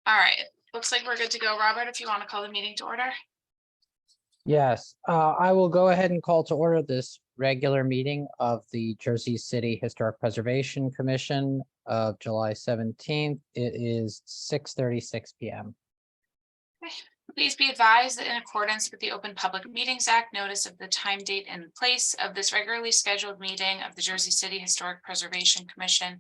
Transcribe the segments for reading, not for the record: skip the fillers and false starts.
All right, looks like we're good to go. Robert, if you want to call the meeting to order. Yes, I will go ahead and call to order this regular meeting of the Jersey City Historic Preservation Commission of July 17th. It is 6:36 p.m. Please be advised that in accordance with the Open Public Meetings Act, notice of the time, date, and place of this regularly scheduled meeting of the Jersey City Historic Preservation Commission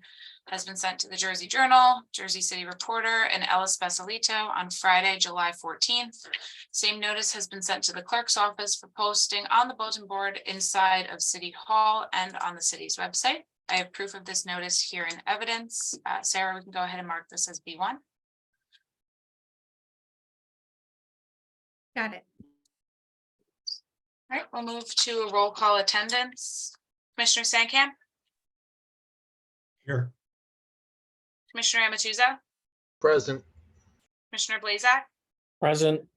has been sent to the Jersey Journal, Jersey City Reporter, and Ellis Basilito on Friday, July 14th. Same notice has been sent to the clerk's office for posting on the bulletin board inside of City Hall and on the city's website. I have proof of this notice here in evidence. Sarah, we can go ahead and mark this as B1. Got it. All right, we'll move to a roll call attendance. Commissioner Sankamp, Here. Commissioner Amatuzza, Present. Commissioner Blazak, Present.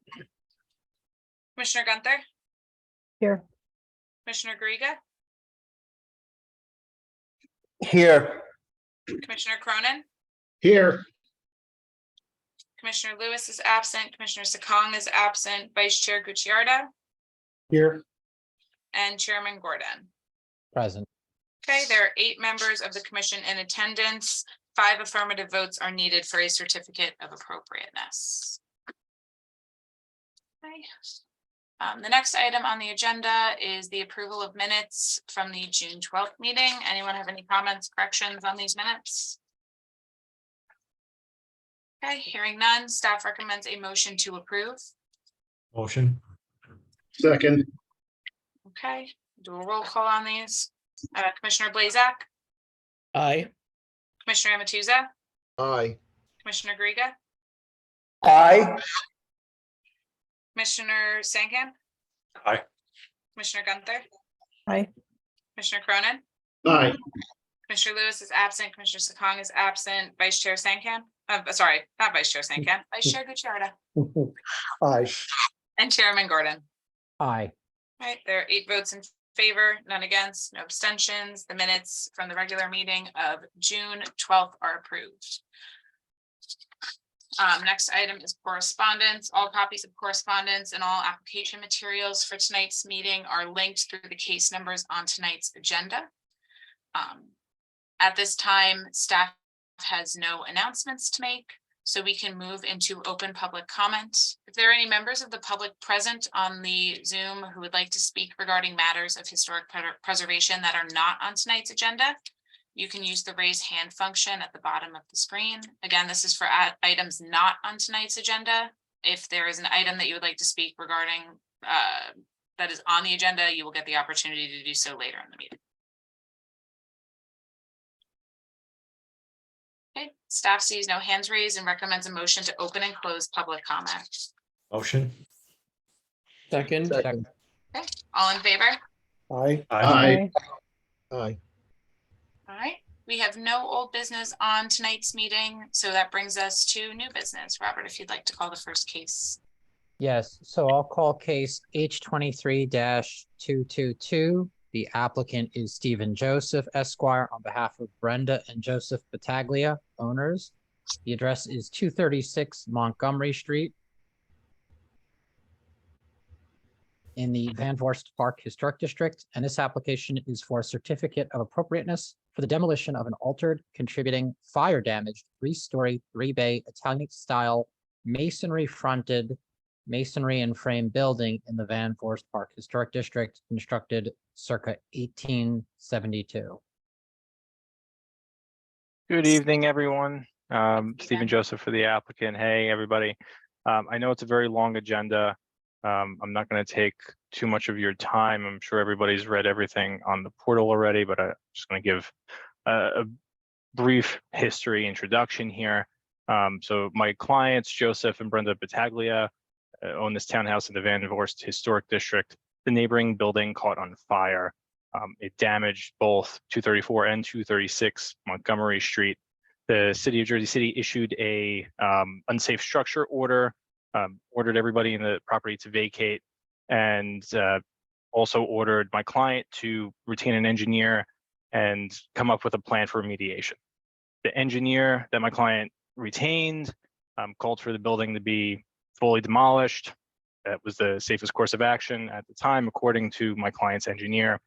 Commissioner Gunther, Here. Commissioner Gariga, Here. Commissioner Cronin, Here. Commissioner Lewis is absent, Commissioner Sakong is absent, Vice Chair Gucciardo, Here. and Chairman Gordon. Present. Okay, there are 8 members of the commission in attendance. 5 affirmative votes are needed for a certificate of appropriateness. Okay. The next item on the agenda is the approval of minutes from the June 12th meeting. Anyone have any comments, corrections on these minutes? Okay, hearing none, staff recommends a motion to approve. Motion. Second. Okay, do a roll call on these. Commissioner Blazak, Aye. Commissioner Amatuzza, Aye. Commissioner Gariga, Aye. Commissioner Sankamp, Aye. Commissioner Gunther, Aye. Commissioner Cronin, Aye. Commissioner Lewis is absent, Commissioner Sakong is absent, Vice Chair Sankamp, sorry, not Vice Chair Sankamp, Vice Chair Gucciardo, Aye. and Chairman Gordon. Aye. Right, there are 8 votes in favor, none against, no abstentions. The minutes from the regular meeting of June 12th are approved. Next item is correspondence. All copies of correspondence and all application materials for tonight's meeting are linked through the case numbers on tonight's agenda. At this time, staff has no announcements to make, so we can move into open public comment. If there are any members of the public present on the Zoom who would like to speak regarding matters of historic preservation that are not on tonight's agenda, you can use the raise hand function at the bottom of the screen. Again, this is for items not on tonight's agenda. If there is an item that you would like to speak regarding that is on the agenda, you will get the opportunity to do so later in the meeting. Okay, staff sees no hands raised and recommends a motion to open and close public comment. Motion. Second. Second. Okay, all in favor? Aye. Aye. Aye. All right, we have no old business on tonight's meeting, so that brings us to new business. Robert, if you'd like to call the first case. Yes, so I'll call case H23-222. The applicant is Stephen Joseph Esquire on behalf of Brenda and Joseph Battaglia, owners. The address is 236 Montgomery Street in the Van Voorst Park Historic District, and this application is for a certificate of appropriateness for the demolition of an altered, contributing, fire-damaged, 3-story, 3-bay Italian-style masonry-fronted, masonry and frame building in the Van Voorst Park Historic District, constructed circa 1872. Good evening, everyone. Stephen Ben. Joseph for the applicant. Hey, everybody. I know it's a very long agenda. I'm not going to take too much of your time. I'm sure everybody's read everything on the portal already, but I'm just going to give a brief history introduction here. So my clients, Joseph and Brenda Battaglia, own this townhouse in the Van Voorst Historic District. The neighboring building caught on fire. It damaged both 234 and 236 Montgomery Street. The city of Jersey City issued a unsafe structure order, ordered everybody in the property to vacate, and also ordered my client to retain an engineer and come up with a plan for remediation. The engineer that my client retained called for the building to be fully demolished. That was the safest course of action at the time, according to my client's engineer.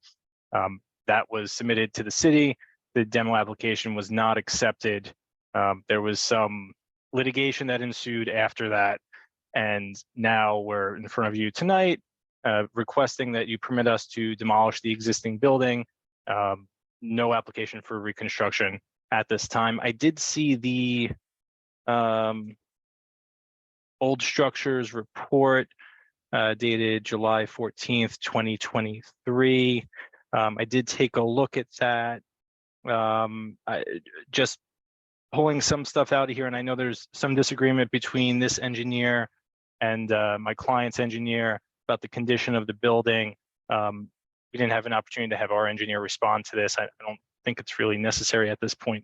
That was submitted to the city. The demo application was not accepted. There was some litigation that ensued after that. And now we're in front of you tonight, requesting that you permit us to demolish the existing building. No application for reconstruction at this time. I did see the old structures report dated July 14th, 2023. I did take a look at that. Just pulling some stuff out of here, and I know there's some disagreement between this engineer and my client's engineer about the condition of the building. We didn't have an opportunity to have our engineer respond to this. I don't think it's really necessary at this point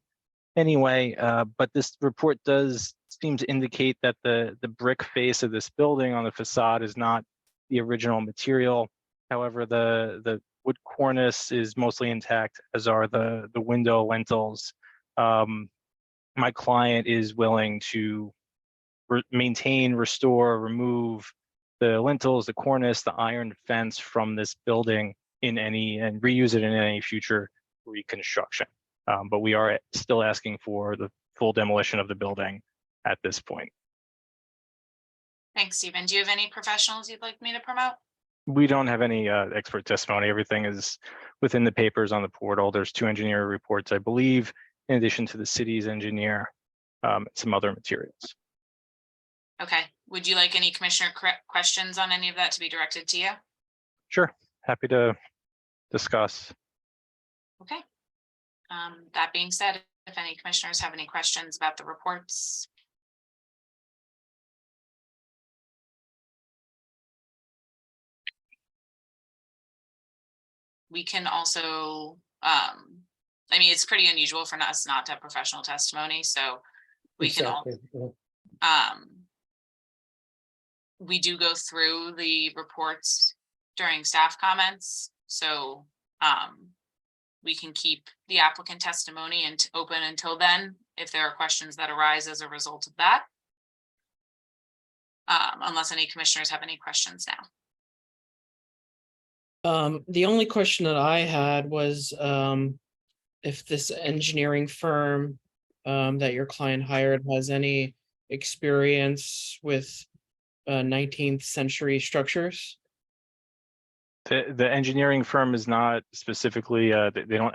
anyway, but this report does seem to indicate that the brick face of this building on the facade is not the original material. However, the wood cornice is mostly intact, as are the window lintels. My client is willing to maintain, restore, remove the lintels, the cornice, the iron fence from this building and reuse it in any future reconstruction. But we are still asking for the full demolition of the building at this point. Thanks, Stephen. Do you have any professionals you'd like me to promote? We don't have any expert testimony. Everything is within the papers on the portal. There's 2 engineer reports, I believe, in addition to the city's engineer, and some other materials. Okay. Would you like any commissioner questions on any of that to be directed to you? Sure, happy to discuss. Okay. That being said, if any commissioners have any questions about the reports. We can also, I mean, it's pretty unusual for us not to have professional testimony, so we can all, Exactly, yeah. we do go through the reports during staff comments, so we can keep the applicant testimony and open until then, if there are questions that arise as a result of that. Unless any commissioners have any questions now. The only question that I had was if this engineering firm that your client hired has any experience with 19th century structures. The engineering firm is not specifically, their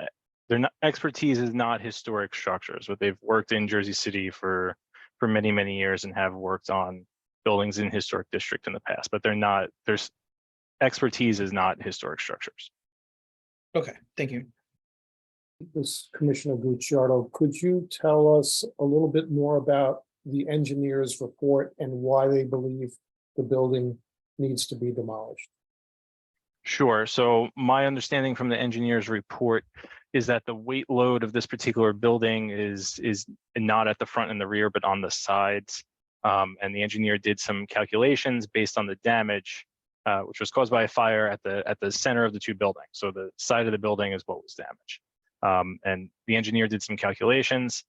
expertise is not historic structures, but they've worked in Jersey City for many, many years and have worked on buildings in historic district in the past, but their expertise is not historic structures. Okay, thank you. This Commissioner Gucciardo, could you tell us a little bit more about the engineer's report and why they believe the building needs to be demolished? Sure. So my understanding from the engineer's report is that the weight load of this particular building is not at the front and the rear, but on the sides. And the engineer did some calculations based on the damage, which was caused by a fire at the center of the 2 buildings. So the side of the building is what was damaged. And the engineer did some calculations,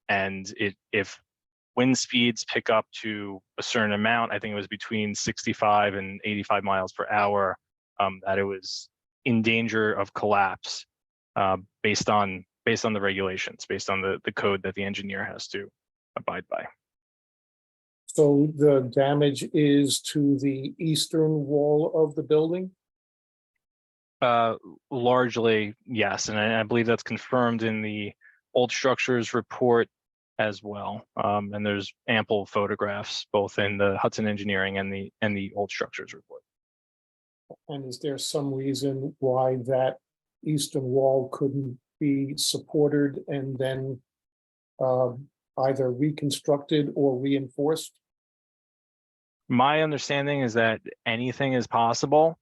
and if wind speeds pick up to a certain amount, I think it was between 65 and 85 miles per hour, that it was in danger of collapse based on the regulations, based on the code that the engineer has to abide by. So the damage is to the eastern wall of the building? Largely, yes, and I believe that's confirmed in the old structures report as well. And there's ample photographs both in the Hudson Engineering and the old structures report. And is there some reason why that eastern wall couldn't be supported and then either reconstructed or reinforced? My understanding is that anything is possible.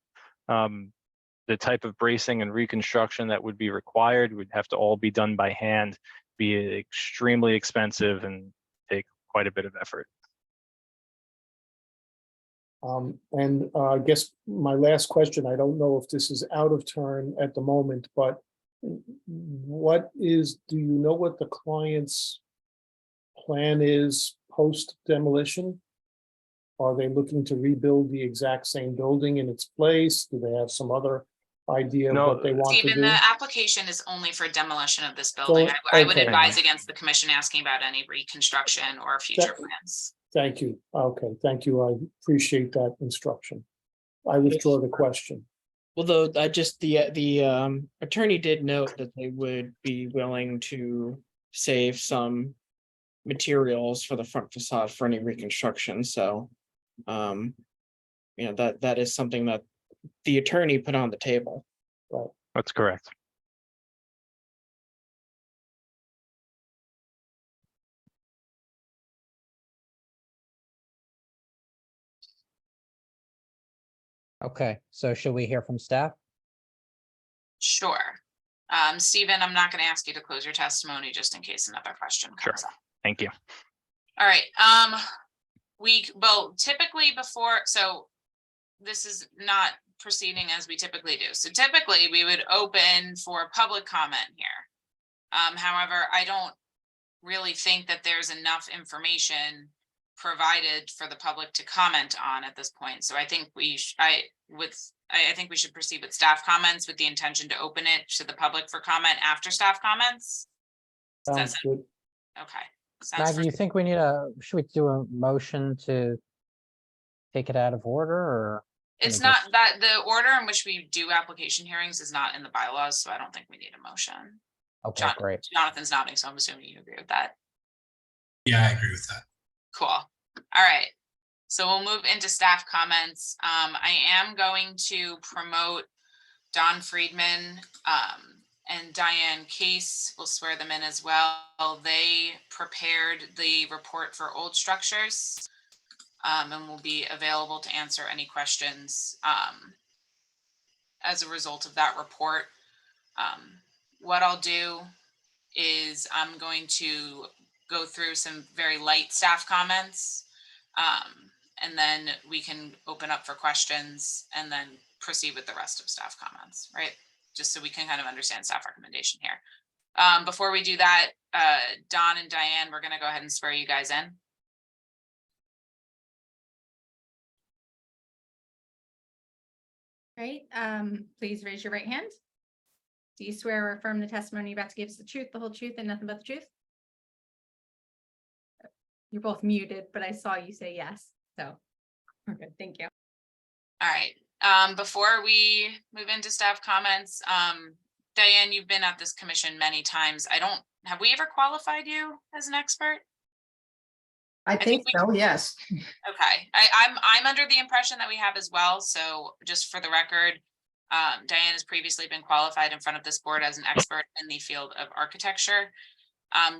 The type of bracing and reconstruction that would be required would have to all be done by hand, be extremely expensive and take quite a bit of effort. And I guess my last question, I don't know if this is out of turn at the moment, but do you know what the client's plan is post demolition? Are they looking to rebuild the exact same building in its place? Do they have some other idea of No, what they want to Stephen, do? the application is only for demolition of this building. I would okay. advise against the commission asking about any reconstruction or future plans. Thank you. Okay, thank you. I appreciate that instruction. I withdraw the question. Although the attorney did note that they would be willing to save some materials for the front facade for any reconstruction, so that is something that the attorney put on the table. that's correct. Okay, so should we hear from staff? Sure. Stephen, I'm not going to ask you to close your testimony just in case another question comes up. Thank you. All right, well, typically before, so this is not proceeding as we typically do. So typically we would open for public comment here. However, I don't really think that there's enough information provided for the public to comment on at this point. So I think I think we should proceed with staff comments with the intention to open it to the public for comment after staff comments. Sounds good. Okay. Sounds Maggie, you think we need should we do a motion to take it out of order, or? It's Can we not that the order in which we do application hearings is not in the bylaws, so I don't think we need a motion. Okay, great. Jonathan's nodding, so I'm assuming you agree with that. Yeah, I agree with that. Cool. All right. So we'll move into staff comments. I am going to promote Don Friedman and Diane Case. We'll swear them in as well. They prepared the report for old structures and will be available to answer any questions as a result of that report. What I'll do is I'm going to go through some very light staff comments, and then we can open up for questions and then proceed with the rest of staff comments, right? Just so we can kind of understand staff recommendation here. Before we do that, Don and Diane, we're going to go ahead and swear you guys in. Right, please raise your right hand. Do you swear or affirm the testimony you're about to give is the truth, the whole truth, and nothing but the truth? You're both muted, but I saw you say yes, so we're good, thank you. All right, before we move into staff comments, Diane, you've been at this commission many times. Have we ever qualified you as an expert? I think so, yes. Okay, I'm under the impression that we have as well. So just for the record, Diane has previously been qualified in front of this board as an expert in the field of architecture.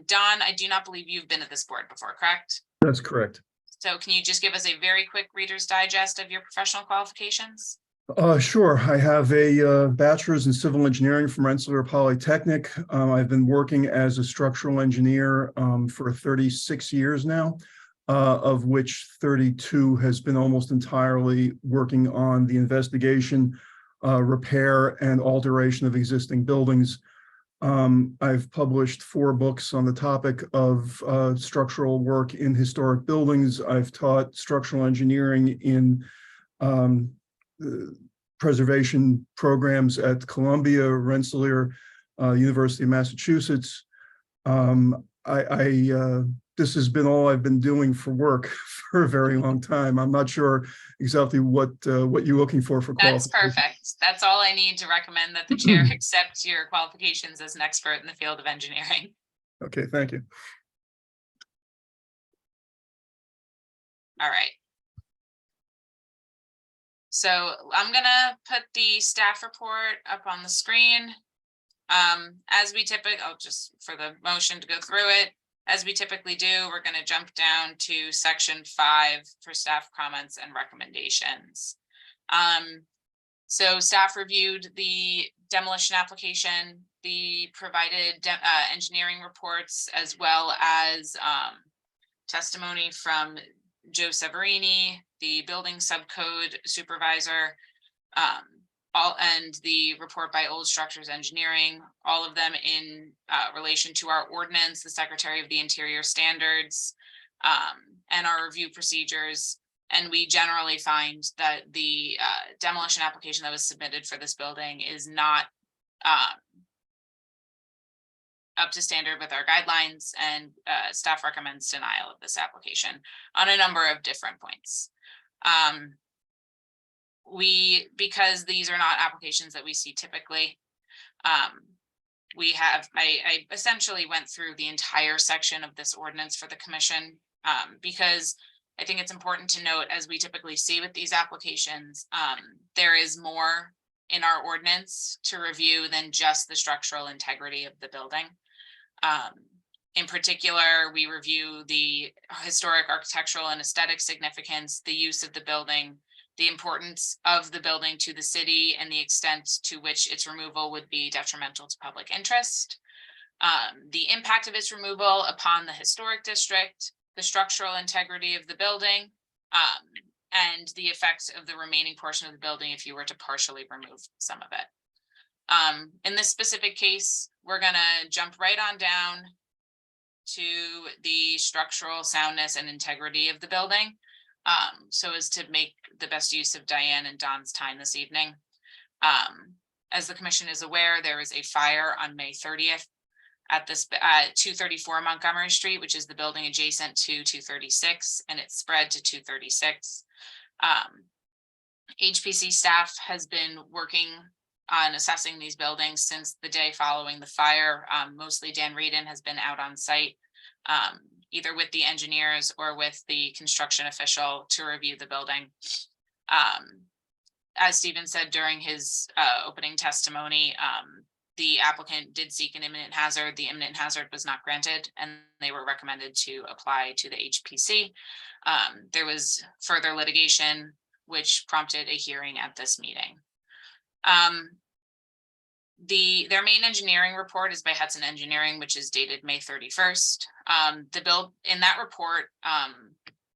Don, I do not believe you've been at this board before, correct? That's correct. So can you just give us a very quick Reader's Digest of your professional qualifications? Sure. I have a bachelor's in civil engineering from Rensselaer Polytechnic. I've been working as a structural engineer for 36 years now, of which 32 has been almost entirely working on the investigation, repair, and alteration of existing buildings. I've published 4 books on the topic of structural work in historic buildings. I've taught structural engineering in preservation programs at Columbia, Rensselaer, University of Massachusetts. This has been all I've been doing for work for a very long time. I'm not sure exactly what you're looking for That's qualifications. perfect. That's all I need to recommend that the chair accept your qualifications as an expert in the field of engineering. Okay, thank you. All right. So I'm gonna put the staff report up on the screen. As we typically, just for the motion to go through it, as we typically do, we're gonna jump down to section 5 for staff comments and recommendations. So staff reviewed the demolition application, the provided engineering reports, as well as testimony from Joe Severini, the building subcode supervisor, and the report by Old Structures Engineering, all of them in relation to our ordinance, the Secretary of the Interior standards, and our review procedures. And we generally find that the demolition application that was submitted for this building is not up to standard with our guidelines, and staff recommends denial of this application on a number of different points. Because these are not applications that we see typically, I essentially went through the entire section of this ordinance for the commission, because I think it's important to note, as we typically see with these applications, there is more in our ordinance to review than just the structural integrity of the building. In particular, we review the historic, architectural, and aesthetic significance, the use of the building, the importance of the building to the city, and the extent to which its removal would be detrimental to public interest, the impact of its removal upon the historic district, the structural integrity of the building, and the effects of the remaining portion of the building if you were to partially remove some of it. In this specific case, we're gonna jump right on down to the structural soundness and integrity of the building, so as to make the best use of Diane and Don's time this evening. As the commission is aware, there was a fire on May 30th at 234 Montgomery Street, which is the building adjacent to 236, and it spread to 236. HPC staff has been working on assessing these buildings since the day following the fire. Mostly Dan Reedon has been out on site, either with the engineers or with the construction official to review the building. As Stephen said during his opening testimony, the applicant did seek an imminent hazard. The imminent hazard was not granted, and they were recommended to apply to the HPC. There was further litigation, which prompted a hearing at this meeting. Their main engineering report is by Hudson Engineering, which is dated May 31st. In that report,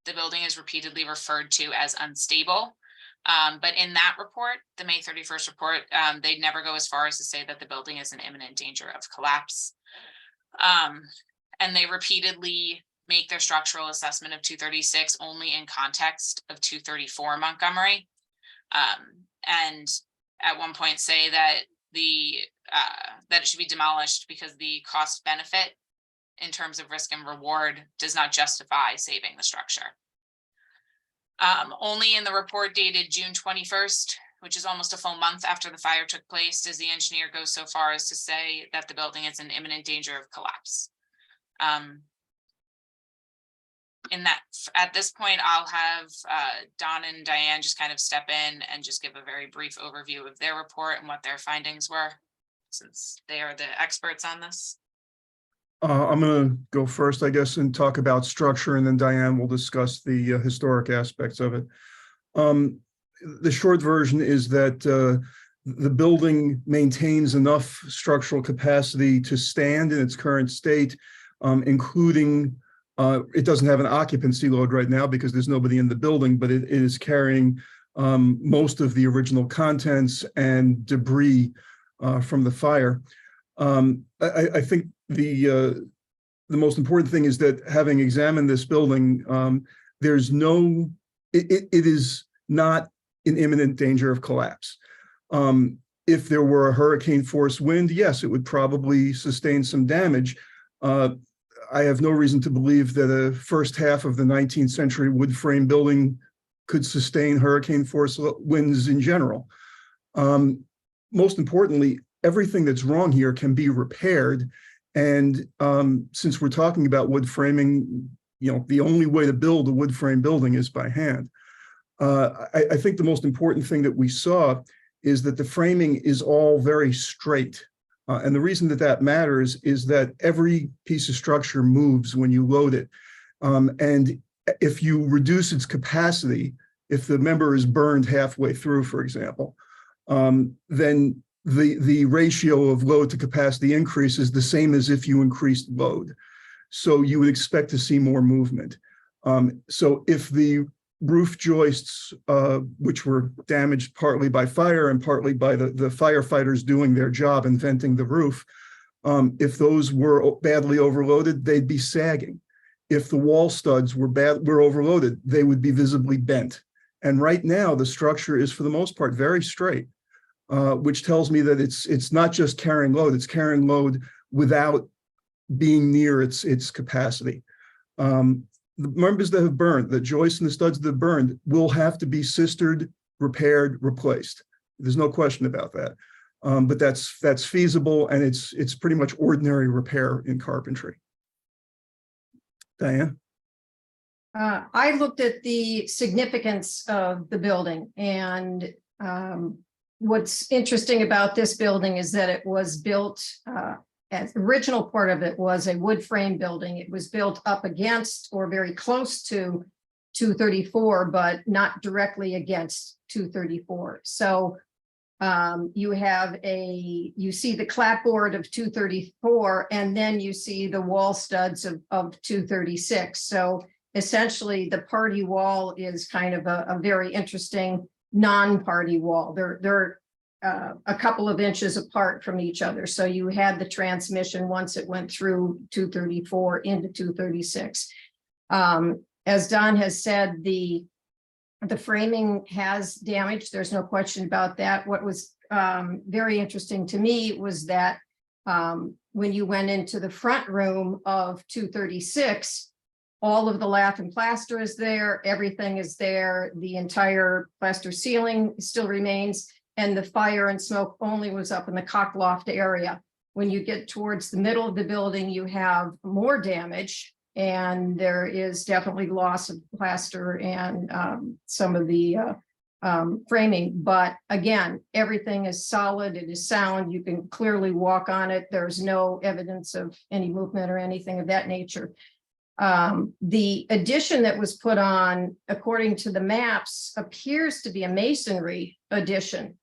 the building is repeatedly referred to as unstable. But in that report, the May 31st report, they'd never go as far as to say that the building is in imminent danger of collapse. And they repeatedly make their structural assessment of 236 only in context of 234 Montgomery. And at one point say that that it should be demolished because the cost benefit in terms of risk and reward does not justify saving the structure. Only in the report dated June 21st, which is almost a full month after the fire took place, does the engineer go so far as to say that the building is in imminent danger of collapse. At this point, I'll have Don and Diane just kind of step in and just give a very brief overview of their report and what their findings were, since they are the experts on this. I'm going to go first, I guess, and talk about structure, and then Diane will discuss the historic aspects of it. The short version is that the building maintains enough structural capacity to stand in its current state, including it doesn't have an occupancy load right now because there's nobody in the building, but it is carrying most of the original contents and debris from the fire. I think the most important thing is that, having examined this building, it is not in imminent danger of collapse. If there were a hurricane force wind, yes, it would probably sustain some damage. I have no reason to believe that a first half of the 19th century wood frame building could sustain hurricane force winds in general. Most importantly, everything that's wrong here can be repaired. And since we're talking about wood framing, the only way to build a wood frame building is by hand. I think the most important thing that we saw is that the framing is all very straight. And the reason that that matters is that every piece of structure moves when you load it. And if you reduce its capacity, if the member is burned halfway through, for example, then the ratio of load to capacity increases the same as if you increased load. So you would expect to see more movement. So if the roof joists, which were damaged partly by fire and partly by the firefighters doing their job and venting the roof, if those were badly overloaded, they'd be sagging. if the wall studs were overloaded, they would be visibly bent. And right now, the structure is for the most part very straight, which tells me that it's not just carrying load, it's carrying load without being near its capacity. The members that have burned, the joists and the studs that have burned will have to be sistered, repaired, replaced. There's no question about that. But that's feasible, and it's pretty much ordinary repair in carpentry. Diane? I looked at the significance of the building, and what's interesting about this building is that it was built, as the original part of it was a wood frame building. It was built up against or very close to 234, but not directly against 234. So you see the clapboard of 234, and then you see the wall studs of 236. So essentially the party wall is kind of a very interesting non-party wall. They're a couple of inches apart from each other. So you had the transmission once it went through 234 into 236. As Don has said, the framing has damage. There's no question about that. What was very interesting to me was that when you went into the front room of 236, all of the lath and plaster is there, everything is there, the entire plaster ceiling still remains, and the fire and smoke only was up in the cock loft area. When you get towards the middle of the building, you have more damage, and there is definitely loss of plaster and some of the framing. But again, everything is solid, it is sound, you can clearly walk on it. There's no evidence of any movement or anything of that nature. The addition that was put on, according to the maps, appears to be a masonry addition.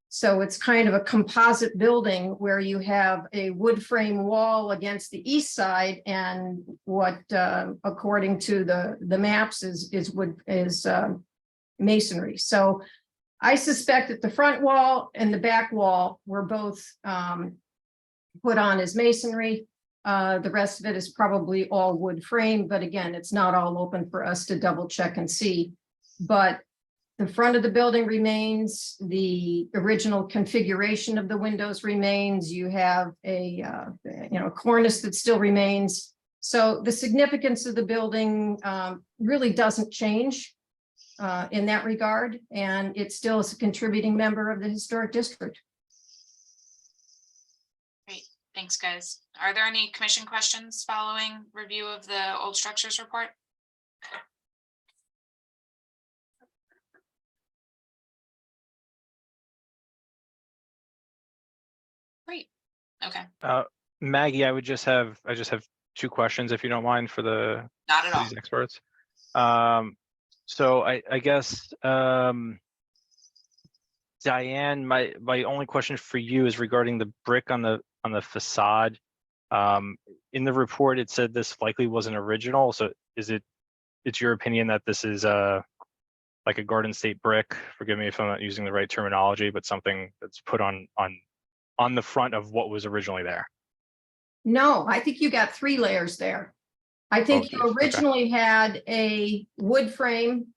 So it's kind of a composite building where you have a wood frame wall against the east side, and what, according to the maps, is masonry. So I suspect that the front wall and the back wall were both put on as masonry. The rest of it is probably all wood frame, but again, it's not all open for us to double check and see. But the front of the building remains, the original configuration of the windows remains. You have a cornice that still remains. So the significance of the building really doesn't change in that regard, and it still is a contributing member of the historic district. Great, thanks, guys. Are there any commission questions following review of the old structures report? Great, okay, Maggie, I just have two questions, if you don't mind, for not at all. these experts. So I guess, Diane, my only question for you is regarding the brick on the facade. In the report, it said this likely wasn't original. So it's your opinion that this is like a Garden State brick? Forgive me if I'm not using the right terminology, but something that's put on the front of what was originally there. No, I think you got 3 layers there. I think geez, you originally had a wood frame,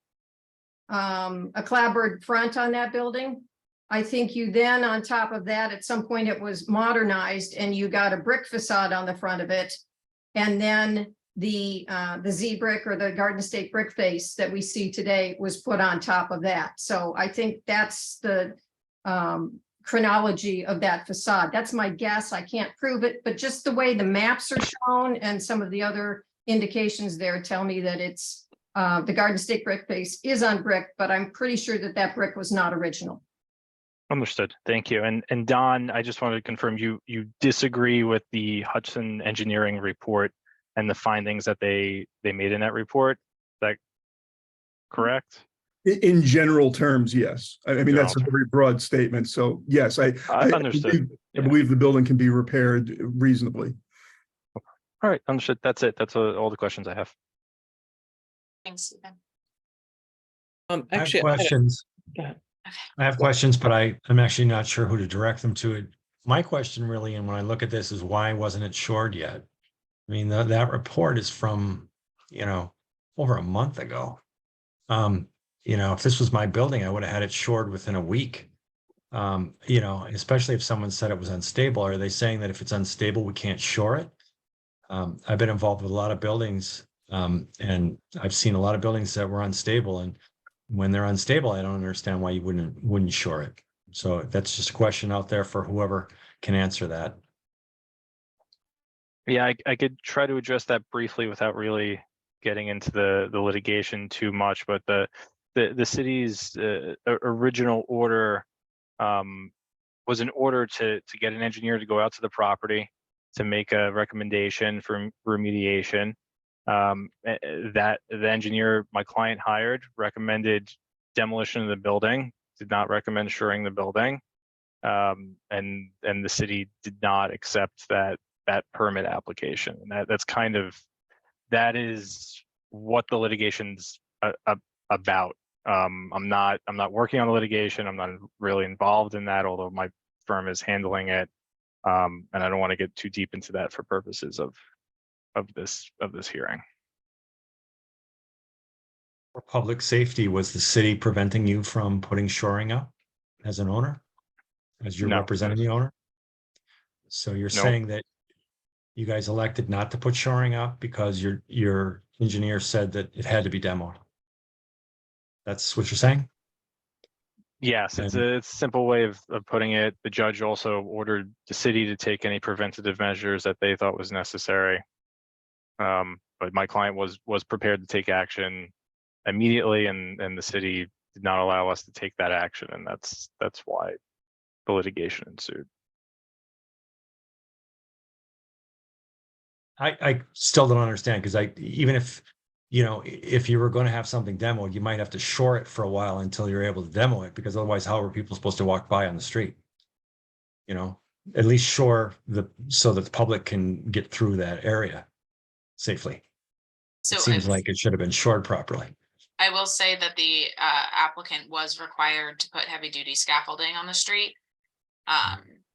a clapboard front on that building. I think you then, on top of that, at some point it was modernized and you got a brick facade on the front of it. And then the Z brick or the Garden State brick face that we see today was put on top of that. So I think that's the chronology of that facade. That's my guess. I can't prove it, but just the way the maps are shown and some of the other indications there tell me that it's the Garden State brick face is on brick, but I'm pretty sure that that brick was not original. Understood. Thank you. And Don, I just wanted to confirm you disagree with the Hudson Engineering report and the findings that they made in that report. Is that correct? In general terms, yes. I mean, that's a General very broad statement. So yes, I Understood. I believe the building can be repaired reasonably. All right, understood. That's it. That's all the questions I have. Thanks, Stephen. Actually, I have questions. Go ahead. I have questions, but I'm actually not sure who to direct them to. My question really, and when I look at this, is why wasn't it shored yet? I mean, that report is from over a month ago. If this was my building, I would have had it shored within a week. Especially if someone said it was unstable. Are they saying that if it's unstable, we can't shore it? I've been involved with a lot of buildings, and I've seen a lot of buildings that were unstable, and when they're unstable, I don't understand why you wouldn't shore it. So that's just a question out there for whoever can answer that. Yeah, I could try to address that briefly without really getting into the litigation too much, but the city's original order was an order to get an engineer to go out to the property to make a recommendation for remediation. That the engineer my client hired recommended demolition of the building, did not recommend shoring the building. And the city did not accept that permit application. And that is what the litigation's about. I'm not working on the litigation. I'm not really involved in that, although my firm is handling it. And I don't want to get too deep into that for purposes of this hearing. For public safety, was the city preventing you from putting shoring up as an owner? As you're No. representing the owner? So you're No. saying that you guys elected not to put shoring up because your engineer said that it had to be demoed? That's what you're saying? Yes, it's a simple way of putting it. The judge also ordered the city to take any preventative measures that they thought was necessary. But my client was prepared to take action immediately, and the city did not allow us to take that action, and that's why the litigation ensued. I still don't understand, because even if you were going to have something demoed, you might have to shore it for a while until you're able to demo it, because otherwise, how are people supposed to walk by on the street? At least shore so that the public can get through that area safely. So It seems like it should have been shored properly. I will say that the applicant was required to put heavy duty scaffolding on the street,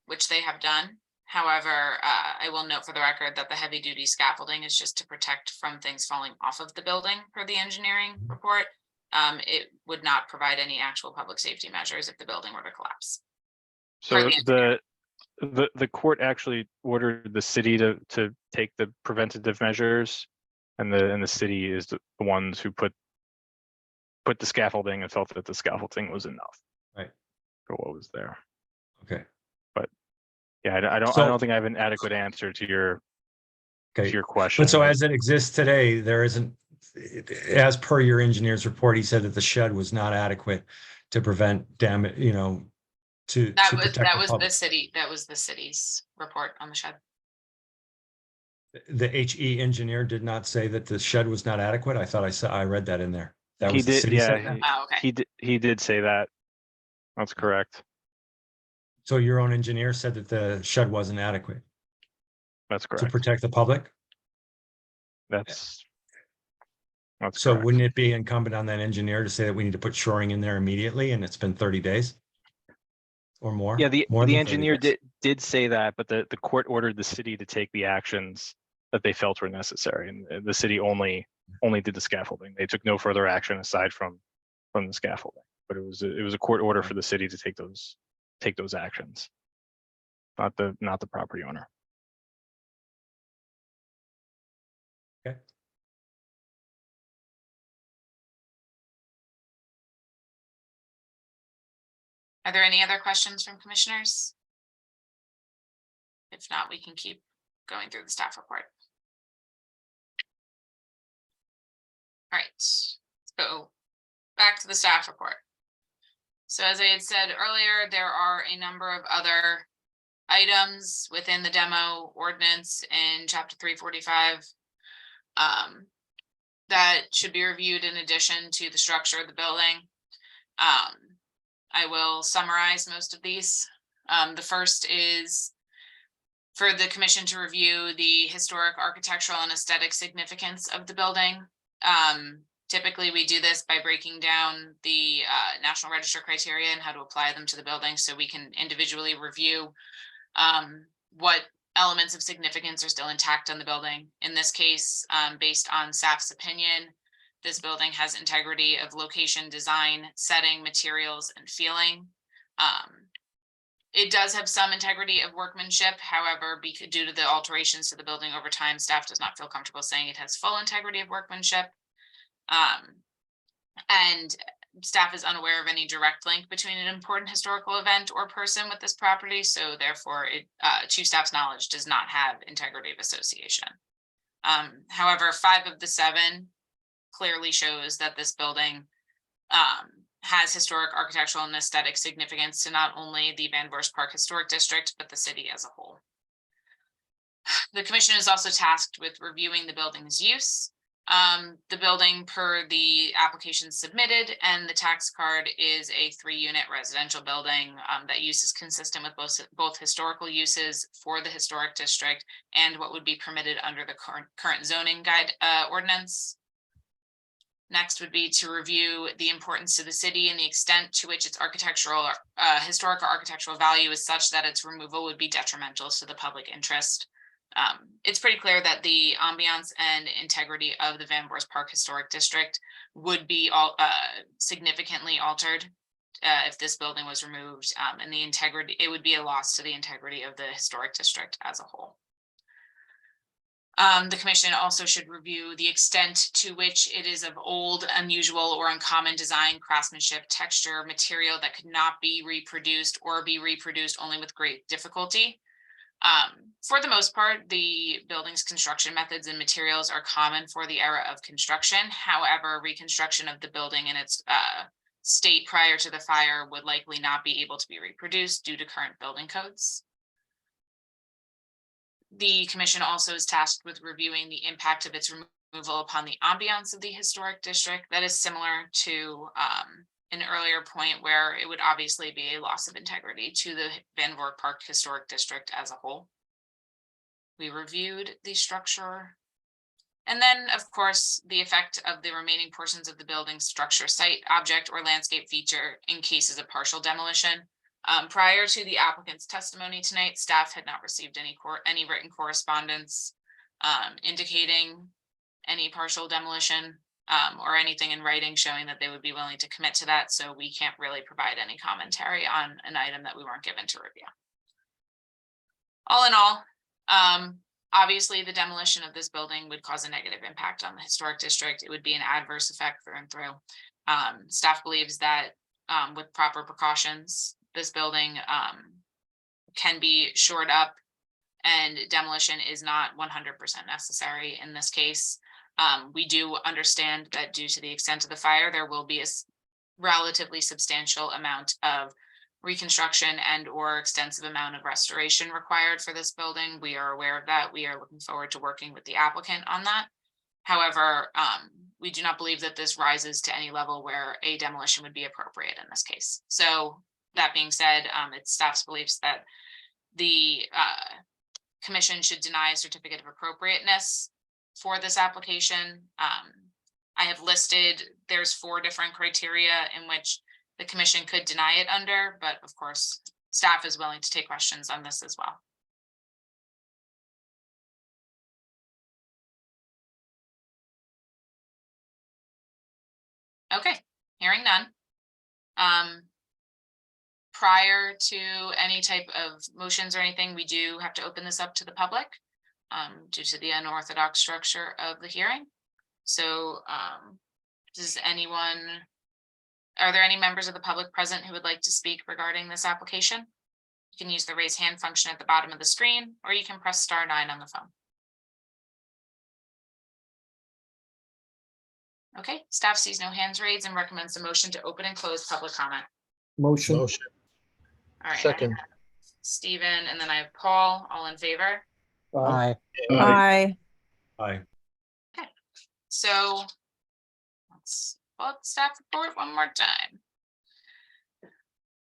which they have done. However, I will note for the record that the heavy duty scaffolding is just to protect from things falling off of the building per the engineering report. It would not provide any actual public safety measures if the building were to collapse. So the court actually ordered the city to take the preventative measures, and the city is the ones who put the scaffolding and felt that the scaffolding was enough. Right. For what was there. Okay. But yeah, I don't think I have an adequate answer to your question. But so as it exists today, there isn't, as per your engineer's report, he said that the shed was not adequate to prevent damage, That was the city's report on the shed. The HE engineer did not say that the shed was not adequate. I thought I read that in there. That He was the did, city saying yeah. that? Oh, okay. He did say that. That's correct. So your own engineer said that the shed wasn't adequate That's to correct. protect the public? That's So correct. wouldn't it be incumbent on that engineer to say that we need to put shoring in there immediately, and it's been 30 days? Or more? Yeah, the More than 30 engineer days. did say that, but the court ordered the city to take the actions that they felt were necessary, and the city only did the scaffolding. They took no further action aside from the scaffolding. But it was a court order for the city to take those actions, not the property owner. Okay. Are there any other questions from commissioners? If not, we can keep going through the staff report. All right, let's go back to the staff report. So as I had said earlier, there are a number of other items within the demo ordinance in chapter 345 that should be reviewed in addition to the structure of the building. I will summarize most of these. The first is for the commission to review the historic, architectural, and aesthetic significance of the building. Typically, we do this by breaking down the National Register criteria and how to apply them to the building, so we can individually review what elements of significance are still intact on the building. In this case, based on staff's opinion, this building has integrity of location, design, setting, materials, and feeling. It does have some integrity of workmanship. However, due to the alterations to the building over time, staff does not feel comfortable saying it has full integrity of workmanship. And staff is unaware of any direct link between an important historical event or person with this property. So therefore, it, to staff's knowledge, does not have integrity of association. However, 5 of the 7 clearly shows that this building has historic, architectural, and aesthetic significance to not only the Van Voorst Park Historic District, but the city as a whole. The commission is also tasked with reviewing the building's use. The building, per the application submitted and the tax card, is a 3-unit residential building. That use is consistent with both historical uses for the historic district and what would be permitted under the current zoning guide ordinance. Next would be to review the importance to the city and the extent to which its architectural, historic or architectural value is such that its removal would be detrimental to the public interest. It's pretty clear that the ambiance and integrity of the Van Voorst Park Historic District would be significantly altered if this building was removed, and the integrity, it would be a loss to the integrity of the historic district as a whole. The commission also should review the extent to which it is of old, unusual, or uncommon design, craftsmanship, texture, material that could not be reproduced or be reproduced only with great difficulty. For the most part, the building's construction methods and materials are common for the era of construction. However, reconstruction of the building in its state prior to the fire would likely not be able to be reproduced due to current building codes. The commission also is tasked with reviewing the impact of its removal upon the ambiance of the historic district. That is similar to an earlier point where it would obviously be a loss of integrity to the Van Voorst Park Historic District as a whole. We reviewed the structure. And then, of course, the effect of the remaining portions of the building, structure, site, object, or landscape feature in cases of partial demolition. Prior to the applicant's testimony tonight, staff had not received any written correspondence indicating any partial demolition or anything in writing showing that they would be willing to commit to that. So we can't really provide any commentary on an item that we weren't given to review. All in all, obviously the demolition of this building would cause a negative impact on the historic district. It would be an adverse effect through and through. Staff believes that with proper precautions, this building can be shored up and demolition is not 100% necessary in this case. We do understand that due to the extent of the fire, there will be a relatively substantial amount of reconstruction and or extensive amount of restoration required for this building. We are aware of that. We are looking forward to working with the applicant on that. However, we do not believe that this rises to any level where a demolition would be appropriate in this case. So that being said, it's staff's beliefs that the commission should deny a certificate of appropriateness for this application. I have listed, there's 4 different criteria in which the commission could deny it under, but of course, staff is willing to take questions on this as well. Okay, hearing none. Prior to any type of motions or anything, we do have to open this up to the public due to the unorthodox structure of the hearing. So are there any members of the public present who would like to speak regarding this application? You can use the raise hand function at the bottom of the screen, or you can press *9 on the phone. Okay, staff sees no hands raised and recommends a motion to open and close public comment. Motion. Motion. All right. Second. I have Stephen, and then I have Paul, all in favor. Aye. Aye. Aye. So let's pull up the staff report one more time.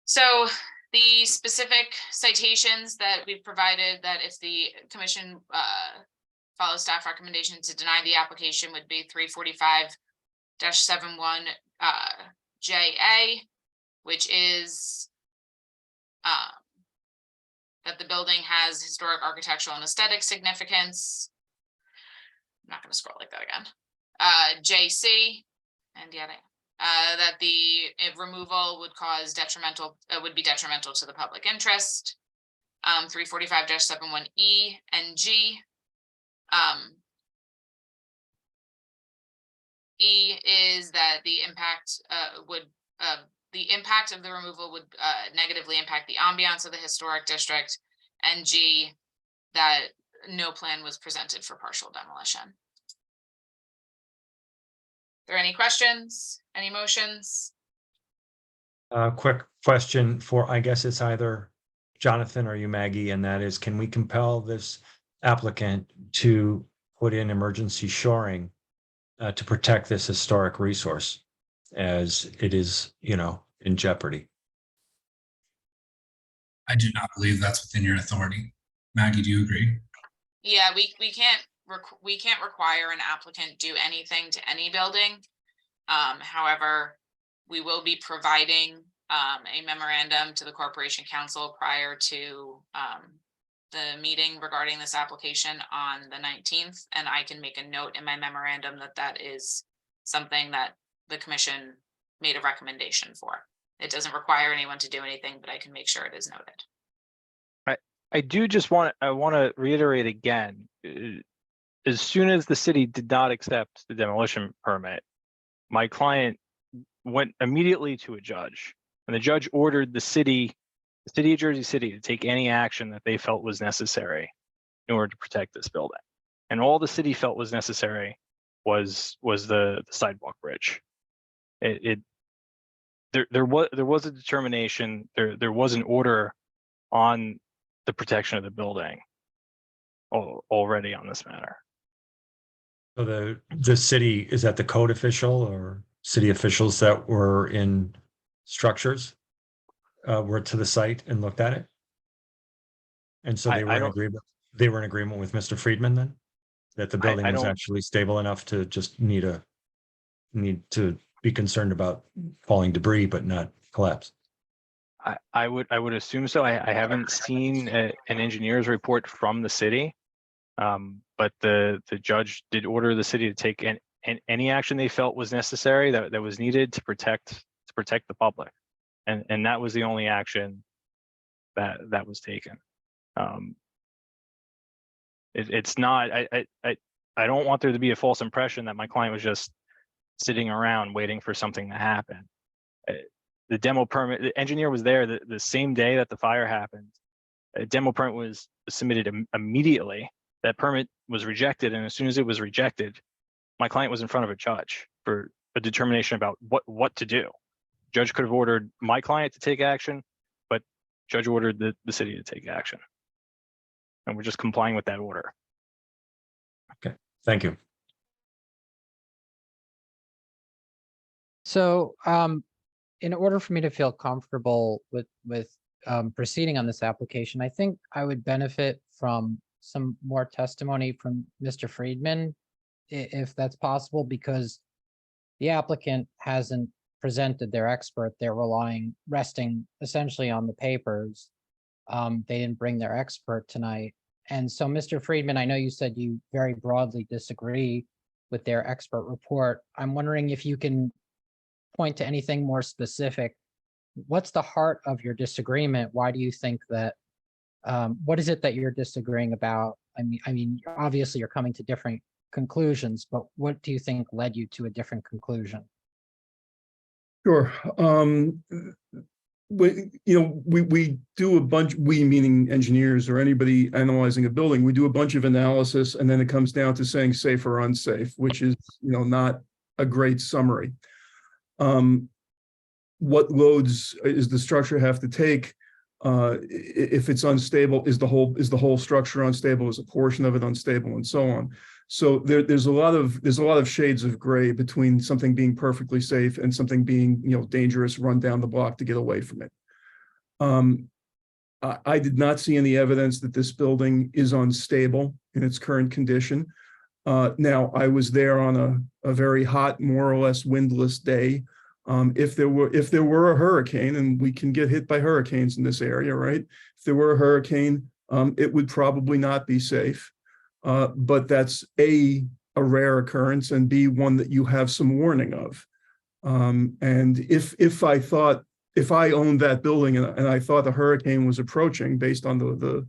So the specific citations that we've provided, that if the commission follows staff recommendation to deny the application, would be 345-71 JA, which is that the building has historic architectural and aesthetic significance. I'm not gonna scroll like that again. JC, and yet, that the removal would cause would be detrimental to the public interest. 345-71E and G. E is that the impact of the removal would negatively impact the ambiance of the historic district, and G, that no plan was presented for partial demolition. Are there any questions, any motions? Quick question for, I guess it's either Jonathan or you, Maggie, and that is, can we compel this applicant to put in emergency shoring to protect this historic resource as it is, in jeopardy? I do not believe that's within your authority. Maggie, do you agree? Yeah, we can't require an applicant do anything to any building. However, we will be providing a memorandum to the Corporation Council prior to the meeting regarding this application on the 19th, and I can make a note in my memorandum that that is something that the commission made a recommendation for. It doesn't require anyone to do anything, but I can make sure it is noted. I do just want to reiterate again, as soon as the city did not accept the demolition permit, my client went immediately to a judge, and the judge ordered the city of Jersey City to take any action that they felt was necessary in order to protect this building. And all the city felt was necessary was the sidewalk bridge. There was a determination, there was an order on the protection of the building already on this matter. So the city, is that the code official or city officials that were in structures were to the site and looked at it? And so they were in agreement. They were in agreement with Mr. Friedman then, that the building was actually stable enough to just need to be concerned about falling debris, but not collapse. I would assume so. I haven't seen an engineer's report from the city, but the judge did order the city to take any action they felt was necessary that was needed to protect the public, and that was the only action that was taken. It's not. I don't want there to be a false impression that my client was just sitting around waiting for something to happen. The demo permit, the engineer was there the same day that the fire happened. A demo permit was submitted immediately. That permit was rejected, and as soon as it was rejected, my client was in front of a judge for a determination about what to do. Judge could have ordered my client to take action, but judge ordered the city to take action. And we're just complying with that order. Okay, thank you. So, in order for me to feel comfortable with proceeding on this application, I think I would benefit from some more testimony from Mr. Friedman, if that's possible, because the applicant hasn't presented their expert. They're resting essentially on the papers. They didn't bring their expert tonight. And so, Mr. Friedman, I know you said you very broadly disagree with their expert report. I'm wondering if you can point to anything more specific. What's the heart of your disagreement? Why do you think that, what is it that you're disagreeing about? I mean, obviously you're coming to different conclusions, but what do you think led you to a different conclusion? Sure. We do a bunch, we meaning engineers or anybody analyzing a building, we do a bunch of analysis, and then it comes down to saying safe or unsafe, which is, not a great summary. What loads is the structure have to take? If it's unstable, is the whole structure unstable? Is a portion of it unstable, and so on? So there's a lot of shades of gray between something being perfectly safe and something being dangerous, run down the block to get away from it. I did not see any evidence that this building is unstable in its current condition. Now, I was there on a very hot, more or less windless day If there were a hurricane, and we can get hit by hurricanes in this area, right? If there were a hurricane, it would probably not be safe. But that's A, rare occurrence, and B, one that you have some warning of. And if I owned that building and I thought the hurricane was approaching based on the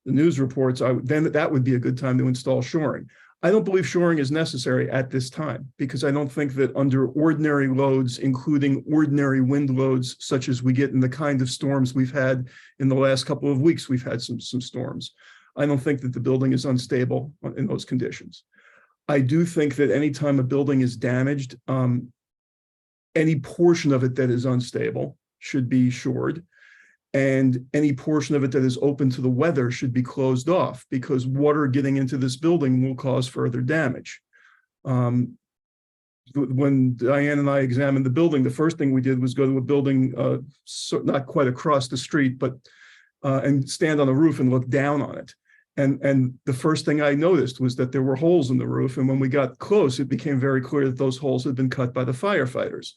news reports, then that would be a good time to install shoring. I don't believe shoring is necessary at this time because I don't think that under ordinary loads, including ordinary wind loads, such as we get in the kind of storms we've had in the last couple of weeks, we've had some storms. I don't think that the building is unstable in those conditions. I do think that anytime a building is damaged, any portion of it that is unstable should be shored. And any portion of it that is open to the weather should be closed off because water getting into this building will cause further damage. When Diane and I examined the building, the first thing we did was go to a building not quite across the street, but and stand on the roof and look down on it. And the first thing I noticed was that there were holes in the roof. And when we got close, it became very clear that those holes had been cut by the firefighters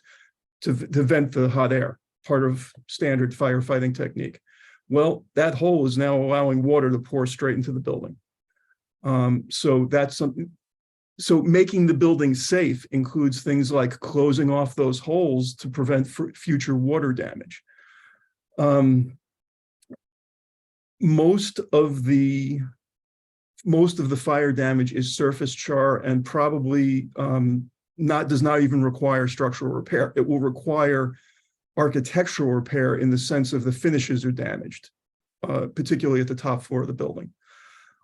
to vent the hot air, part of standard firefighting technique. Well, that hole is now allowing water to pour straight into the building. So that's something. So making the building safe includes things like closing off those holes to prevent future water damage. Most of the fire damage is surface char and probably does not even require structural repair. It will require architectural repair in the sense of the finishes are damaged, particularly at the top floor of the building.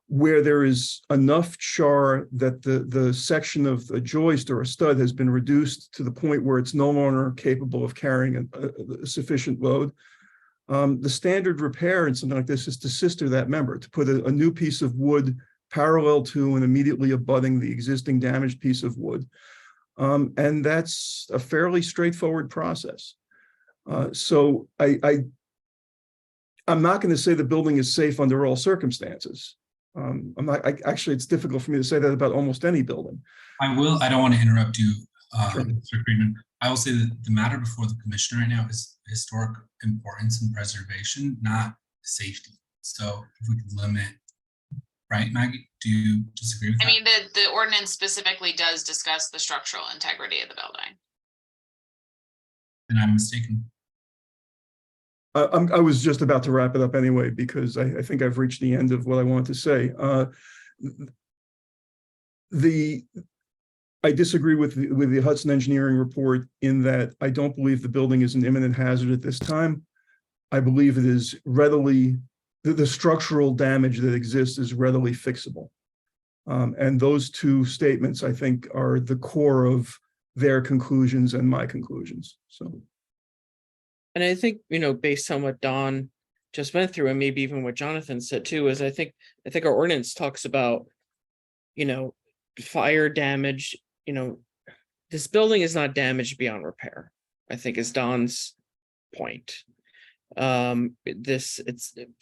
Where there is enough char that the section of a joist or a stud has been reduced to the point where it's no longer capable of carrying a sufficient load, the standard repair in something like this is to sister that member, to put a new piece of wood parallel to and immediately abutting the existing damaged piece of wood. And that's a fairly straightforward process. So I'm not going to say the building is safe under all circumstances. Actually, it's difficult for me to say that about almost any building. I don't want to interrupt you, Sure. Mr. Friedman. I will say that the matter before the commission right now is historic importance and preservation, not safety. So if we could limit, right, Maggie? Do you disagree with that? I mean, the ordinance specifically does discuss the structural integrity of the building. Then I'm mistaken. I was just about to wrap it up anyway, because I think I've reached the end of what I wanted to say. I disagree with the Hudson Engineering report in that I don't believe the building is an imminent hazard at this time. I believe it is readily, the structural damage that exists is readily fixable. And those two statements, I think, are the core of their conclusions and my conclusions. So. And I think, based on what Don just went through, and maybe even what Jonathan said too, is I think our ordinance talks about, fire damage. This building is not damaged beyond repair, I think is Don's point. It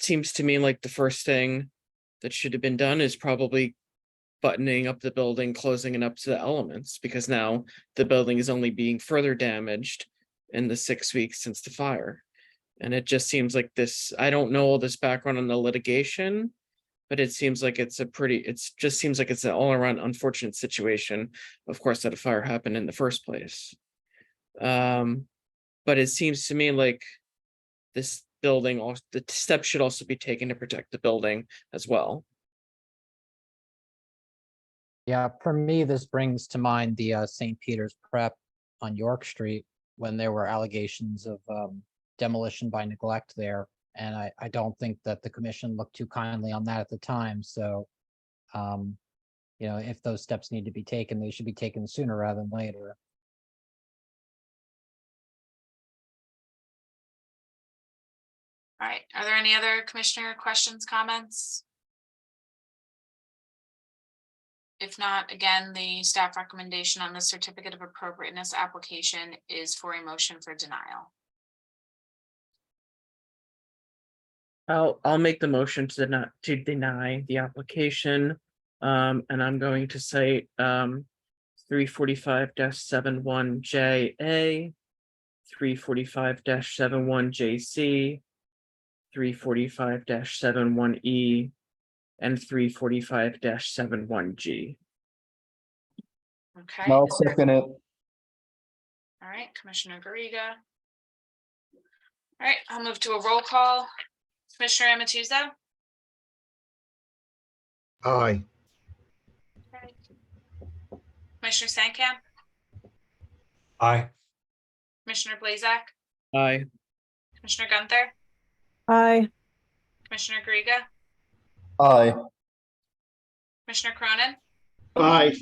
seems to me like the first thing that should have been done is probably buttoning up the building, closing it up to the elements, because now the building is only being further damaged in the 6 weeks since the fire. And it just seems like this, I don't know all this background on the litigation, but it seems like it's an all-around unfortunate situation, of course, that a fire happened in the first place. But it seems to me like this building, the steps should also be taken to protect the building as well. Yeah, for me, this brings to mind the St. Peter's Prep on York Street, when there were allegations of demolition by neglect there. And I don't think that the commission looked too kindly on that at the time. So, if those steps need to be taken, they should be taken sooner rather than later. All right, are there any other commissioner questions, comments? If not, again, the staff recommendation on the certificate of appropriateness application is for a motion for denial. I'll make the motion to deny the application. And I'm going to say 345-71JA 345-71 JC, 345-71E, and 345-71G. Okay, I'll second it. all right, Commissioner Garriga. All right, I'll move to a roll call. Commissioner Amatuzzo? Aye. Commissioner Sankamp? Aye. Commissioner Blazak? Aye. Commissioner Gunther? Aye. Commissioner Garriga? Aye. Commissioner Cronin? Aye.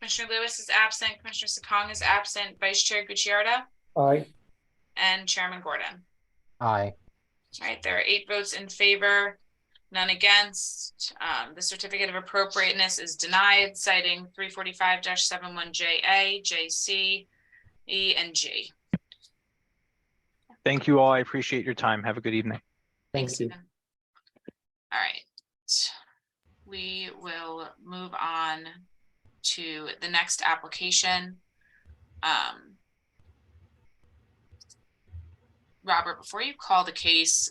Commissioner Lewis is absent. Commissioner Sakong is absent. Vice Chair Gucciardo? Aye. And Chairman Gordon. Aye. All right, there are 8 votes in favor, none against. The certificate of appropriateness is denied, citing 345-71JA, JC, E, and G. Thank you all. I appreciate your time. Have a good evening. Thank you. Stephen. All right. We will move on to the next application. Robert, before you call the case,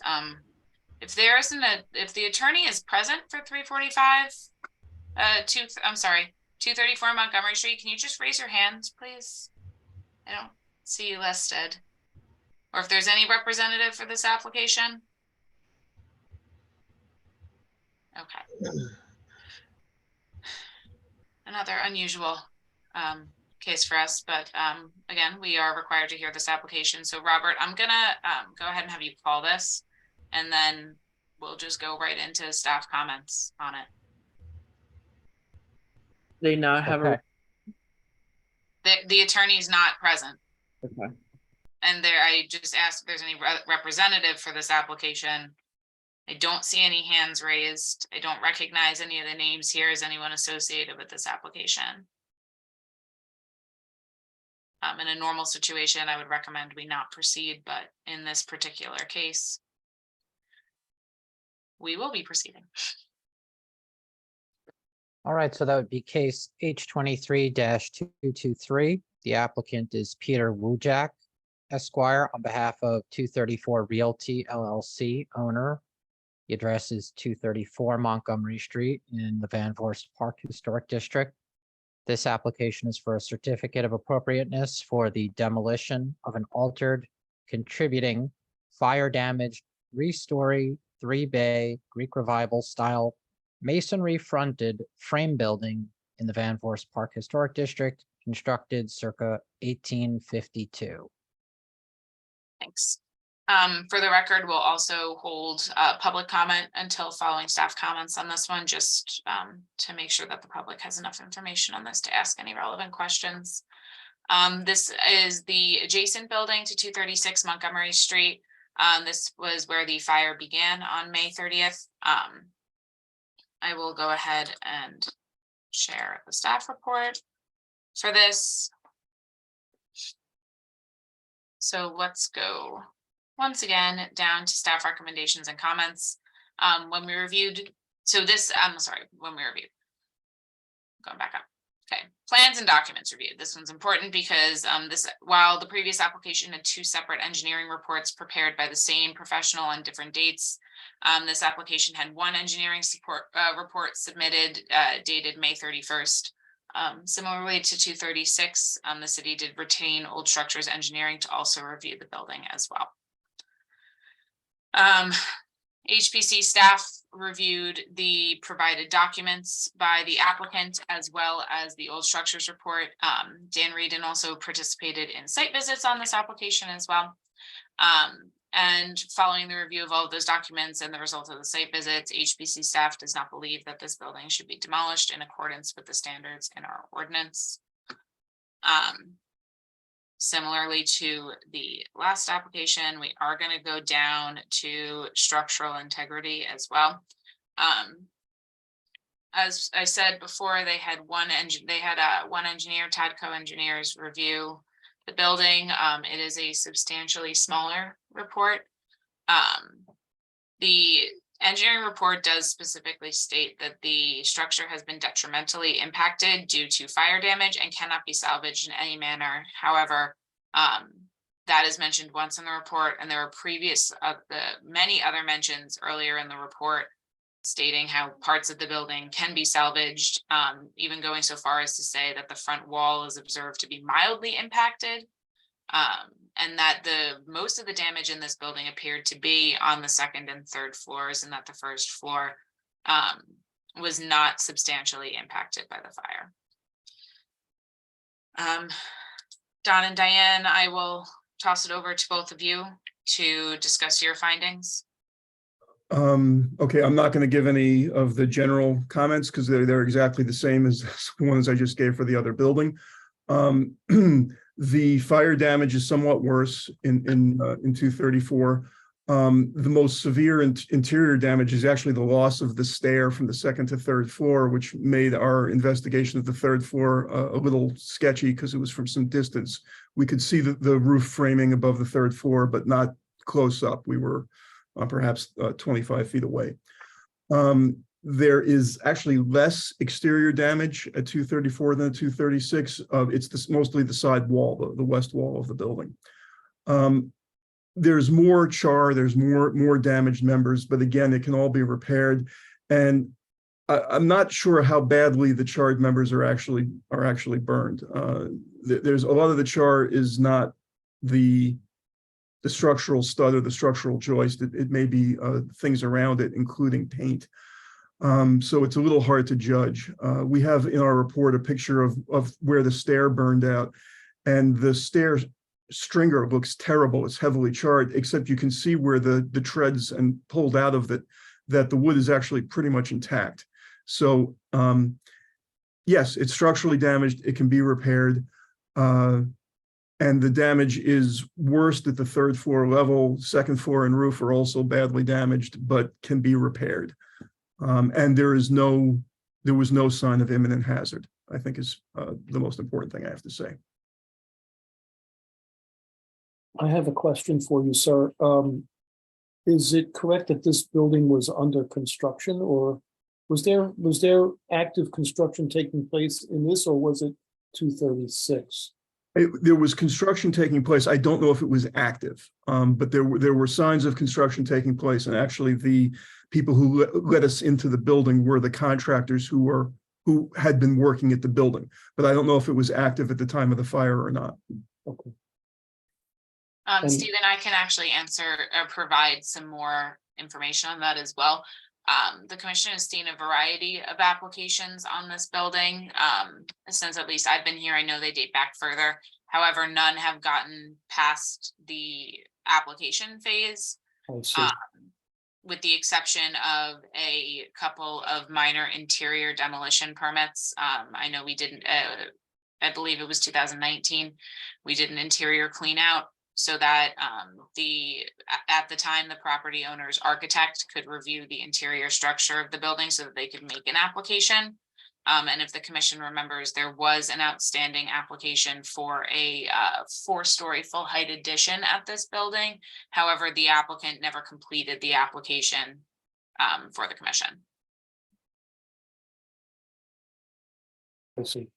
if the attorney is present for 234 Montgomery Street, can you just raise your hand, please? I don't see you listed. Or if there's any representative for this application? Okay. Another unusual case for us, but again, we are required to hear this application. So Robert, I'm gonna go ahead and have you call this, and then we'll just go right into staff comments on it. They not have Okay. The attorney's not present. Okay. And I just asked if there's any representative for this application. I don't see any hands raised. I don't recognize any of the names here as anyone associated with this application. In a normal situation, I would recommend we not proceed, but in this particular case, we will be proceeding. All right, so that would be case H23-223. The applicant is Peter Wujak, Esquire, on behalf of 234 Realty LLC owner. The address is 234 Montgomery Street in the Van Voorst Park Historic District. This application is for a certificate of appropriateness for the demolition of an altered, contributing, fire damaged, 3-story, 3-bay Greek Revival style masonry fronted frame building in the Van Voorst Park Historic District, constructed circa 1852. Thanks. For the record, we'll also hold public comment until following staff comments on this one, just to make sure that the public has enough information on this to ask any relevant questions. This is the adjacent building to 236 Montgomery Street. This was where the fire began on May 30th. I will go ahead and share the staff report for this. So let's go once again down to staff recommendations and comments. When we reviewed, going back up. Okay, plans and documents reviewed. This one's important because while the previous application had 2 separate engineering reports prepared by the same professional on different dates, this application had 1 engineering support report submitted dated May 31st. Similarly to 236, the city did retain Old Structures Engineering to also review the building as well. HPC staff reviewed the provided documents by the applicant as well as the Old Structures report. Dan Reedon also participated in site visits on this application as well. And following the review of all of those documents and the result of the site visits, HPC staff does not believe that this building should be demolished in accordance with the standards in our ordinance. Similarly to the last application, we are going to go down to structural integrity as well. As I said before, they had one engineer, Tadco Engineers, review the building. It is a substantially smaller report. The engineering report does specifically state that the structure has been detrimentally impacted due to fire damage and cannot be salvaged in any manner. However, That is mentioned once in the report, and there were previous, many other mentions earlier in the report stating how parts of the building can be salvaged, even going so far as to say that the front wall is observed to be mildly impacted. And that most of the damage in this building appeared to be on the second and third floors, and that the first floor was not substantially impacted by the fire. Don and Diane, I will toss it over to both of you to discuss your findings. Okay, I'm not going to give any of the general comments because they're exactly the same as the ones I just gave for the other building. The fire damage is somewhat worse in 234. The most severe interior damage is actually the loss of the stair from the second to third floor, which made our investigation of the third floor a little sketchy because it was from some distance. We could see the roof framing above the third floor, but not close up. We were perhaps 25 feet away. There is actually less exterior damage at 234 than at 236. It's mostly the side wall, the west wall of the building. There's more char, there's more damaged members, but again, it can all be repaired. And I'm not sure how badly the charred members are actually burned. There's a lot of the char is not the structural stud or the structural joist. It may be things around it, including paint. So it's a little hard to judge. We have in our report a picture of where the stair burned out, and the stair stringer looks terrible. It's heavily charred, except you can see where the treads and pulled out of it, that the wood is actually pretty much intact. So yes, it's structurally damaged. It can be repaired. And the damage is worst at the third floor level. Second floor and roof are also badly damaged, but can be repaired. And there was no sign of imminent hazard, I think is the most important thing I have to say. I have a question for you, sir. Is it correct that this building was under construction, or was there active construction taking place in this, or was it 236? There was construction taking place. I don't know if it was active, but there were signs of construction taking place. And actually, the people who let us into the building were the contractors who had been working at the building. But I don't know if it was active at the time of the fire or not. Okay. Stephen, I can actually answer or provide some more information on that as well. The commission has seen a variety of applications on this building. Since at least I've been here, I know they date back further. However, none have gotten past the application phase, I see. with the exception of a couple of minor interior demolition permits. I know we didn't, I believe it was 2019, we did an interior clean out, so that at the time, the property owner's architect could review the interior structure of the building so that they could make an application. And if the commission remembers, there was an outstanding application for a 4-story full height addition at this building. However, the applicant never completed the application for the commission. I see.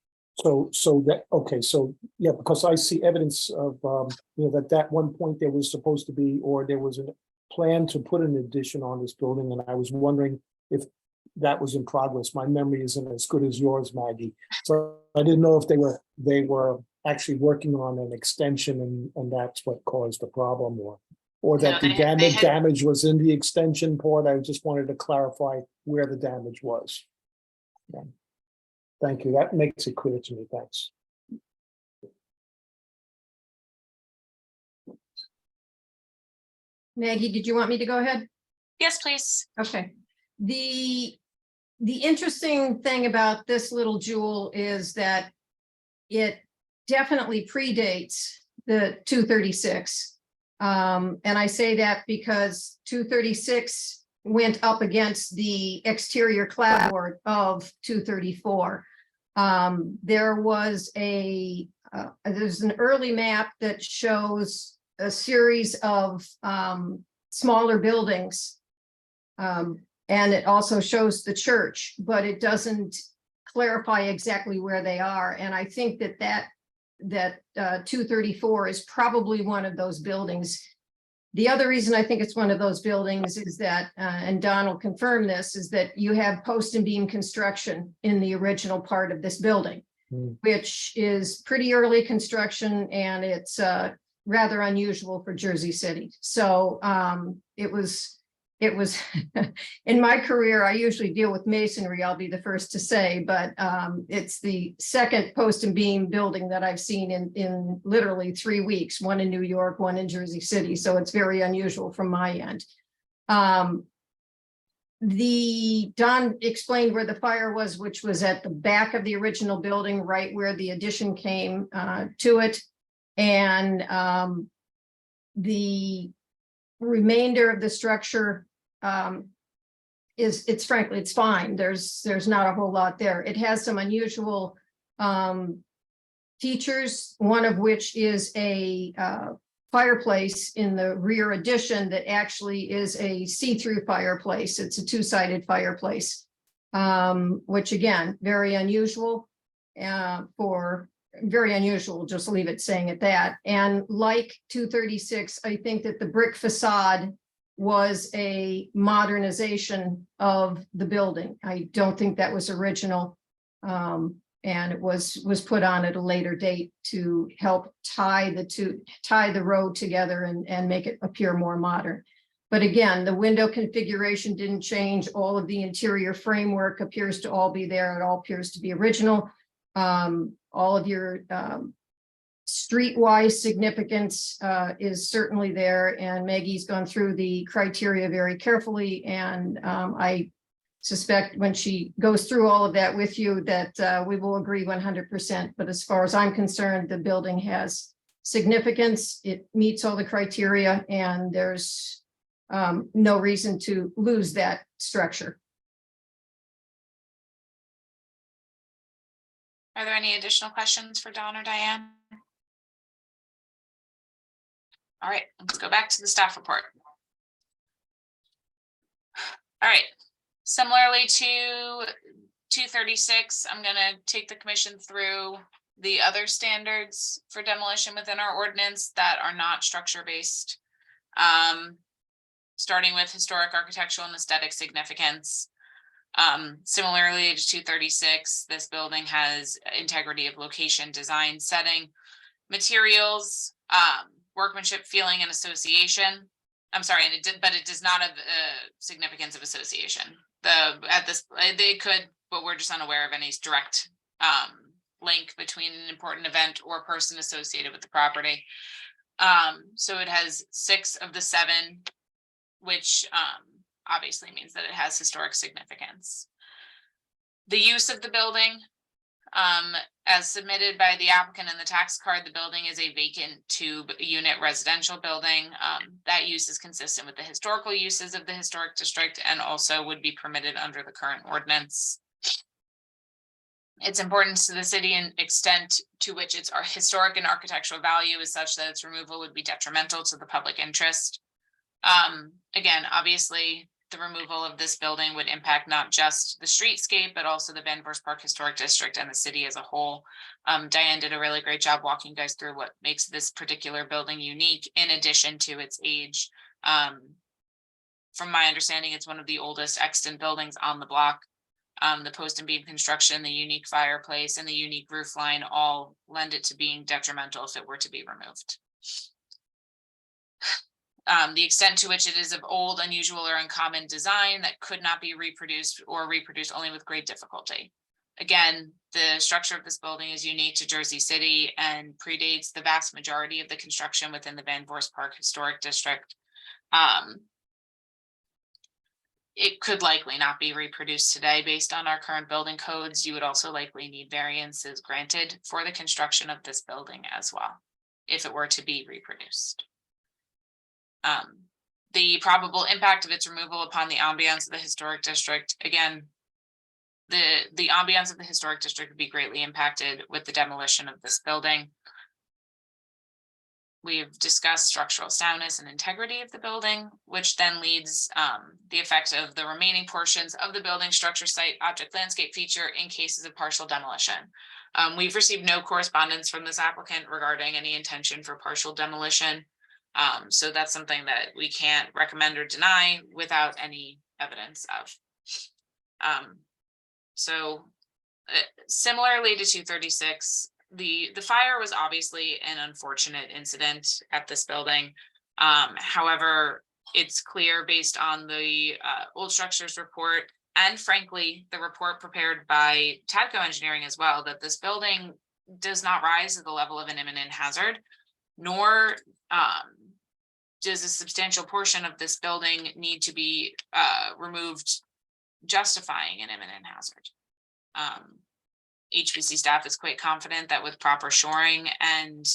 So that, okay, so yeah, because I see evidence of, that at one point there was supposed to be, or there was a plan to put an addition on this building, and I was wondering if that was in progress. My memory isn't as good as yours, Maggie. So I didn't know if they were actually working on an extension, and that's what caused the problem, or that No, the damage was in the extension part. I just wanted to clarify where the damage was. Yeah. Thank you. That makes it clear to me. Thanks. Maggie, did you want me to go ahead? Yes, please. Okay. The interesting thing about this little jewel is that it definitely predates the 236. And I say that because 236 went up against the exterior clapboard of 234. There's an early map that shows a series of smaller buildings. And it also shows the church, but it doesn't clarify exactly where they are. And I think that that 234 is probably one of those buildings. The other reason I think it's one of those buildings is that, and Don will confirm this, is that you have post and beam construction in the original part of this building, which is pretty early construction, and it's rather unusual for Jersey City. So it was in my career, I usually deal with masonry, I'll be the first to say, but it's the second post and beam building that I've seen in literally 3 weeks, one in New York, one in Jersey City. So it's very unusual from my end. Don explained where the fire was, which was at the back of the original building, right where the addition came to it. And the remainder of the structure it's frankly, it's fine. There's not a whole lot there. It has some unusual features, one of which is a fireplace in the rear addition that actually is a see-through fireplace. It's a two-sided fireplace, which again, very unusual very unusual, just leave it saying it that. And like 236, I think that the brick facade was a modernization of the building. I don't think that was original. And it was put on at a later date to help tie the road together and make it appear more modern. But again, the window configuration didn't change. All of the interior framework appears to all be there. It all appears to be original. All of your streetwise significance is certainly there, and Maggie's gone through the criteria very carefully, and I suspect when she goes through all of that with you that we will agree 100%. But as far as I'm concerned, the building has significance. It meets all the criteria, and there's no reason to lose that structure. Are there any additional questions for Don or Diane? All right, let's go back to the staff report. All right, similarly to 236, I'm gonna take the commission through the other standards for demolition within our ordinance that are not structure-based. Starting with historic, architectural, and aesthetic significance. Similarly to 236, this building has integrity of location, design, setting, materials, workmanship, feeling, and association. I'm sorry, but it does not have significance of association. They could, but we're just unaware of any direct link between an important event or person associated with the property. So it has 6 of the 7, which obviously means that it has historic significance. The use of the building, as submitted by the applicant in the tax card, the building is a vacant 2-unit residential building. That use is consistent with the historical uses of the historic district and also would be permitted under the current ordinance. Its importance to the city and extent to which its historic and architectural value is such that its removal would be detrimental to the public interest. Again, obviously, the removal of this building would impact not just the streetscape, but also the Van Voorst Park Historic District and the city as a whole. Diane did a really great job walking you guys through what makes this particular building unique, in addition to its age. From my understanding, it's one of the oldest extant buildings on the block. The post and beam construction, the unique fireplace, and the unique roof line all lend it to being detrimental if it were to be removed. The extent to which it is of old, unusual, or uncommon design that could not be reproduced or reproduced only with great difficulty. Again, the structure of this building is unique to Jersey City and predates the vast majority of the construction within the Van Voorst Park Historic District. It could likely not be reproduced today based on our current building codes. You would also likely need variances granted for the construction of this building as well, if it were to be reproduced. The probable impact of its removal upon the ambiance of the historic district, again, the ambiance of the historic district would be greatly impacted with the demolition of this building. We've discussed structural soundness and integrity of the building, which then leads the effect of the remaining portions of the building structure, site, object, landscape feature in cases of partial demolition. We've received no correspondence from this applicant regarding any intention for partial demolition. So that's something that we can't recommend or deny without any evidence of. So similarly to 236, the fire was obviously an unfortunate incident at this building. However, it's clear based on the old structures report and frankly, the report prepared by Tadco Engineering as well, that this building does not rise to the level of an imminent hazard, nor does a substantial portion of this building need to be removed, justifying an imminent hazard. HPC staff is quite confident that with proper shoring and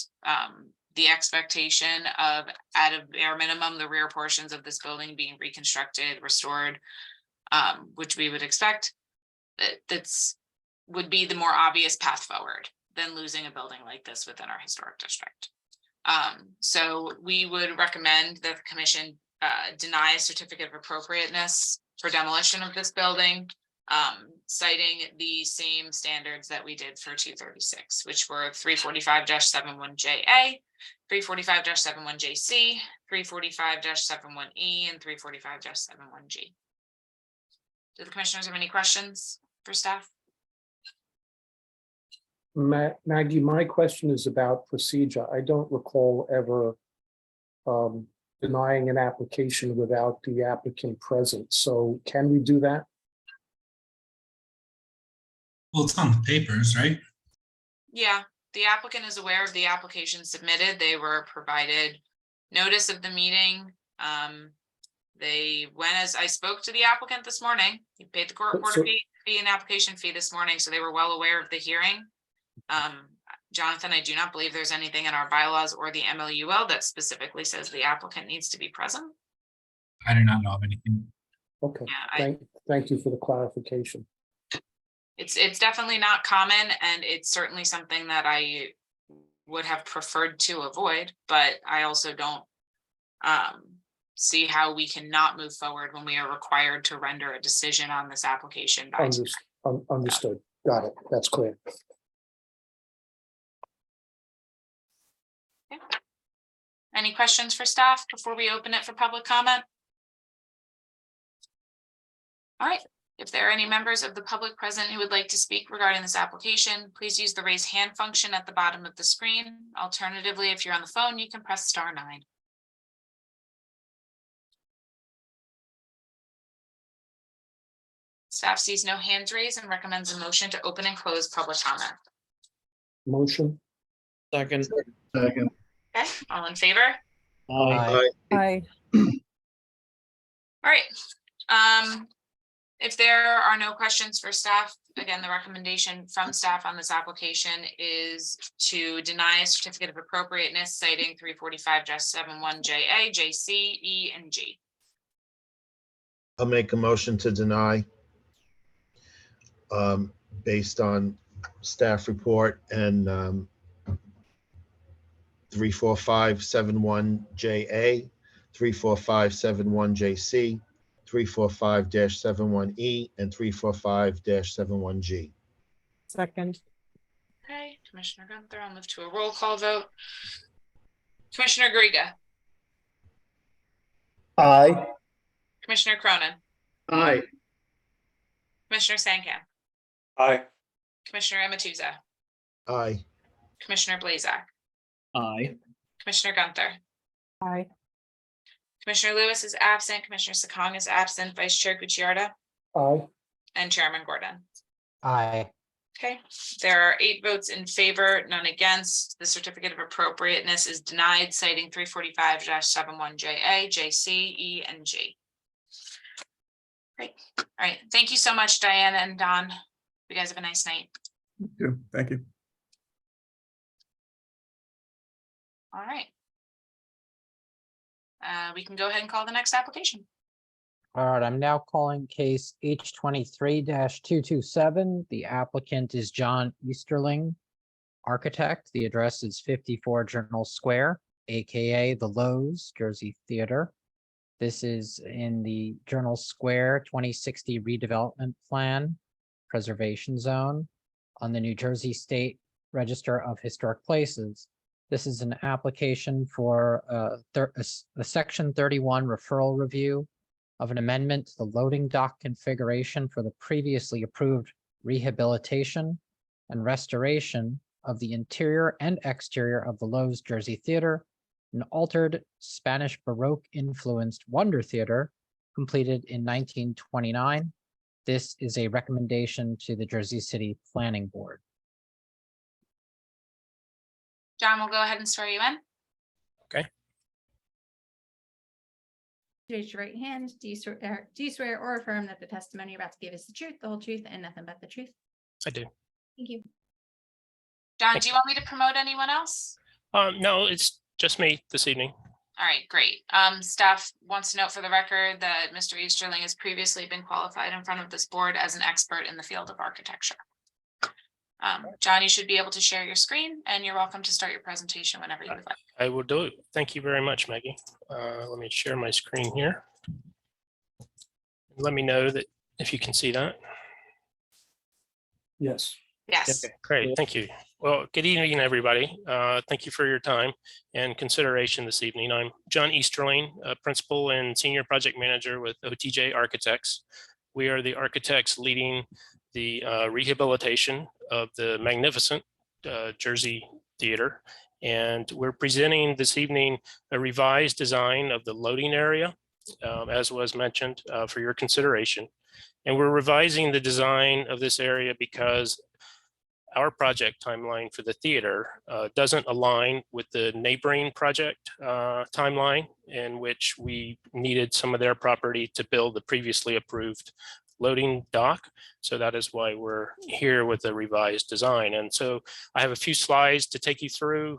the expectation of, at a bare minimum, the rear portions of this building being reconstructed, restored, which we would expect, that's would be the more obvious path forward than losing a building like this within our historic district. So we would recommend that the commission deny a certificate of appropriateness for demolition of this building, citing the same standards that we did for 236, which were 345-71JA, 345-71JC, 345-71E, and 345-71G. Do the commissioners have any questions for staff? Maggie, my question is about procedure. I don't recall ever denying an application without the applicant present. So can we do that? Well, it's on the papers, right? Yeah, the applicant is aware of the application submitted. They were provided notice of the meeting. They went, as I spoke to the applicant this morning, he paid the court So- fee and application fee this morning, so they were well aware of the hearing. Jonathan, I do not believe there's anything in our bylaws or the MLUL that specifically says the applicant needs to be present. I do not know of anything. Okay, Yeah, thank you for the clarification. It's definitely not common, and it's certainly something that I would have preferred to avoid, but I also don't see how we cannot move forward when we are required to render a decision on this application by tonight. Understood. Got it. That's clear. Any questions for staff before we open it for public comment? All right, if there are any members of the public present who would like to speak regarding this application, please use the raise hand function at the bottom of the screen. Alternatively, if you're on the phone, you can press *9. Staff sees no hands raised and recommends a motion to open and close public comment. Motion. Second. Second. Okay, all in favor? Aye. Aye. All right. If there are no questions for staff, again, the recommendation from staff on this application is to deny a certificate of appropriateness citing 345-71JA, JC, E, and G. I'll make a motion to deny based on staff report and 345-71JA, 345-71JC, 345-71E, and 345-71G. Second. Okay, Commissioner Gunther, I'll move to a roll call vote. Commissioner Griga, Aye. Commissioner Cronin, Aye. Commissioner Sankamp, Aye. Commissioner Amatuza, Aye. Commissioner Blazak, Aye. Commissioner Gunther. Aye. Commissioner Lewis is absent, Commissioner Sakong is absent, Vice Chair Gucciarda, Aye. and Chairman Gordon. Aye. Okay, there are 8 votes in favor, none against. The certificate of appropriateness is denied, citing 345-71JA, JC, E, and G. Great. All right. Thank you so much, Diana and Don. You guys have a nice night. Thank you. All right. We can go ahead and call the next application. All right, I'm now calling case H23-227. The applicant is John Easterling, architect. The address is 54 Journal Square, AKA the Lowe's Jersey Theater. This is in the Journal Square 2060 redevelopment plan preservation zone. on the New Jersey State Register of Historic Places. This is an application for a Section 31 referral review of an amendment to the loading dock configuration for the previously approved rehabilitation and restoration of the interior and exterior of the Loews Jersey Theater, an altered Spanish Baroque influenced Wonder Theater completed in 1929. This is a recommendation to the Jersey City Planning Board. John will go ahead and swear you in. Raise your right hand. Do you swear or affirm that the testimony you're about to give is the truth, the whole truth, and nothing but the truth? I do. Thank you. John, do you want me to promote anyone else? No, it's just me this evening. All right, great. Staff wants to note for the record that Mr. Easterling has previously been qualified in front of this board as an expert in the field of architecture. John, you should be able to share your screen, and you're welcome to start your presentation whenever you would like. I will do it. Thank you very much, Maggie. Let me share my screen here. Let me know that if you can see that. Yes. Yes. Okay, great. Thank you. Well, good evening, everybody. Thank you for your time and consideration this evening. I'm John Easterling, Principal and Senior Project Manager with OTJ Architects. We are the architects leading the rehabilitation of the magnificent Jersey Theater. And we're presenting this evening a revised design of the loading area, as was mentioned, for your consideration. And we're revising the design of this area because our project timeline for the theater doesn't align with the neighboring project timeline, in which we needed some of their property to build the previously approved loading dock. So that is why we're here with the revised design. And so I have a few slides to take you through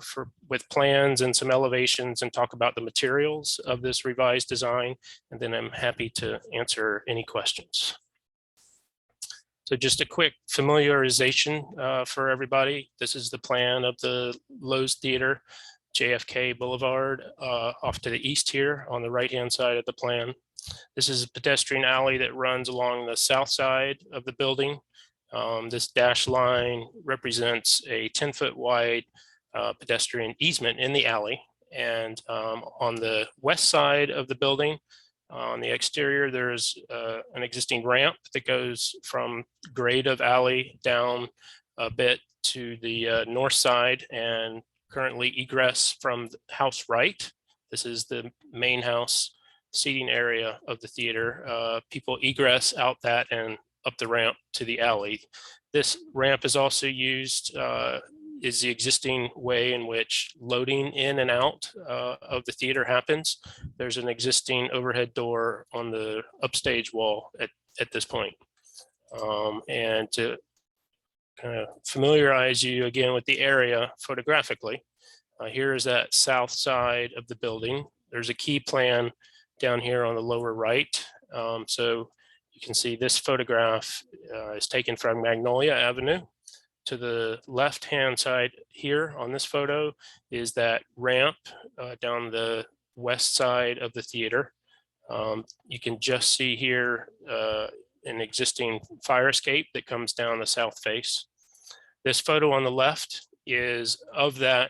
with plans and some elevations and talk about the materials of this revised design. And then I'm happy to answer any questions. So just a quick familiarization for everybody. This is the plan of the Loews Theater, JFK Boulevard, off to the east here on the right-hand side of the plan. This is a pedestrian alley that runs along the south side of the building. This dashed line represents a 10-foot wide pedestrian easement in the alley. And on the west side of the building, on the exterior, there's an existing ramp that goes from grade of alley down a bit to the north side, and currently egress from the house right. This is the main house seating area of the theater. People egress out that and up the ramp to the alley. This ramp is also used, is the existing way in which loading in and out of the theater happens. There's an existing overhead door on the upstage wall at this point. And to kind of familiarize you again with the area photographically, here is that south side of the building. There's a key plan down here on the lower right. So you can see this photograph is taken from Magnolia Avenue. To the left-hand side here on this photo is that ramp down the west side of the theater. You can just see here an existing fire escape that comes down the south face. This photo on the left is of that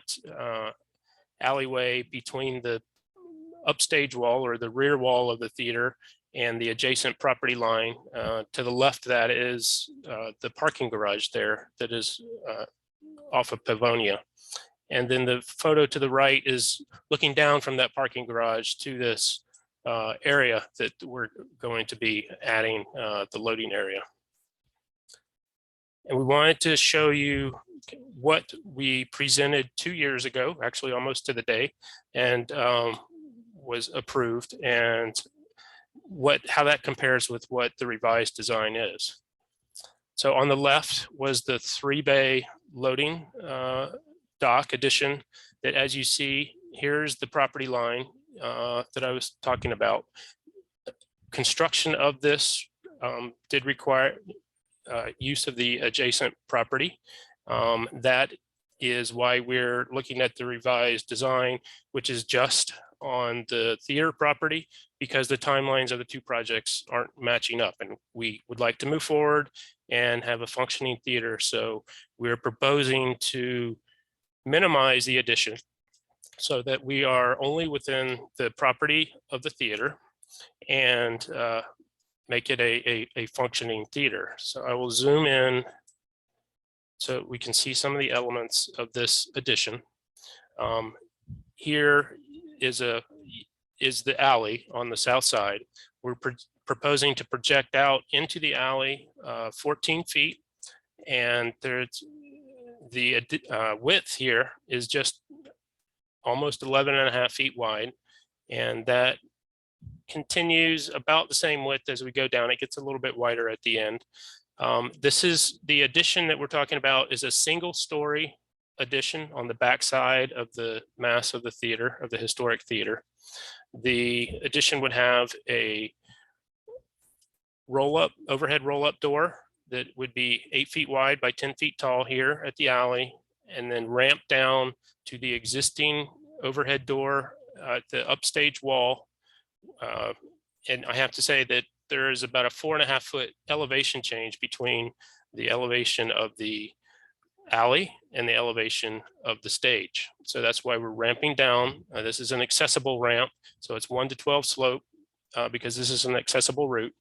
alleyway between the upstage wall or the rear wall of the theater and the adjacent property line. To the left of that is the parking garage there that is off of Pavonia. And then the photo to the right is looking down from that parking garage to this area that we're going to be adding the loading area. And we wanted to show you what we presented 2 years ago, actually almost to the day, and was approved, and how that compares with what the revised design is. So on the left was the 3-bay loading dock addition that, as you see, here's the property line that I was talking about. Construction of this did require use of the adjacent property. That is why we're looking at the revised design, which is just on the theater property because the timelines of the two projects aren't matching up, and we would like to move forward and have a functioning theater. So we're proposing to minimize the addition so that we are only within the property of the theater and make it a functioning theater. So I will zoom in so we can see some of the elements of this addition. Here is the alley on the south side. We're proposing to project out into the alley 14 feet, and there's the width here is just almost 11.5 feet wide, and that continues about the same width as we go down. It gets a little bit wider at the end. This is the addition that we're talking about is a single story addition on the back side of the mass of the theater, of the historic theater. The addition would have a overhead roll-up door that would be 8 feet wide by 10 feet tall here at the alley, and then ramp down to the existing overhead door at the upstage wall. And I have to say that there is about a 4.5 foot elevation change between the elevation of the alley and the elevation of the stage. So that's why we're ramping down. This is an accessible ramp. So it's 1 to 12 slope because this is an accessible route.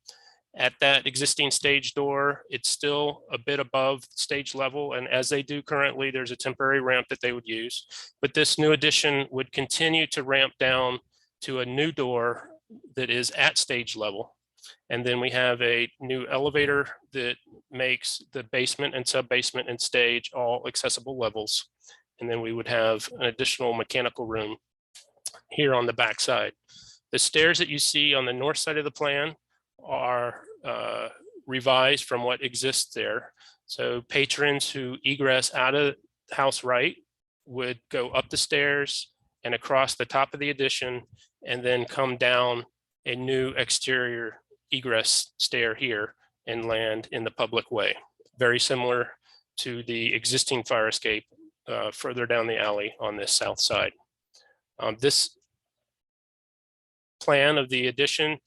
At that existing stage door, it's still a bit above stage level. And as they do currently, there's a temporary ramp that they would use. But this new addition would continue to ramp down to a new door that is at stage level. And then we have a new elevator that makes the basement and sub-basement and stage all accessible levels. And then we would have an additional mechanical room here on the back side. The stairs that you see on the north side of the plan are revised from what exists there. So patrons who egress out of house right would go up the stairs and across the top of the addition and then come down a new exterior egress stair here and land in the public way. Very similar to the existing fire escape further down the alley on this south side. This plan of the addition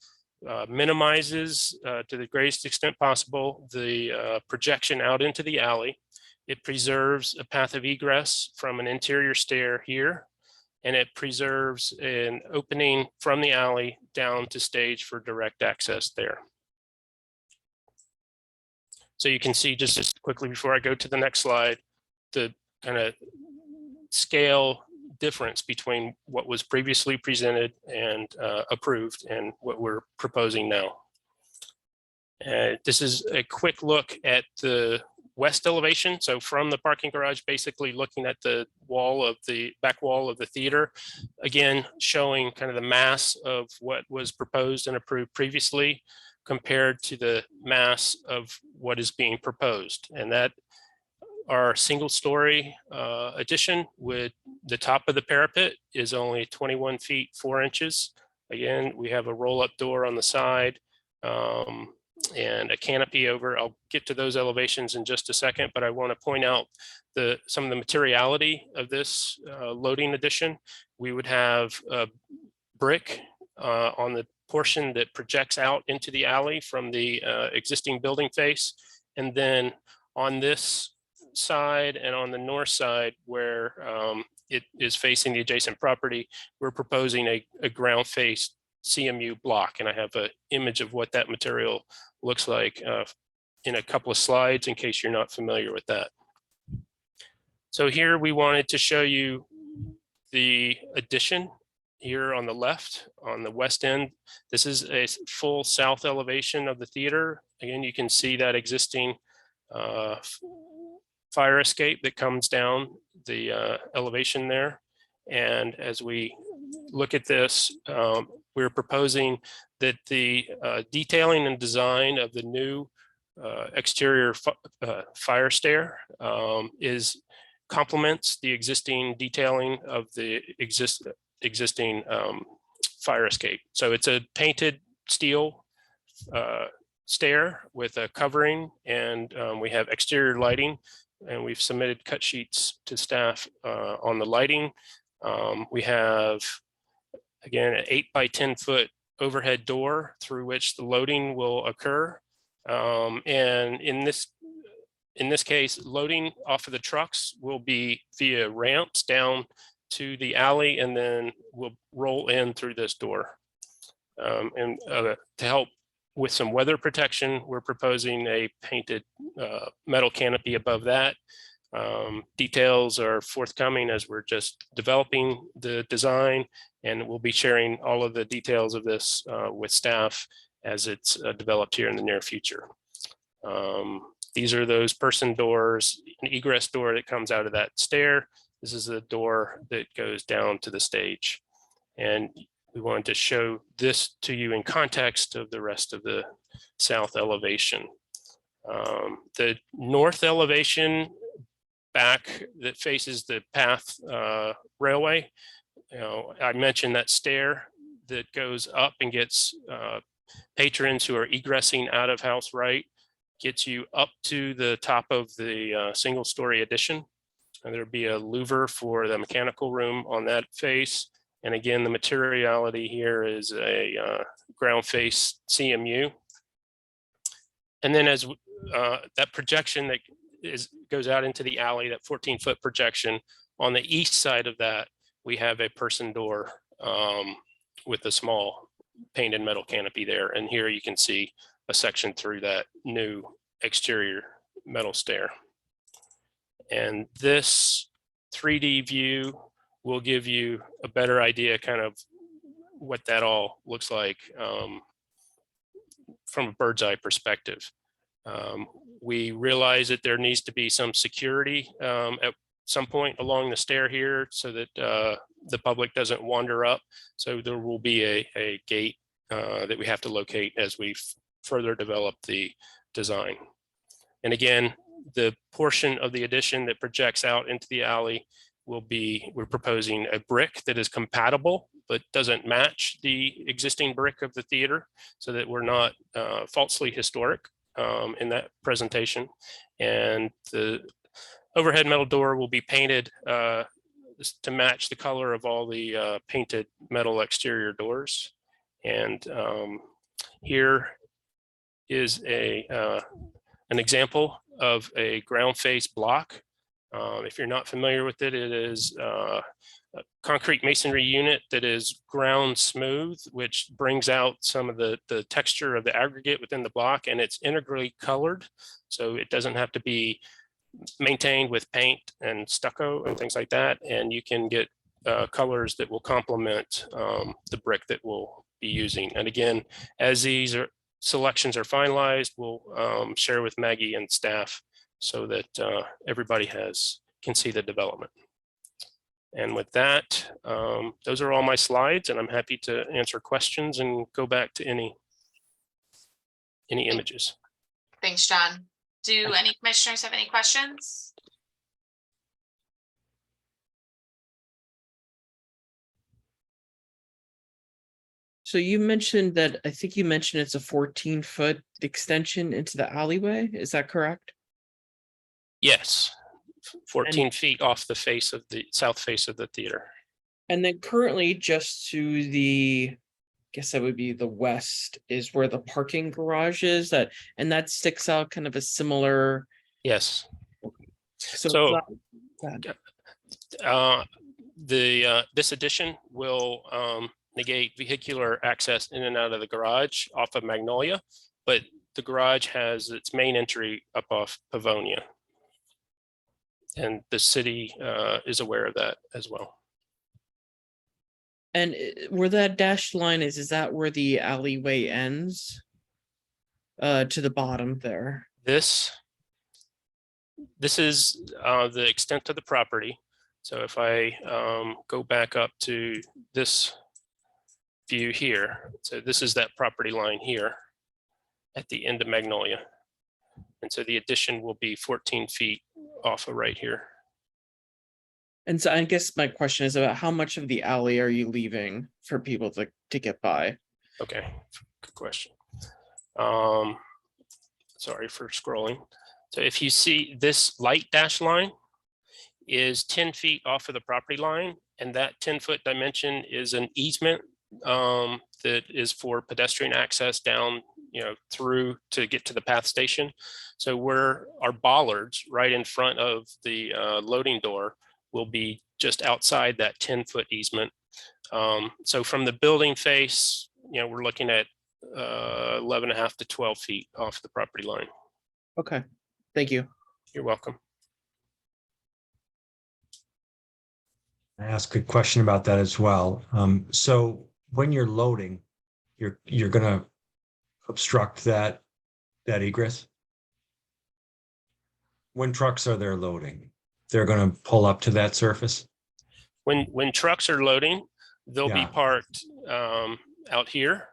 minimizes to the greatest extent possible the projection out into the alley. It preserves a path of egress from an interior stair here, and it preserves an opening from the alley down to stage for direct access there. So you can see just quickly before I go to the next slide, the kind of scale difference between what was previously presented and approved and what we're proposing now. This is a quick look at the west elevation. So from the parking garage, basically looking at the wall of the back wall of the theater, again, showing kind of the mass of what was proposed and approved previously compared to the mass of what is being proposed. And that our single story addition with the top of the parapet is only 21 feet 4 inches. Again, we have a roll-up door on the side and a canopy over. I'll get to those elevations in just a second, but I want to point out some of the materiality of this loading addition. We would have a brick on the portion that projects out into the alley from the existing building face. And then on this side and on the north side where it is facing the adjacent property, we're proposing a ground face CMU block. And I have an image of what that material looks like in a couple of slides in case you're not familiar with that. So here we wanted to show you the addition here on the left, on the west end. This is a full south elevation of the theater. Again, you can see that existing fire escape that comes down the elevation there. And as we look at this, we're proposing that the detailing and design of the new exterior fire stair complements the existing detailing of the existing fire escape. So it's a painted steel stair with a covering, and we have exterior lighting, and we've submitted cut sheets to staff on the lighting. We have Again, an 8 by 10 foot overhead door through which the loading will occur. And in this case, loading off of the trucks will be via ramps down to the alley, and then we'll roll in through this door. To help with some weather protection, we're proposing a painted metal canopy above that. Details are forthcoming as we're just developing the design, and we'll be sharing all of the details of this with staff as it's developed here in the near future. These are those person doors, an egress door that comes out of that stair. This is the door that goes down to the stage. And we wanted to show this to you in context of the rest of the south elevation. The north elevation back that faces the Path Railway, I mentioned that stair that goes up and gets patrons who are egressing out of House Right, gets you up to the top of the single story addition. And there'll be a louver for the mechanical room on that face. And again, the materiality here is a ground face CMU. And then as that projection that goes out into the alley, that 14-foot projection, on the east side of that, we have a person door with a small painted metal canopy there. And here you can see a section through that new exterior metal stair. And this 3D view will give you a better idea kind of what that all looks like from a bird's eye perspective. We realize that there needs to be some security at some point along the stair here so that the public doesn't wander up. So there will be a gate that we have to locate as we further develop the design. And again, the portion of the addition that projects out into the alley will be, we're proposing a brick that is compatible, but doesn't match the existing brick of the theater so that we're not falsely historic in that presentation. And the overhead metal door will be painted to match the color of all the painted metal exterior doors. And here is an example of a ground face block. If you're not familiar with it, it is a concrete masonry unit that is ground smooth, which brings out some of the texture of the aggregate within the block, and it's integrally colored. So it doesn't have to be maintained with paint and stucco and things like that. And you can get colors that will complement the brick that we'll be using. And again, as these selections are finalized, we'll share with Maggie and staff so that everybody can see the development. And with that, those are all my slides, and I'm happy to answer questions and go back to any images. Thanks, John. Do any commissioners have any questions? So you mentioned that, I think you mentioned it's a 14-foot extension into the alleyway. Is that correct? Yes, 14 feet off the face of the south face of the theater. And then currently just to the, I guess that would be the west, is where the parking garage is, and that sticks out kind of a similar. Yes. So this addition will negate vehicular access in and out of the garage off of Magnolia, but the garage has its main entry up off Pavonia. And the city is aware of that as well. And where that dashed line is that where the alleyway ends? To the bottom there. This is the extent of the property. So if I go back up to this view here, so this is that property line here at the end of Magnolia. And so the addition will be 14 feet off of right here. And so I guess my question is about how much of the alley are you leaving for people to get by? Okay, good question. Sorry for scrolling. So if you see this light dash line is 10 feet off of the property line, and that 10-foot dimension is an easement that is for pedestrian access down, through to get to the path station. So our bollards right in front of the loading door will be just outside that 10-foot easement. So from the building face, we're looking at 11.5 to 12 feet off the property line. Okay, thank you. You're welcome. I ask a question about that as well. So when you're loading, you're gonna obstruct that egress? When trucks are there loading, they're gonna pull up to that surface? When trucks are loading, they'll be Yeah. parked out here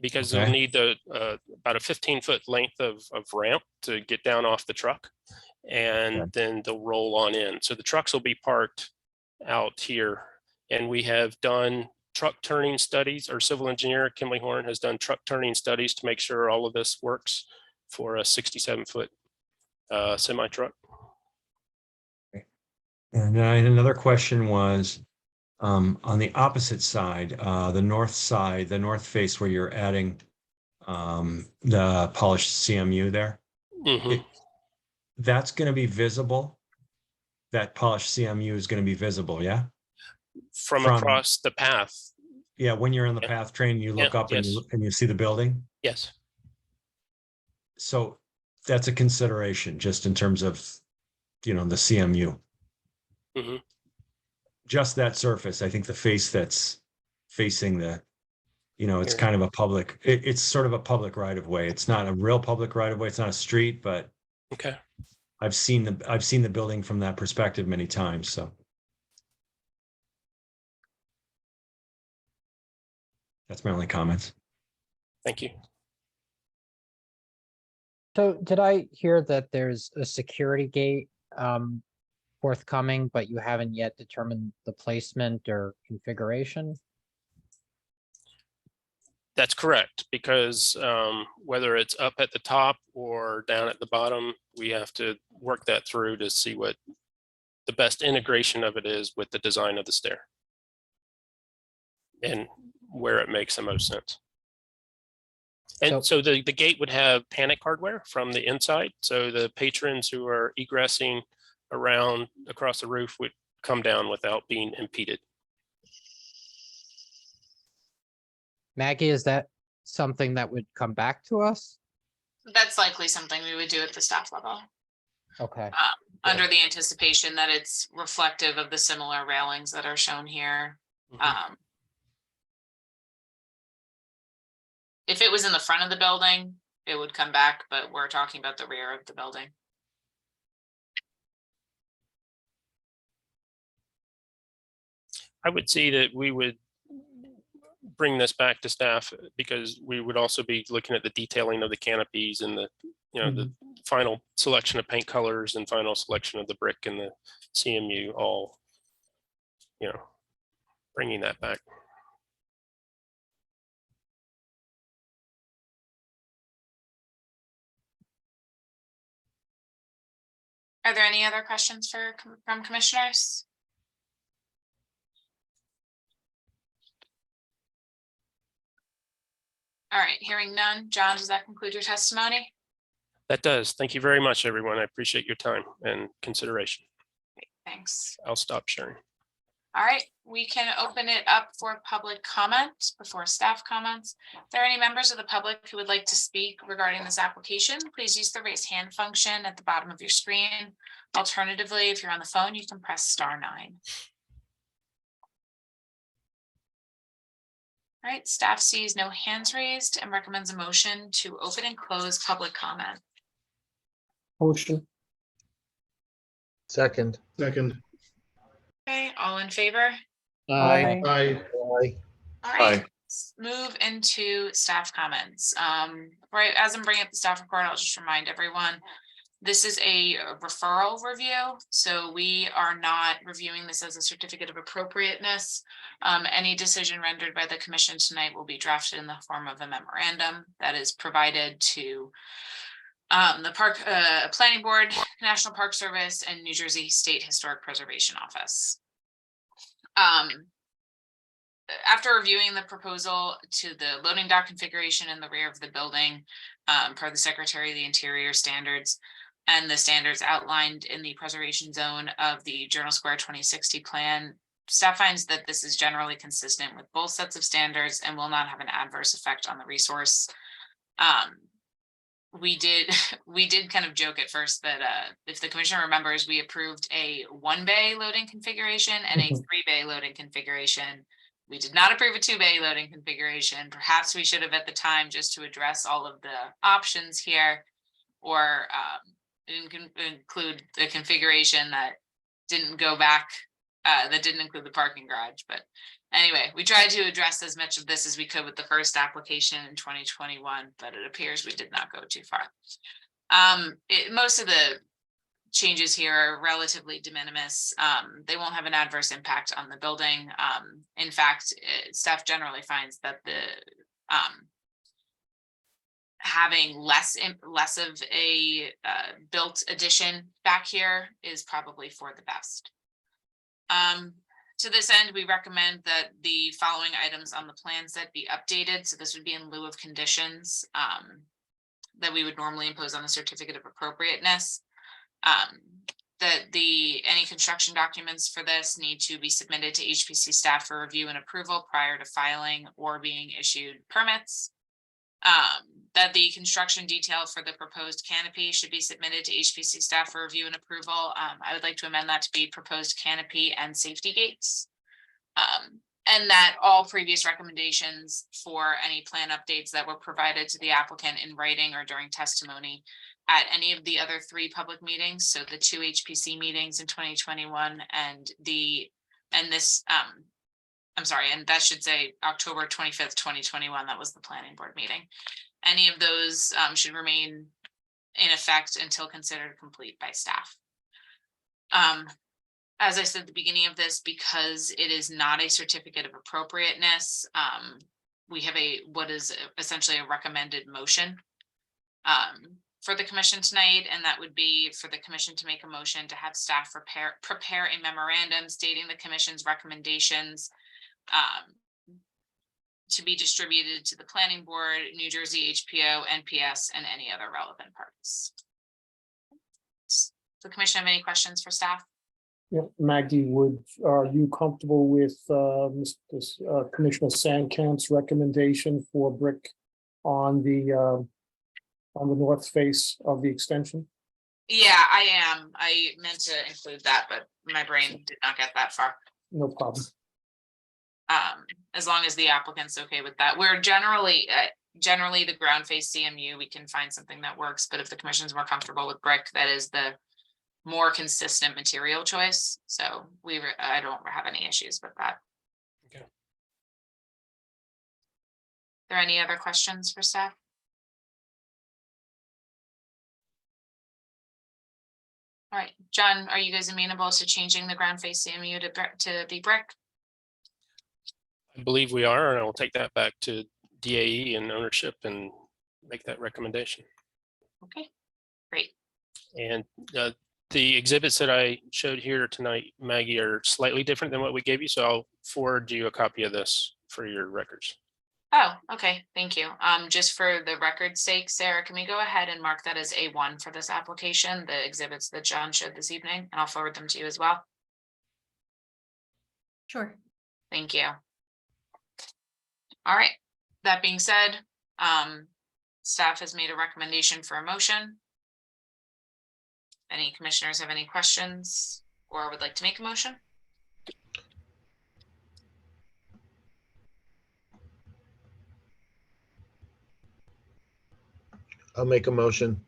because they'll Okay. need about a 15-foot length of ramp to get down off the truck, and Okay. then they'll roll on in. So the trucks will be parked out here, and we have done truck turning studies. Our civil engineer, Kimley Horn, has done truck turning studies to make sure all of this works for a 67-foot semi truck. And then another question was, on the opposite side, the north face where you're adding the polished CMU there, Mhm. that's going to be visible. That polished CMU is going to be visible, yeah? From From- across the path. Yeah, when you're on the Yeah. path train, you look Yeah, up and yes. you see the building. Yes. So that's a consideration just in terms of, the CMU. Mhm. Just that surface. I think the face that's facing the, it's Here. kind of a public, it's sort of a public right of way. It's not a real public right of way. It's not a street, but Okay. I've seen the building from that perspective many times, so. That's my only comments. Thank you. So did I hear that there's a security gate forthcoming, but you haven't yet determined the placement or configuration? That's correct, because whether it's up at the top or down at the bottom, we have to work that through to see what the best integration of it is with the design of the stair and where it makes the most sense. And so the gate would have panic hardware from the inside. So the patrons who are egressing around across the roof would come down without being impeded. Maggie, is that something that would come back to us? That's likely something we would do at the staff level, Okay, under the anticipation that it's reflective of the similar railings that are shown here. Mhm. If it was in the front of the building, it would come back, but we're talking about the rear of the building. I would see that we would bring this back to staff because we would also be looking at the detailing of the canopies and the final selection of paint colors and final selection of the brick and the CMU, all, bringing that back. Are there any other questions from commissioners? All right, hearing none. John, does that conclude your testimony? That does. Thank you very much, everyone. I appreciate your time and consideration. Thanks. I'll stop sharing. All right, we can open it up for public comment before staff comments. If there are any members of the public who would like to speak regarding this application, please use the raise hand function at the bottom of your screen. Alternatively, if you're on the phone, you can press *9. All right, staff sees no hands raised and recommends a motion to open and close public comment. Motion. Second. Okay, all in favor? Aye. Aye. All right, let's move into staff comments. Right, as I'm bringing up the staff report, I'll just remind everyone, this is a referral review, so we are not reviewing this as a certificate of appropriateness. Any decision rendered by the commission tonight will be drafted in the form of a memorandum that is provided to the Park Planning Board, National Park Service, and New Jersey State Historic Preservation Office. after reviewing the proposal to the loading dock configuration in the rear of the building, per the Secretary of the Interior standards and the standards outlined in the preservation zone of the Journal Square 2060 plan, staff finds that this is generally consistent with both sets of standards and will not have an adverse effect on the resource. We did kind of joke at first that if the commissioner remembers, we approved a 1-bay loading configuration and a 3-bay loading configuration. We did not approve a 2-bay loading configuration. Perhaps we should have at the time, just to address all of the options here, or include the configuration that didn't go back, that didn't include the parking garage. But anyway, we tried to address as much of this as we could with the first application in 2021, but it appears we did not go too far. Most of the changes here are relatively de minimis. They won't have an adverse impact on the building. In fact, staff generally finds that the having less of a built addition back here is probably for the best. To this end, we recommend that the following items on the plan set be updated. So this would be in lieu of conditions that we would normally impose on the certificate of appropriateness. That any construction documents for this need to be submitted to HPC staff for review and approval prior to filing or being issued permits. That the construction detail for the proposed canopy should be submitted to HPC staff for review and approval. I would like to amend that to be proposed canopy and safety gates. And that all previous recommendations for any plan updates that were provided to the applicant in writing or during testimony at any of the other 3 public meetings, so the 2 HPC meetings in 2021 and that should say October 25th, 2021, that was the planning board meeting. Any of those should remain in effect until considered complete by staff. As I said at the beginning of this, because it is not a certificate of appropriateness, we have what is essentially a recommended motion for the commission tonight, and that would be for the commission to make a motion to have staff prepare a memorandum stating the commission's recommendations to be distributed to the planning board, New Jersey HPO, NPS, and any other relevant parties. Does the commission have any questions for staff? Yeah, Maggie, are you comfortable with Commissioner Sandkamp's recommendation for brick on the north face of the extension? Yeah, I am. I meant to include that, but my brain did not get that far. No problem. As long as the applicant's okay with that. We're generally the ground face CMU, we can find something that works, but if the commission's more comfortable with brick, that is the more consistent material choice. So I don't have any issues with that. Okay. Are there any other questions for staff? All right, John, are you guys amenable to changing the ground face CMU to be brick? I believe we are, and I will take that back to DAE and ownership and make that recommendation. Okay, great. And the exhibits that I showed here tonight, Maggie, are slightly different than what we gave you, so I'll forward you a copy of this for your records. Oh, okay, thank you. Just for the record's sake, Sarah, can we go ahead and mark that as A1 for this application, the exhibits that John showed this evening, and I'll forward them to you as well. Sure. Thank you. All right, that being said, staff has made a recommendation for a motion. Any commissioners have any questions or would like to make a motion? I'll make a motion.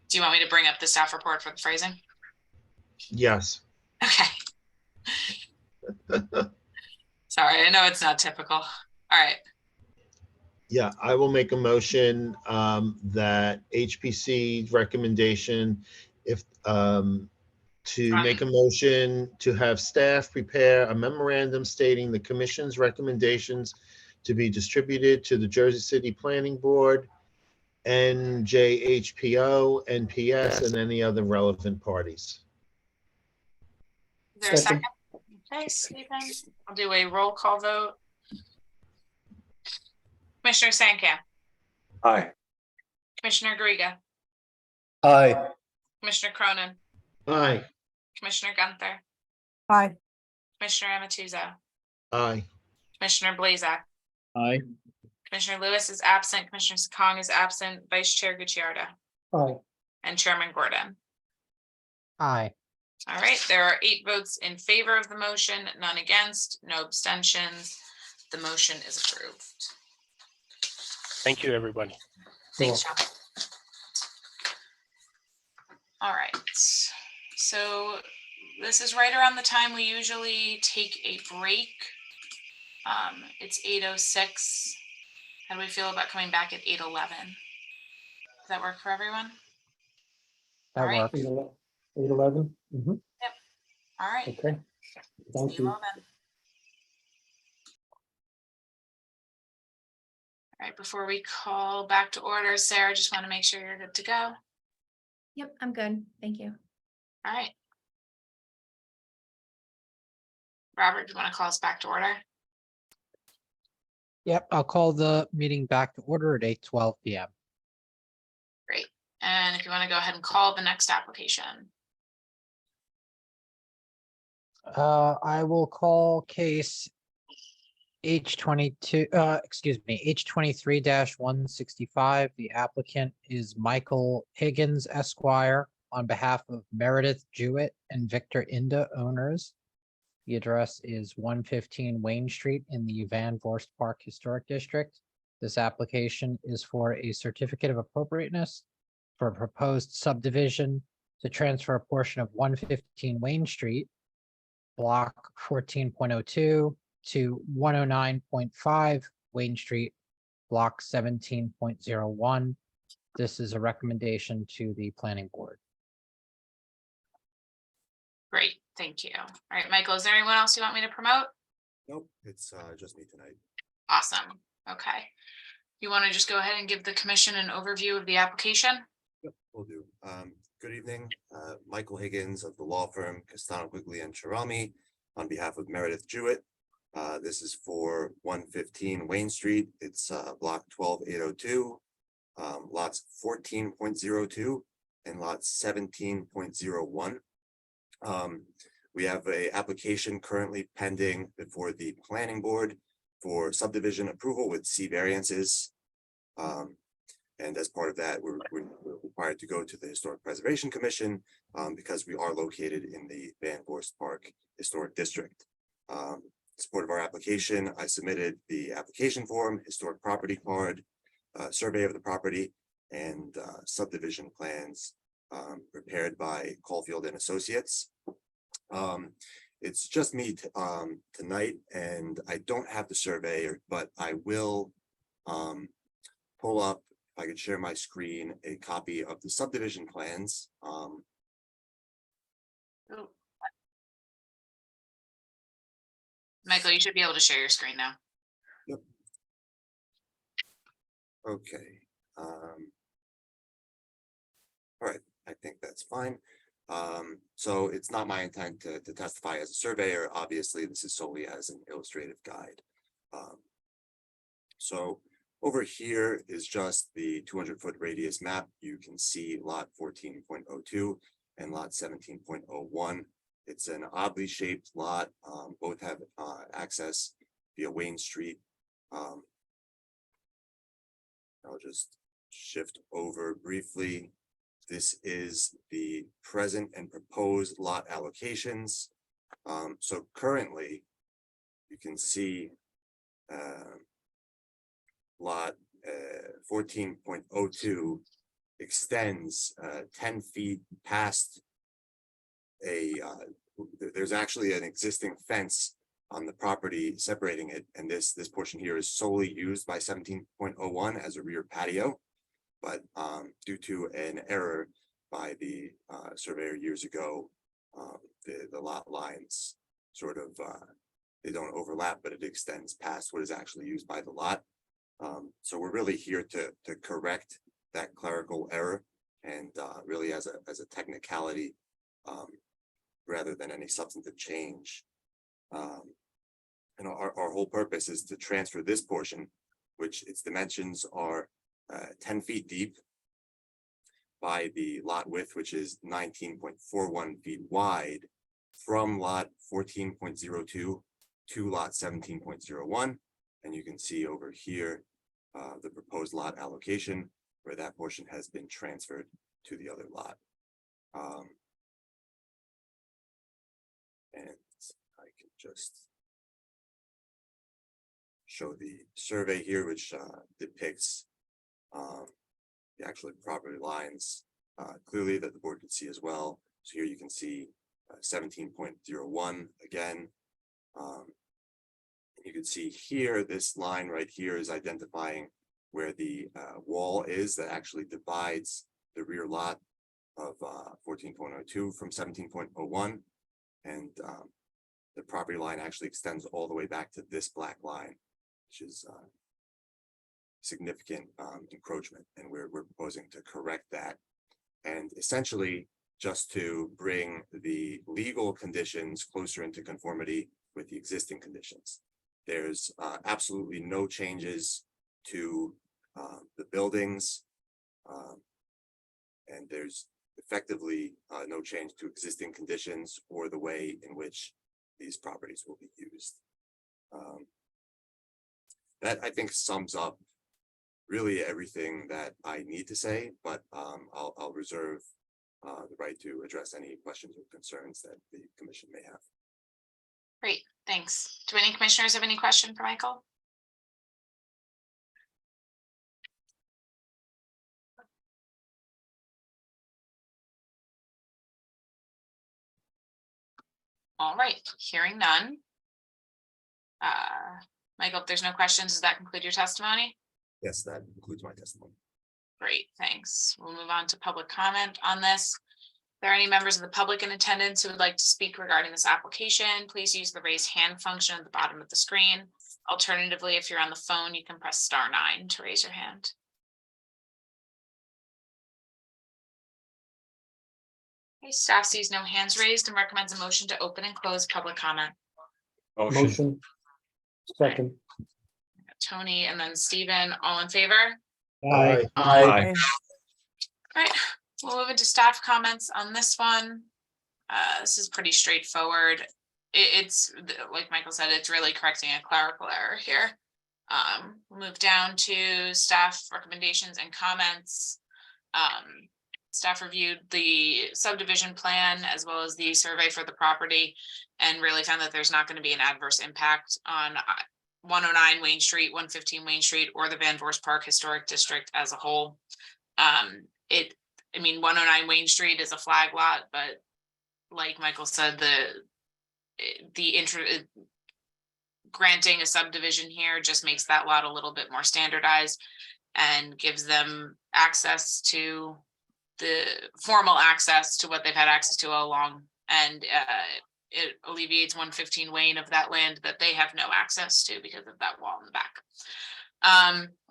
Do you want me to bring up the staff report for the phrasing? Yes. Okay. Sorry, I know it's not typical. All right. Yeah, I will make a motion that HPC recommendation to make a motion to have staff prepare a memorandum stating the commission's recommendations to be distributed to the Jersey City Planning Board, NJHPO, NPS, and any other relevant parties. there a Second. second? Okay, Stephen, I'll do a roll call vote. Commissioner Sankamp, Aye. Commissioner Garriga, Aye. Commissioner Cronin, Aye. Commissioner Gunther, Aye. Commissioner Amatuzzo, Aye. Commissioner Blazak, Aye. Commissioner Lewis is absent, Commissioner Kong is absent, Vice Chair Gucciardo, Aye. and Chairman Gordon. Aye. All right, there are 8 votes in favor of the motion, none against, no abstentions. The motion is approved. Thank you, everybody. Thanks, John. All right, so this is right around the time we usually take a break. It's 8:06. How do we feel about coming back at 8:11? Does that work for everyone? That All right. works. 8:11. Mhm. All right. Okay. Thank See you you. all then. All right, before we call back to order, Sarah, just want to make sure you're good to go. Yep, I'm good. Thank you. All right. Robert, do you want to call us back to order? Yep, I'll call the meeting back to order at 8:12 PM. Great. And if you want to go ahead and call the next application. I will call case H23, H23-165. The applicant is Michael Higgins Esquire on behalf of Meredith Jewett and Victor Inda owners. The address is 115 Wayne Street in the Van Vorst Park Historic District. This application is for a certificate of appropriateness for a proposed subdivision to transfer a portion of 115 Wayne Street, block 14.02 to 109.5 Wayne Street, block 17.01. This is a recommendation to the planning board. Great, thank you. All right, Michael, is there anyone else you want me to promote? Nope, it's just me tonight. Awesome, okay. You want to just go ahead and give the commission an overview of the application? Yep, will do. Good evening, Michael Higgins of the law firm Castano Quigley and Charami on behalf of Meredith Jewett. This is for 115 Wayne Street. It's block 12802, lots 14.02 and lots 17.01. We have a application currently pending before the planning board for subdivision approval with C variances. And as part of that, we're required to go to the Historic Preservation Commission because we are located in the Van Vorst Park Historic District. In support of our application, I submitted the application form, historic property card, survey of the property, and subdivision plans prepared by Caulfield and Associates. It's just me tonight, and I don't have the surveyor, but I will pull up, if I could share my screen, a copy of the subdivision plans. Michael, you should be able to share your screen now. Yep. Okay. All right, I think that's fine. So it's not my intent to testify as a surveyor. Obviously, this is solely as an illustrative guide. So over here is just the 200-foot radius map. You can see lot 14.02 and lot 17.01. It's an oddly shaped lot. Both have access via Wayne Street. I'll just shift over briefly. This is the present and proposed lot allocations. So currently, you can see lot 14.02 extends 10 feet past there's actually an existing fence on the property separating it, and this portion here is solely used by 17.01 as a rear patio. But due to an error by the surveyor years ago, the lot lines sort of they don't overlap, but it extends past what is actually used by the lot. So we're really here to correct that clerical error, and really as a technicality, rather than any substantive change. And our whole purpose is to transfer this portion, which its dimensions are 10 feet deep by the lot width, which is 19.41 feet wide, from lot 14.02 to lot 17.01. And you can see over here the proposed lot allocation, where that portion has been transferred to the other lot. And I can just show the survey here, which depicts the actual property lines clearly, that the board could see as well. So here you can see 17.01 again. You can see here, this line right here is identifying where the wall is that actually divides the rear lot of 14.02 from 17.01. And the property line actually extends all the way back to this black line, which is significant encroachment, and we're proposing to correct that. And essentially just to bring the legal conditions closer into conformity with the existing conditions. There's absolutely no changes to the buildings, and there's effectively no change to existing conditions or the way in which these properties will be used. That, I think, sums up really everything that I need to say, but I'll reserve the right to address any questions or concerns that the commission may have. Great, thanks. Do any commissioners have any question for Michael? All right, hearing none. Michael, if there's no questions, does that conclude your testimony? Yes, that concludes my testimony. Great, thanks. We'll move on to public comment on this. If there are any members of the public in attendance who would like to speak regarding this application, please use the raise hand function at the bottom of the screen. Alternatively, if you're on the phone, you can press *9 to raise your hand. Okay, staff sees no hands raised and recommends a motion to open and close public comment. Motion. Second. Tony and then Stephen, all in favor? Aye. Aye. All right, we'll move into staff comments on this one. This is pretty straightforward. It's like Michael said, it's really correcting a clerical error here. We'll move down to staff recommendations and comments. Staff reviewed the subdivision plan as well as the survey for the property and really found that there's not going to be an adverse impact on 109 Wayne Street, 115 Wayne Street, or the Van Voorst Park Historic District as a whole. 109 Wayne Street is a flag lot, but like Michael said, granting a subdivision here just makes that lot a little bit more standardized and gives them access to the formal access to what they've had access to all along. And it alleviates 115 Wayne of that land that they have no access to because of that wall in the back.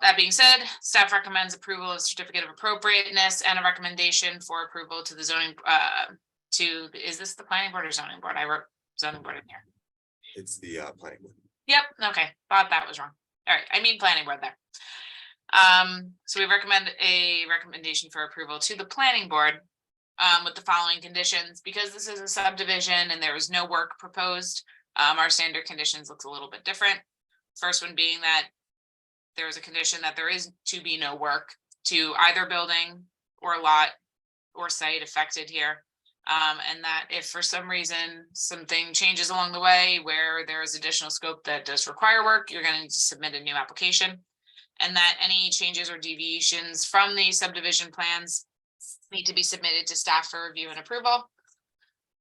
That being said, staff recommends approval of certificate of appropriateness and a recommendation for approval to the zoning, is this the planning board or zoning board? I wrote zoning board in here. It's the planning board. Yep, okay, thought that was wrong. All right, I mean planning board there. So we recommend a recommendation for approval to the planning board with the following conditions. Because this is a subdivision and there was no work proposed, our standard conditions looks a little bit different. First one being that there is a condition that there is to be no work to either building or lot or site affected here. And that if for some reason something changes along the way where there is additional scope that does require work, you're going to need to submit a new application. And that any changes or deviations from the subdivision plans need to be submitted to staff for review and approval.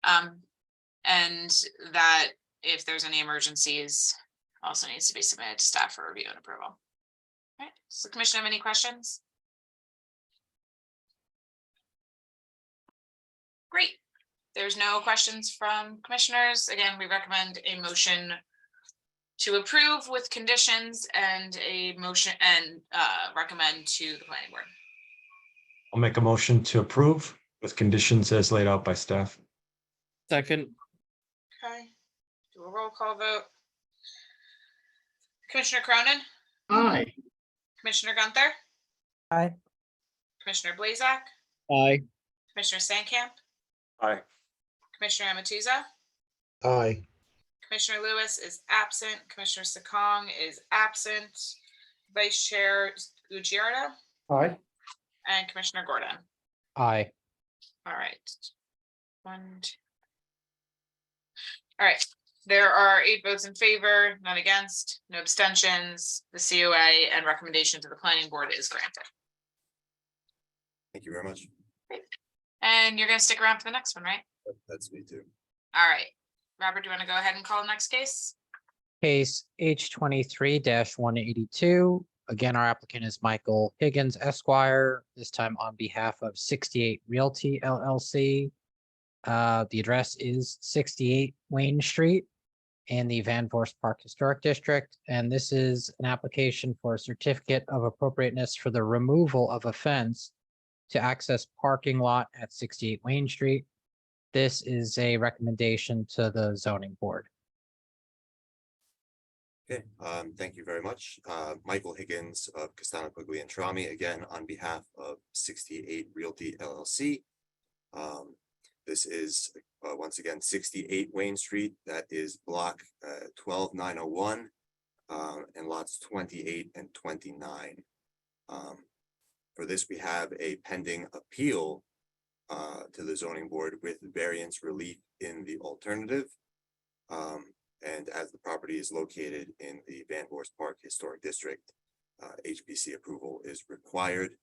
And that if there's any emergencies, also needs to be submitted to staff for review and approval. All right, does the commission have any questions? Great. There's no questions from commissioners. Again, we recommend a motion to approve with conditions and a motion and recommend to the planning board. I'll make a motion to approve with conditions as laid out by staff. Second, Okay, do a roll call vote. Commissioner Cronin, aye. Commissioner Gunther, Aye. Commissioner Blazak, Aye. Commissioner Samkamp, Aye. Commissioner Amatuza, Aye. Commissioner Lewis is absent, Commissioner Sakong is absent, Vice Chair Gucciardo, Aye. and Commissioner Gordon. Aye. All right. All right, there are 8 votes in favor, none against, no abstentions. The COA and recommendation to the planning board is granted. Thank you very much. And you're gonna stick around for the next one, right? That's me too. All right. Robert, do you want to go ahead and call the next case? Case H 23-182. Again, our applicant is Michael Higgins Esquire, this time on behalf of 68 Realty LLC. The address is 68 Wayne Street in the Van Voorst Park Historic District. And this is an application for a certificate of appropriateness for the removal of a fence to access parking lot at 68 Wayne Street. This is a recommendation to the zoning board. Okay, thank you very much. Michael Higgins of Castano Quigley and Trami, again, on behalf of 68 Realty LLC. This is, once again, 68 Wayne Street. That is block 12901 and lots 28 and 29. For this, we have a pending appeal to the zoning board with variance relief in the alternative. And as the property is located in the Van Voorst Park Historic District, HPC approval is required.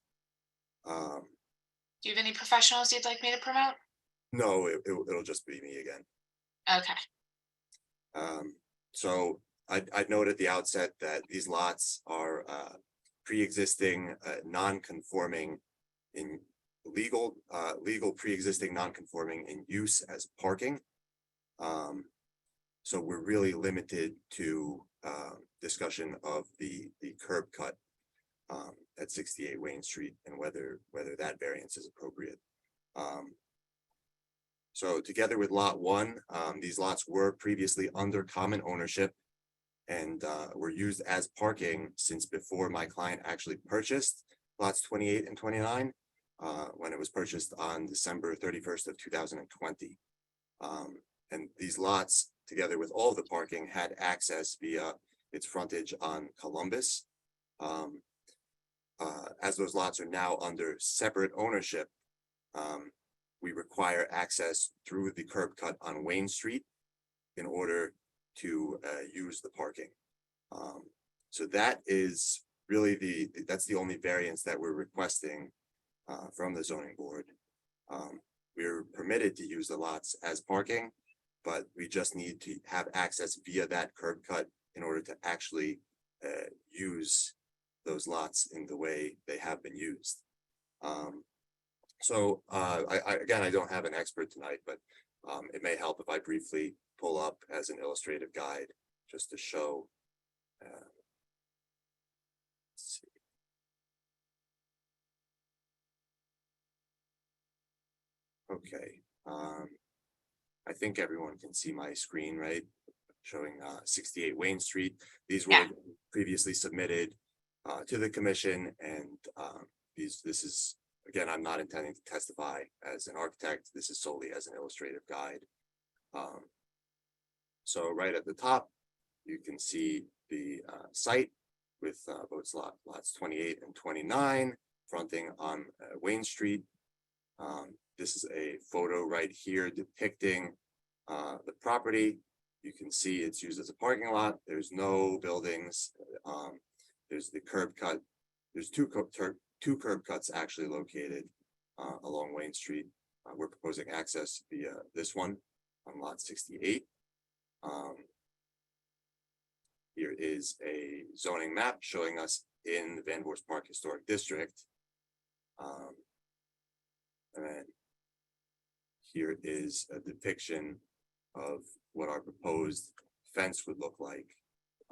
Do you have any professionals you'd like me to promote? No, it'll just be me again. Okay, So I'd note at the outset that these lots are pre-existing non-conforming in legal pre-existing non-conforming in use as parking. So we're really limited to discussion of the curb cut at 68 Wayne Street and whether that variance is appropriate. So together with lot 1, these lots were previously under common ownership and were used as parking since before my client actually purchased lots 28 and 29 when it was purchased on December 31st of 2020. And these lots, together with all of the parking, had access via its frontage on Columbus. As those lots are now under separate ownership, we require access through the curb cut on Wayne Street in order to use the parking. So that is really that's the only variance that we're requesting from the zoning board. We're permitted to use the lots as parking, but we just need to have access via that curb cut in order to actually use those lots in the way they have been used. So I don't have an expert tonight, but it may help if I briefly pull up as an illustrative guide just to show. Let's see. Okay, I think everyone can see my screen, right? Showing 68 Wayne Street. These were previously submitted to the commission, and this is, again, I'm not intending to testify as an architect. This is solely as an illustrative guide. So right at the top, you can see the site with both lots 28 and 29 fronting on Wayne Street. This is a photo right here depicting the property. You can see it's used as a parking lot. There's no buildings. There's the curb cut. There's two curb cuts actually located along Wayne Street. We're proposing access via this one on lot 68. Here is a zoning map showing us in the Van Voorst Park Historic District. And then here is a depiction of what our proposed fence would look like.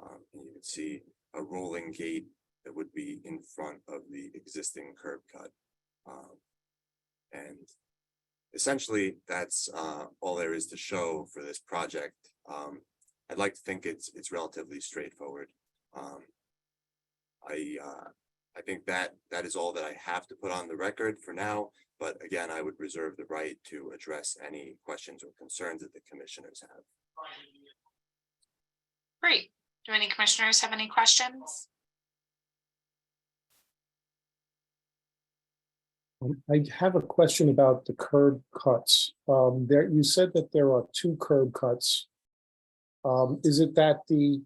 And you can see a rolling gate that would be in front of the existing curb cut. And essentially, that's all there is to show for this project. I'd like to think it's relatively straightforward. I think that is all that I have to put on the record for now. But again, I would reserve the right to address any questions or concerns that the commissioners have. Great. Do any commissioners have any questions? I have a question about the curb cuts. There, you said that there are 2 curb cuts. Is it that the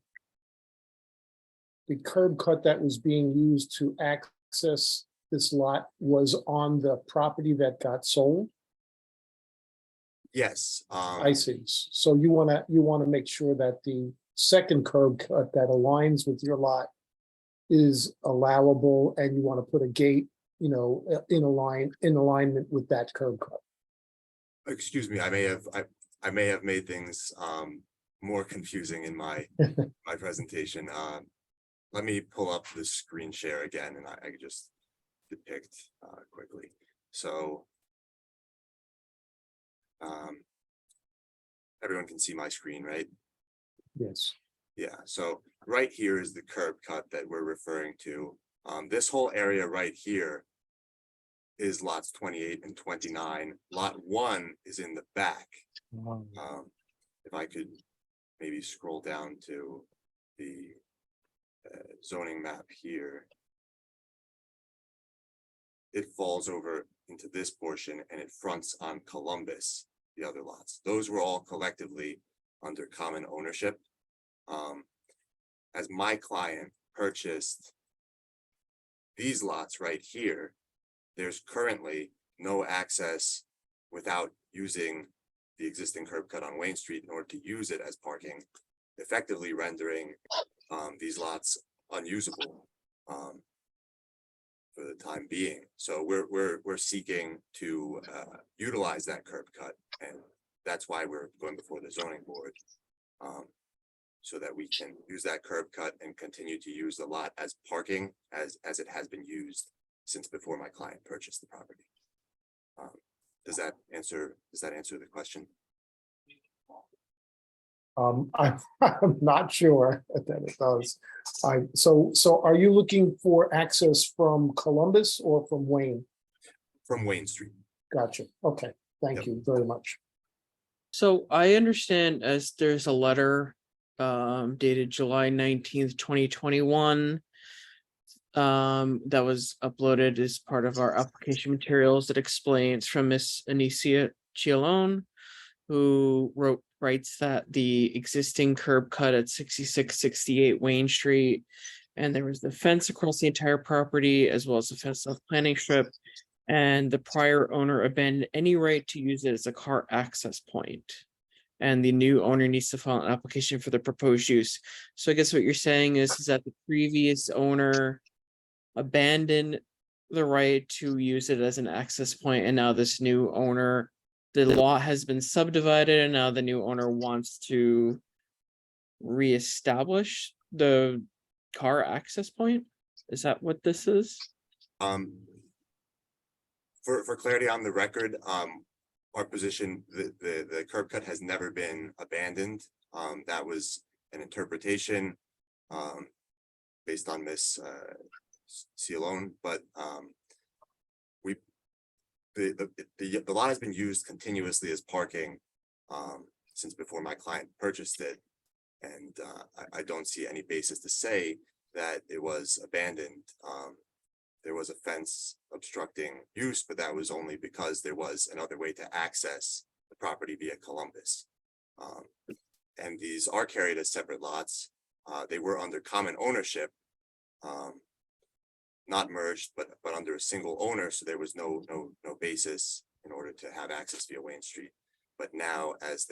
curb cut that was being used to access this lot was on the property that got sold? Yes. I see. So you wanna make sure that the second curb cut that aligns with your lot is allowable, and you want to put a gate, you know, in alignment with that curb cut. Excuse me, I may have made things more confusing in my my presentation. Let me pull up the screen share again, and I can just depict quickly. So everyone can see my screen, right? Yes. Yeah, so right here is the curb cut that we're referring to. This whole area right here is lots 28 and 29. Lot 1 is in the back. If I could maybe scroll down to the zoning map here. It falls over into this portion and it fronts on Columbus, the other lots. Those were all collectively under common ownership. As my client purchased these lots right here, there's currently no access without using the existing curb cut on Wayne Street in order to use it as parking, effectively rendering these lots unusable for the time being. So we're seeking to utilize that curb cut, and that's why we're going before the zoning board, so that we can use that curb cut and continue to use the lot as parking as it has been used since before my client purchased the property. Does that answer the question? I'm not sure that it does. So are you looking for access from Columbus or from Wayne? From Wayne Street. Gotcha. Okay, thank Yep. you very much. So I understand as there's a letter dated July 19th, 2021. That was uploaded as part of our application materials that explains from Miss Anicia Chialone, who writes that the existing curb cut at 6668 Wayne Street, and there was the fence across the entire property as well as the fence off planning strip, and the prior owner abandoned any right to use it as a car access point. And the new owner needs to file an application for the proposed use. So I guess what you're saying is that the previous owner abandoned the right to use it as an access point, and now this new owner, the lot has been subdivided, and now the new owner wants to reestablish the car access point. Is that what this is? For clarity on the record, our position, the curb cut has never been abandoned. That was an interpretation based on Miss Cialone, but the lot has been used continuously as parking since before my client purchased it, and I don't see any basis to say that it was abandoned. There was a fence obstructing use, but that was only because there was another way to access the property via Columbus. And these are carried as separate lots. They were under common ownership, not merged, but under a single owner. So there was no basis in order to have access via Wayne Street. But now as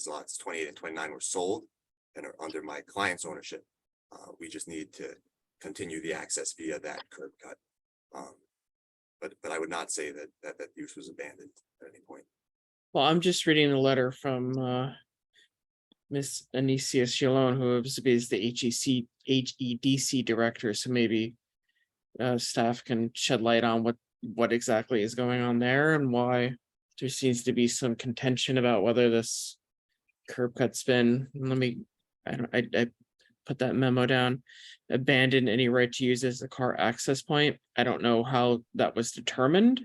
lots 28 and 29 were sold and are under my client's ownership, we just need to continue the access via that curb cut. But I would not say that use was abandoned at any point. Well, I'm just reading a letter from Miss Anicia Chialone, who is the HEDC director. So maybe staff can shed light on what exactly is going on there and why there seems to be some contention about whether this curb cut's been, I put that memo down. Abandon any right to use as a car access point. I don't know how that was determined.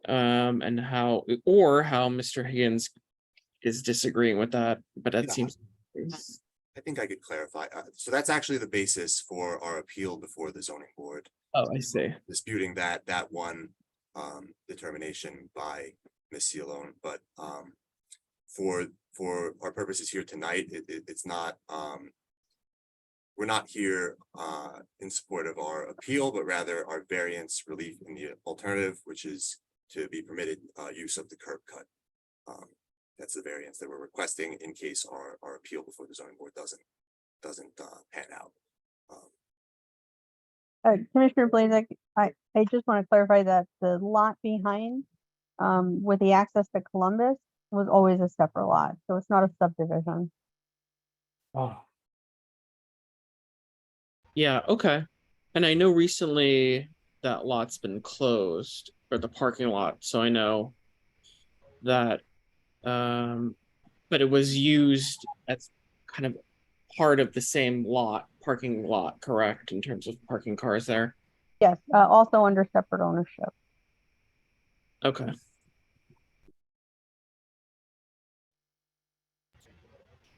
And how Mr. Higgins is disagreeing with that, but that Yeah. seems. I think I could clarify. So that's actually the basis for our appeal before the zoning board, Oh, I see. disputing that one determination by Ms. Cialone, but for our purposes here tonight, it's not, we're not here in support of our appeal, but rather our variance relief in the alternative, which is to be permitted use of the curb cut. That's the variance that we're requesting in case our appeal before the zoning board doesn't pan out. Commissioner Blazek, I just want to clarify that the lot behind, with the access to Columbus was always a separate lot, so it's not a subdivision. Yeah, okay. And I know recently that lot's been closed, or the parking lot, so I know that, but it was used as kind of part of the same parking lot, correct, in terms of parking cars there? Yes, also under separate ownership. Okay.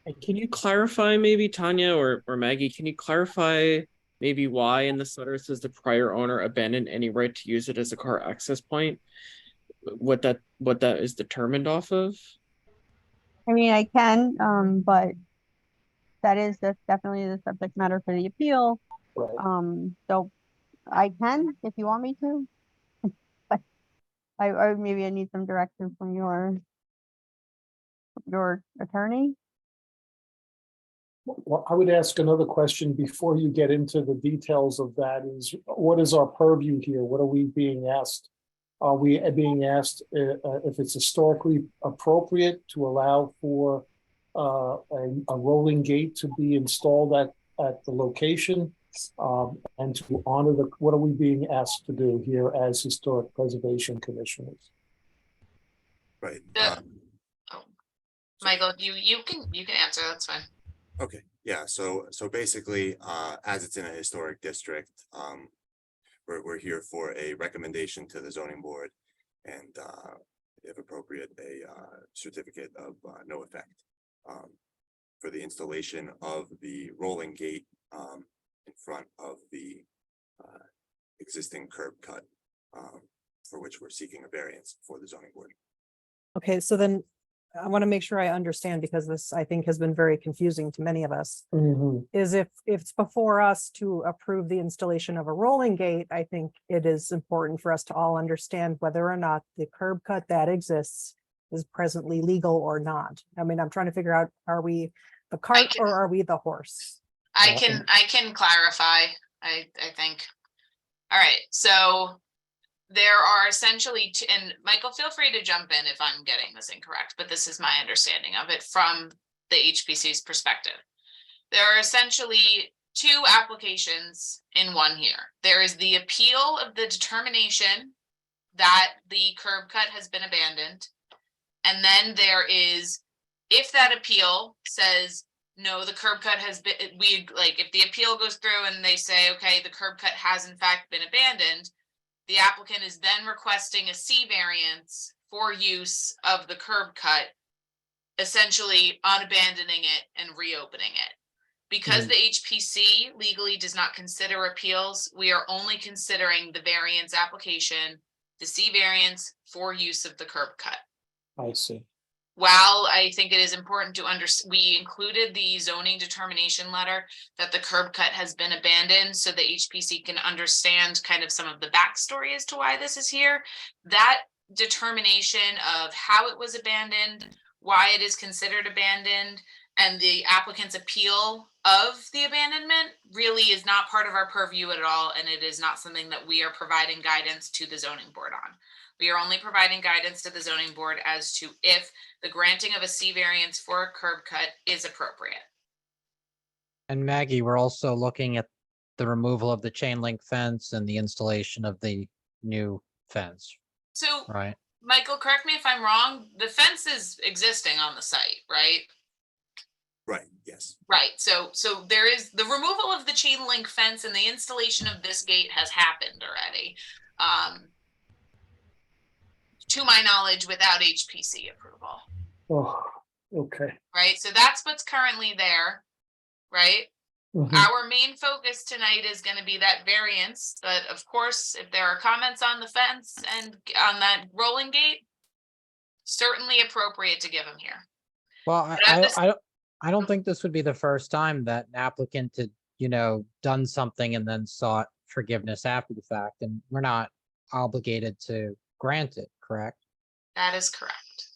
And can you clarify, maybe Tanya or Maggie, can you clarify maybe why in this letter it says the prior owner abandoned any right to use it as a car access point? What that is determined off of? I mean, I can, but that's definitely the subject matter for the appeal. Right. So I can, if you want me to. But I maybe need some direction from your attorney. Well, I would ask another question before you get into the details of that is, what is our purview here? What are we being asked? Are we being asked if it's historically appropriate to allow for a rolling gate to be installed at the location? And to honor what are we being asked to do here as historic preservation commissioners? Right. Michael, you can answer, that's fine. Okay, yeah, so basically, as it's in a historic district, we're here for a recommendation to the zoning board and, if appropriate, a certificate of no effect for the installation of the rolling gate in front of the existing curb cut, for which we're seeking a variance for the zoning board. Okay, so then I want to make sure I understand, because this, I think, has been very confusing to many of us. Is if it's before us to approve the installation of a rolling gate, I think it is important for us to all understand whether or not the curb cut that exists is presently legal or not. I mean, I'm trying to figure out, are we the cart or are we the horse? I can clarify, I think. All right, so there are essentially two, and Michael, feel free to jump in if I'm getting this incorrect, but this is my understanding of it from the HPC's perspective. There are essentially two applications in one here. There is the appeal of the determination that the curb cut has been abandoned. And then there is, if that appeal says, no, the curb cut has been, if the appeal goes through and they say, okay, the curb cut has in fact been abandoned, the applicant is then requesting a C variance for use of the curb cut, essentially unabandoning it and reopening it. Because the HPC legally does not consider appeals, we are only considering the variance application, the C variance for use of the curb cut. I see. While I think it is important to understand, we included the zoning determination letter that the curb cut has been abandoned so the HPC can understand kind of some of the backstory as to why this is here. That determination of how it was abandoned, why it is considered abandoned, and the applicant's appeal of the abandonment really is not part of our purview at all, and it is not something that we are providing guidance to the zoning board on. We are only providing guidance to the zoning board as to if the granting of a C variance for a curb cut is appropriate. And Maggie, we're also looking at the removal of the chain link fence and the installation of the new fence, So right? Michael, correct me if I'm wrong, the fence is existing on the site, right? Right, yes. Right, so there is, the removal of the chain link fence and the installation of this gate has happened already. To my knowledge, without HPC approval, Oh, okay. right? So that's what's currently there, right? Mhm. Our main focus tonight is gonna be that variance, but of course, if there are comments on the fence and on that rolling gate, certainly appropriate to give them here. Well, But at this- I don't think this would be the first time that an applicant had, done something and then sought forgiveness after the fact, and we're not obligated to grant it, correct? That is correct.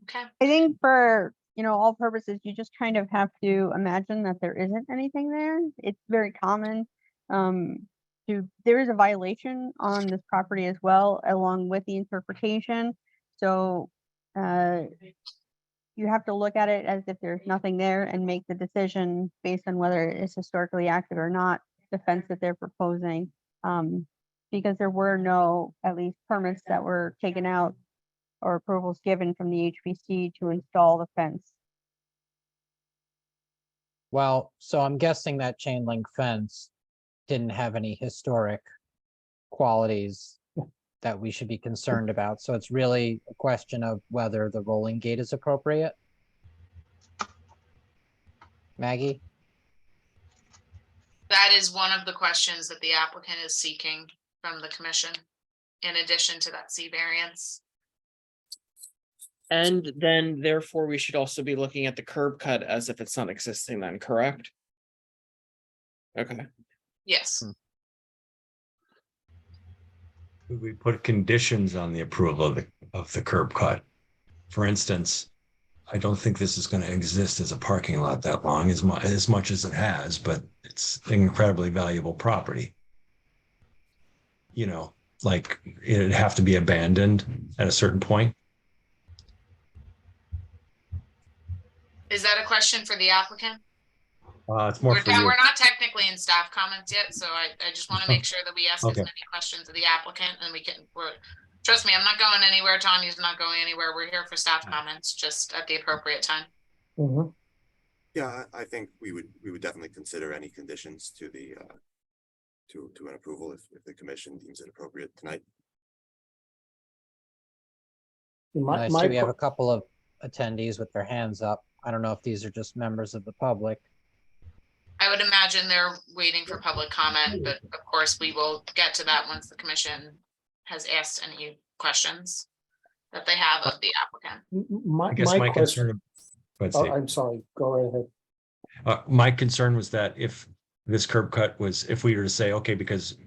Okay, I think for, all purposes, you just kind of have to imagine that there isn't anything there. It's very common. There is a violation on this property as well, along with the interpretation. So, you have to look at it as if there's nothing there and make the decision based on whether it is historically accurate or not, the fence that they're proposing. Because there were no, at least, permits that were taken out or approvals given from the HPC to install the fence. Well, so I'm guessing that chain link fence didn't have any historic qualities that we should be concerned about. So it's really a question of whether the rolling gate is appropriate. Maggie? that is one of the questions that the applicant is seeking from the commission, in addition to that C variance. And then therefore we should also be looking at the curb cut as if it's not existing then, correct? Okay. Yes. We put conditions on the approval of the curb cut. For instance, I don't think this is going to exist as a parking lot that long as much as it has, but it's incredibly valuable property. Like it'd have to be abandoned at a certain point. Is that a question for the applicant? It's more for you. We're not technically in staff comments yet, so I just want to make sure that we ask as Okay. many questions of the applicant and trust me, I'm not going anywhere. Tanya's not going anywhere. We're here for staff comments, just at the appropriate time. Mhm. Yeah, I think we would definitely consider any conditions to the to an approval if the commission deems it appropriate tonight. I see we have a couple of attendees with their hands up. I don't know if these are just members of the public. I would imagine they're waiting for public comment, but of course, we will get to that once the commission has asked any questions that they have of the applicant. I guess my concern. Let's see. I'm sorry, go ahead. My concern was that if this curb cut was, if we were to say, okay, because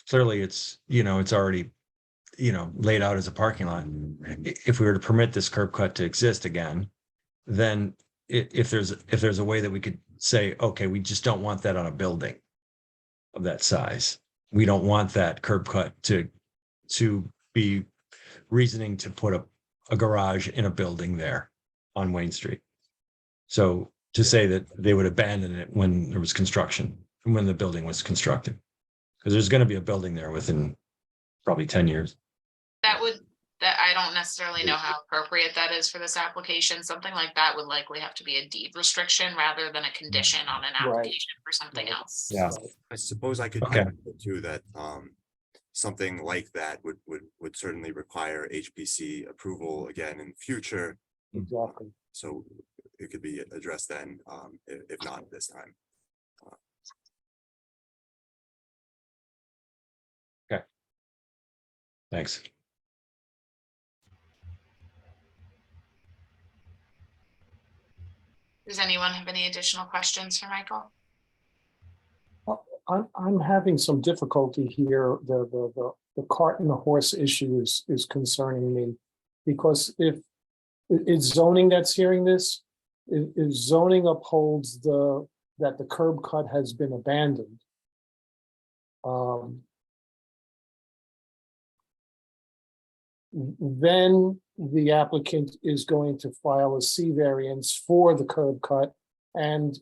clearly it's, it's already, laid out as a parking lot. If we were to permit this curb cut to exist again, then if there's a way that we could say, okay, we just don't want that on a building of that size. We don't want that curb cut to be reasoning to put a garage in a building there on Wayne Street. So to say that they would abandon it when there was construction, when the building was constructed, because there's going to be a building there within probably 10 years. That I don't necessarily know how appropriate that is for this application. Something like that would likely have to be a deed restriction rather than a condition on an application for something else. Yeah. I suppose I could Okay. add too that something like that would certainly require HPC approval again in future. Exactly. So it could be addressed then, if not at this time. Thanks. Does anyone have any additional questions for Michael? I'm having some difficulty here. The cart and the horse issue is concerning me. Because if it's zoning that's hearing this, if zoning upholds that the curb cut has been abandoned. Then the applicant is going to file a C variance for the curb cut and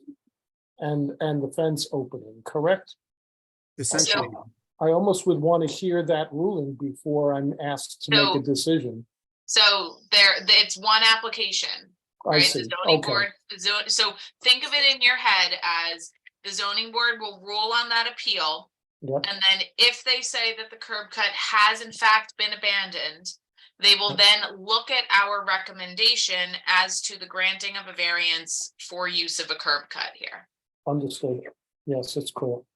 the fence opening, correct? Essentially, I almost would want to hear that ruling before I'm asked to make So- a decision. So it's one application, I right? see, The zoning okay, board, so think of it in your head as the zoning board will rule on that appeal. yep, And then if they say that the curb cut has in fact been abandoned, they will then look at our recommendation as to the granting of a variance for use of a curb cut here. understood. Yes, it's cool.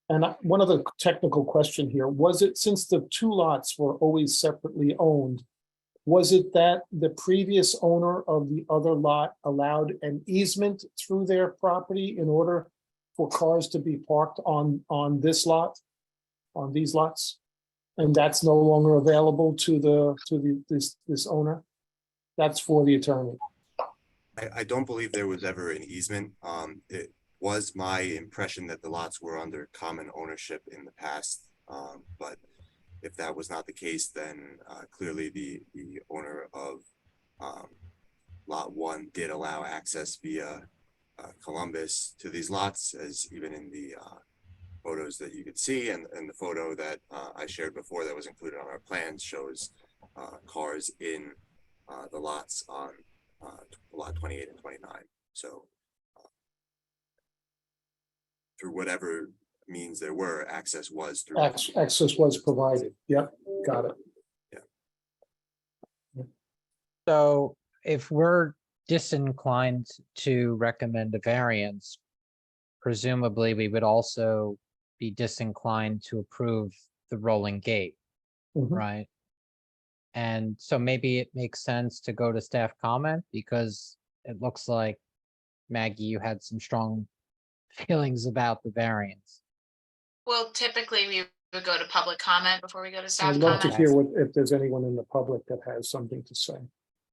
And one other technical question here, was it, since the two lots were always separately owned, was it that the previous owner of the other lot allowed an easement through their property in order for cars to be parked on this lot, on these lots? And that's no longer available to this owner? That's for the attorney. I don't believe there was ever an easement. It was my impression that the lots were under common ownership in the past. But if that was not the case, then clearly the owner of lot 1 did allow access via Columbus to these lots, as even in the photos that you could see, and the photo that I shared before that was included on our plans shows cars in the lots on lot 28 and 29. So through whatever means there were, access was through. Access was provided. Yep, got it. So if we're disinclined to recommend a variance, presumably we would also be disinclined to approve the rolling gate, Mhm. right? And so maybe it makes sense to go to staff comment, because it looks like, Maggie, you had some strong feelings about the variance. Well, typically we would go to public comment before we go to staff I'd love to comment. hear if there's anyone in the public that has something to say. All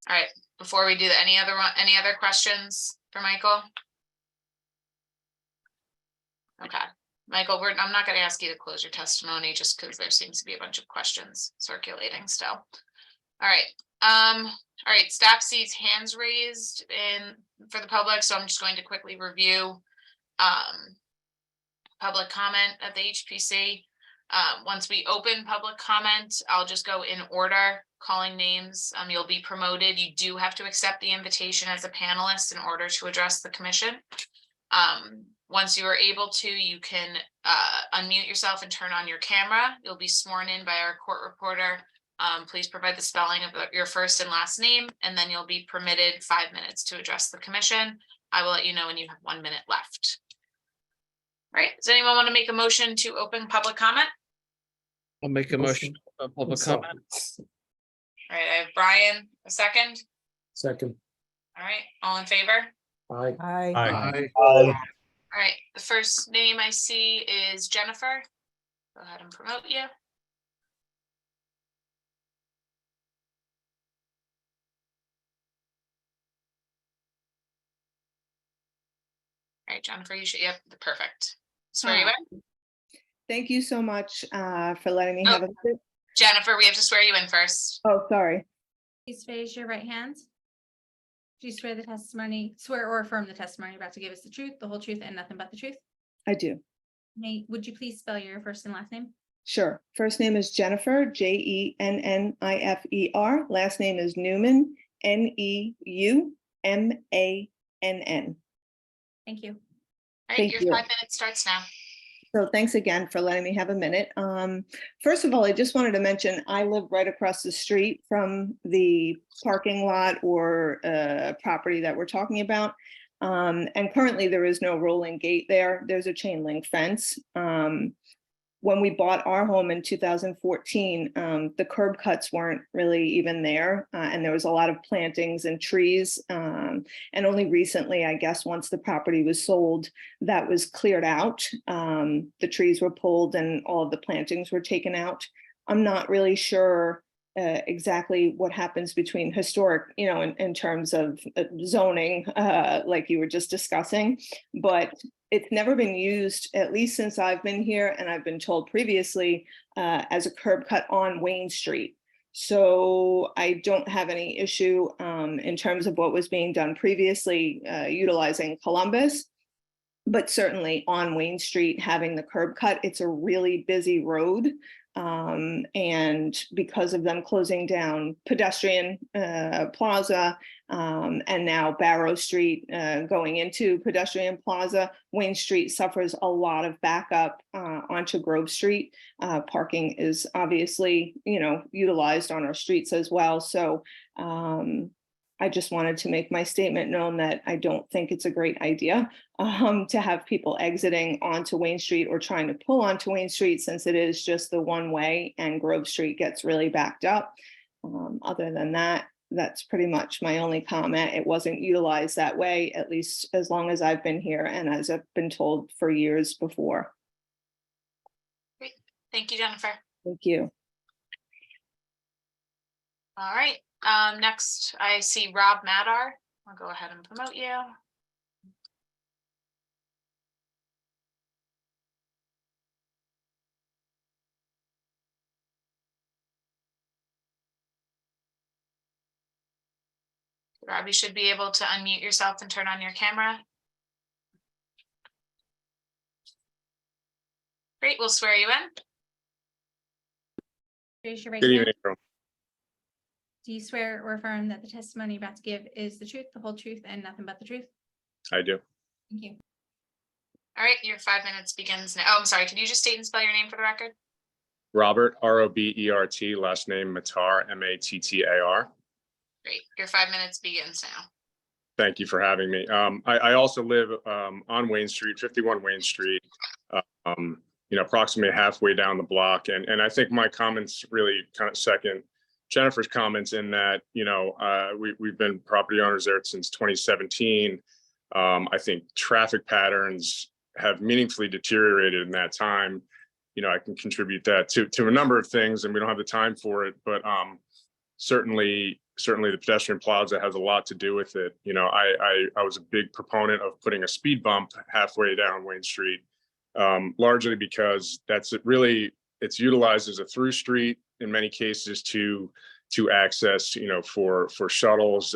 right, before we do that, any other questions for Michael? Okay, Michael, I'm not gonna ask you to close your testimony just because there seems to be a bunch of questions circulating still. All right, staff sees hands raised for the public, so I'm just going to quickly review public comment at the HPC. Once we open public comment, I'll just go in order, calling names. You'll be promoted. You do have to accept the invitation as a panelist in order to address the commission. Once you are able to, you can unmute yourself and turn on your camera. You'll be sworn in by our court reporter. Please provide the spelling of your first and last name, and then you'll be permitted 5 minutes to address the commission. I will let you know when you have 1 minute left. All right, does anyone want to make a motion to open public comment? I'll make a motion of public comment. All right, I have Brian, a second. Second. All right, all in favor? Aye. Aye. All right, the first name I see is Jennifer. Go ahead and promote you. All right, Jennifer, you should, yep, perfect. Swear you in. Thank you so much for letting me have a. Jennifer, we have to swear you in first. Oh, sorry. Please raise your right hand. Do you swear or affirm the testimony you're about to give us the truth, the whole truth, and nothing but the truth? I do. Would you please spell your first and last name? Sure. First name is Jennifer, Jennifer. Last name is Newman, Neumann. All Thank right, your you. 5 minutes starts now. So thanks again for letting me have a minute. First of all, I just wanted to mention, I live right across the street from the parking lot or property that we're talking about. And currently there is no rolling gate there. There's a chain link fence. When we bought our home in 2014, the curb cuts weren't really even there. And there was a lot of plantings and trees. And only recently, I guess, once the property was sold, that was cleared out. The trees were pulled and all of the plantings were taken out. I'm not really sure exactly what happens between historic, in terms of zoning, like you were just discussing, but it's never been used, at least since I've been here, and I've been told previously, as a curb cut on Wayne Street. So I don't have any issue in terms of what was being done previously, utilizing Columbus. But certainly on Wayne Street, having the curb cut, it's a really busy road. And because of them closing down pedestrian plaza and now Barrow Street going into pedestrian plaza, Wayne Street suffers a lot of backup onto Grove Street. Parking is obviously, utilized on our streets as well. So I just wanted to make my statement known that I don't think it's a great idea to have people exiting onto Wayne Street or trying to pull onto Wayne Street, since it is just the one way and Grove Street gets really backed up. Other than that, that's pretty much my only comment. It wasn't utilized that way, at least as long as I've been here and as I've been told for years before. Great. Thank you, Jennifer. Thank you. All right. Next, I see Rob Madar. I'll go ahead and promote you. Rob, you should be able to unmute yourself and turn on your camera. Great, we'll swear you in. Raise your right Good hand. evening, everyone. Do you swear or affirm that the testimony you're about to give is the truth, the whole truth, and nothing but the truth? I do. Thank you. All right, your 5 minutes begins now. Oh, I'm sorry. Could you just state and spell your name for the record? Robert, R-O-B-E-R-T, last name Mattar, M-A-T-T-A-R. Great. Your 5 minutes begins now. Thank you for having me. I also live on Wayne Street, 51 Wayne Street, approximately halfway down the block. And I think my comments really kind of second Jennifer's comments in that, we've been property owners there since 2017. I think traffic patterns have meaningfully deteriorated in that time. I can contribute that to a number of things, and we don't have the time for it, but certainly the pedestrian plaza has a lot to do with it. I was a big proponent of putting a speed bump halfway down Wayne Street, largely because it's utilized as a through street in many cases to access, for shuttles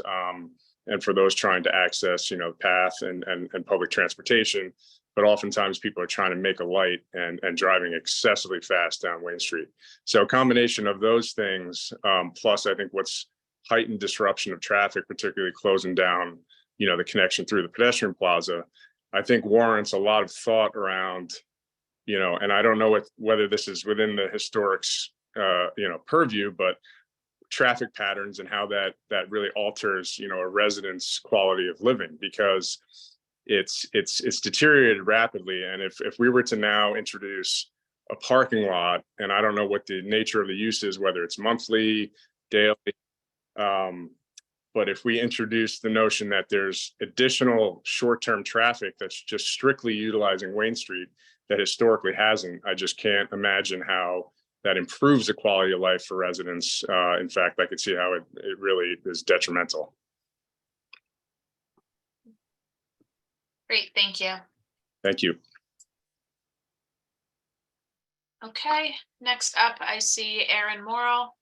and for those trying to access, the path and public transportation. But oftentimes people are trying to make a light and driving excessively fast down Wayne Street. So a combination of those things, plus I think what's heightened disruption of traffic, particularly closing down, the connection through the pedestrian plaza, I think warrants a lot of thought around, and I don't know whether this is within the historic's, purview, but traffic patterns and how that really alters, a resident's quality of living, because it's deteriorated rapidly. And if we were to now introduce a parking lot, and I don't know what the nature of the use is, whether it's monthly, daily, but if we introduce the notion that there's additional short-term traffic that's just strictly utilizing Wayne Street that historically hasn't, I just can't imagine how that improves the quality of life for residents. In fact, I could see how it really is detrimental. Great, thank you. Thank you. Okay, next up, I see Aaron Morrill.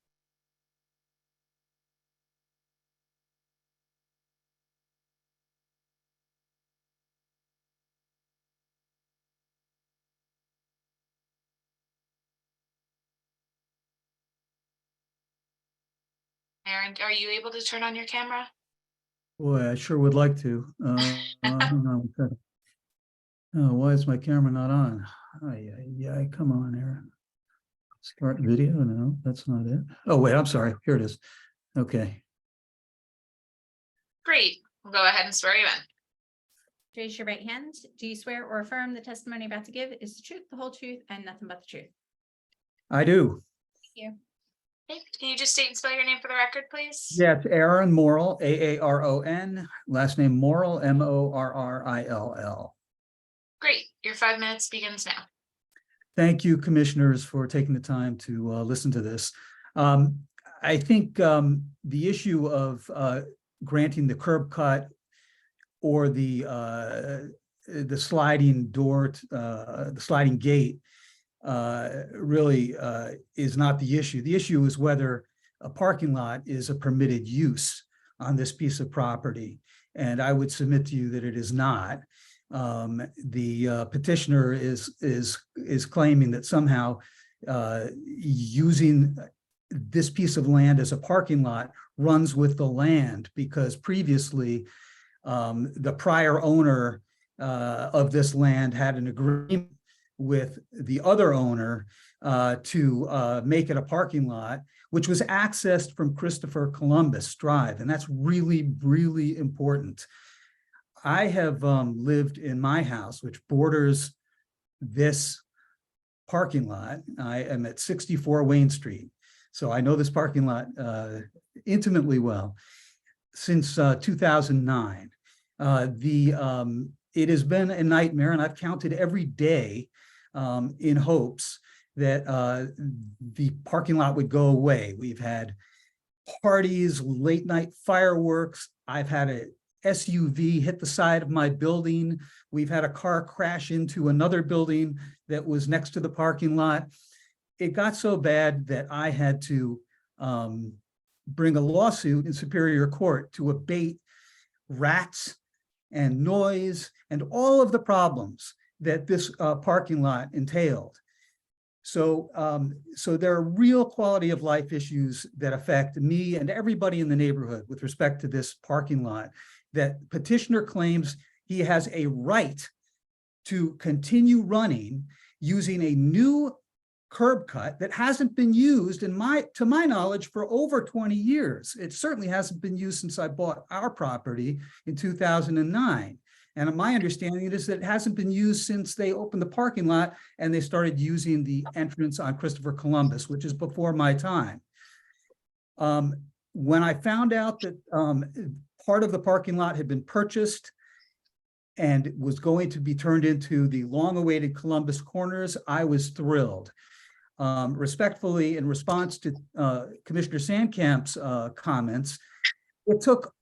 Aaron, are you able to turn on your camera? Boy, I sure would like to. Hang on one second. Oh, why is my camera not on? Yeah, come on, Aaron. Start video. No, that's not it. Oh, wait, I'm sorry. Here it is. Okay. Great, we'll go ahead and swear you in. Raise your right hand. Do you swear or affirm the testimony you're about to give is the truth, the whole truth, and nothing but the truth? I do. Thank you. Okay, can you just state and spell your name for the record, please? Yeah, it's Aaron Morrill, A-A-R-O-N, last name Morrill, M-O-R-R-I-L-L. Great, your 5 minutes begins now. Thank you, commissioners, for taking the time to listen to this. I think the issue of granting the curb cut or the sliding door, the sliding gate really is not the issue. The issue is whether a parking lot is a permitted use on this piece of property. And I would submit to you that it is not. The petitioner is claiming that somehow using this piece of land as a parking lot runs with the land, because previously the prior owner of this land had an agreement with the other owner to make it a parking lot, which was accessed from Christopher Columbus Drive. And that's really, really important. I have lived in my house, which borders this parking lot. I am at 64 Wayne Street. So I know this parking lot intimately well since 2009. It has been a nightmare, and I've counted every day in hopes that the parking lot would go away. We've had parties, late night fireworks. I've had a SUV hit the side of my building. We've had a car crash into another building that was next to the parking lot. It got so bad that I had to bring a lawsuit in Superior Court to abate rats and noise and all of the problems that this parking lot entailed. So, so there are real quality of life issues that affect me and everybody in the neighborhood with respect to this parking lot, that petitioner claims he has a right to continue running using a new curb cut that hasn't been used to my knowledge for over 20 years. It certainly hasn't been used since I bought our property in 2009. And my understanding is that it hasn't been used since they opened the parking lot and they started using the entrance on Christopher Columbus, which is before my time. When I found out that part of the parking lot had been purchased and was going to be turned into the long-awaited Columbus Corners, I was thrilled. Respectfully, in response to Commissioner Sandcamp's comments, it took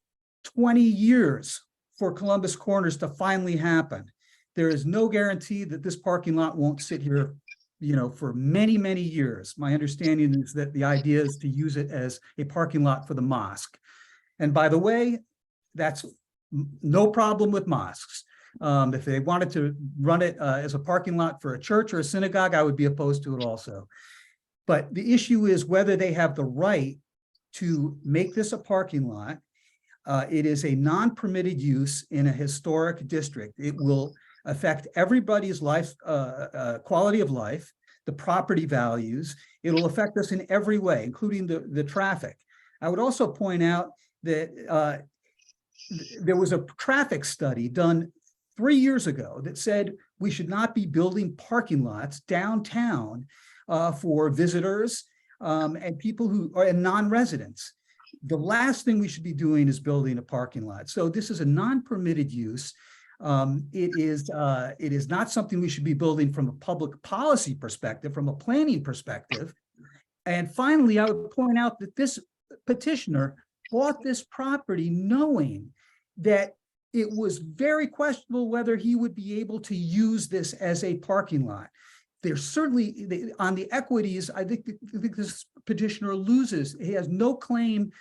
20 years for Columbus Corners to finally happen. There is no guarantee that this parking lot won't sit here, for many, many years. My understanding is that the idea is to use it as a parking lot for the mosque. And by the way, that's no problem with mosques. If they wanted to run it as a parking lot for a church or a synagogue, I would be opposed to it also. But the issue is whether they have the right to make this a parking lot. It is a non-permitted use in a historic district. It will affect everybody's life, quality of life, the property values. It'll affect us in every way, including the traffic. I would also point out that there was a traffic study done 3 years ago that said we should not be building parking lots downtown for visitors and people who are non-residents. The last thing we should be doing is building a parking lot. So this is a non-permitted use. It is not something we should be building from a public policy perspective, from a planning perspective. And finally, I would point out that this petitioner bought this property knowing that it was very questionable whether he would be able to use this as a parking lot. There's certainly, on the equities, I think this petitioner loses. He has no claim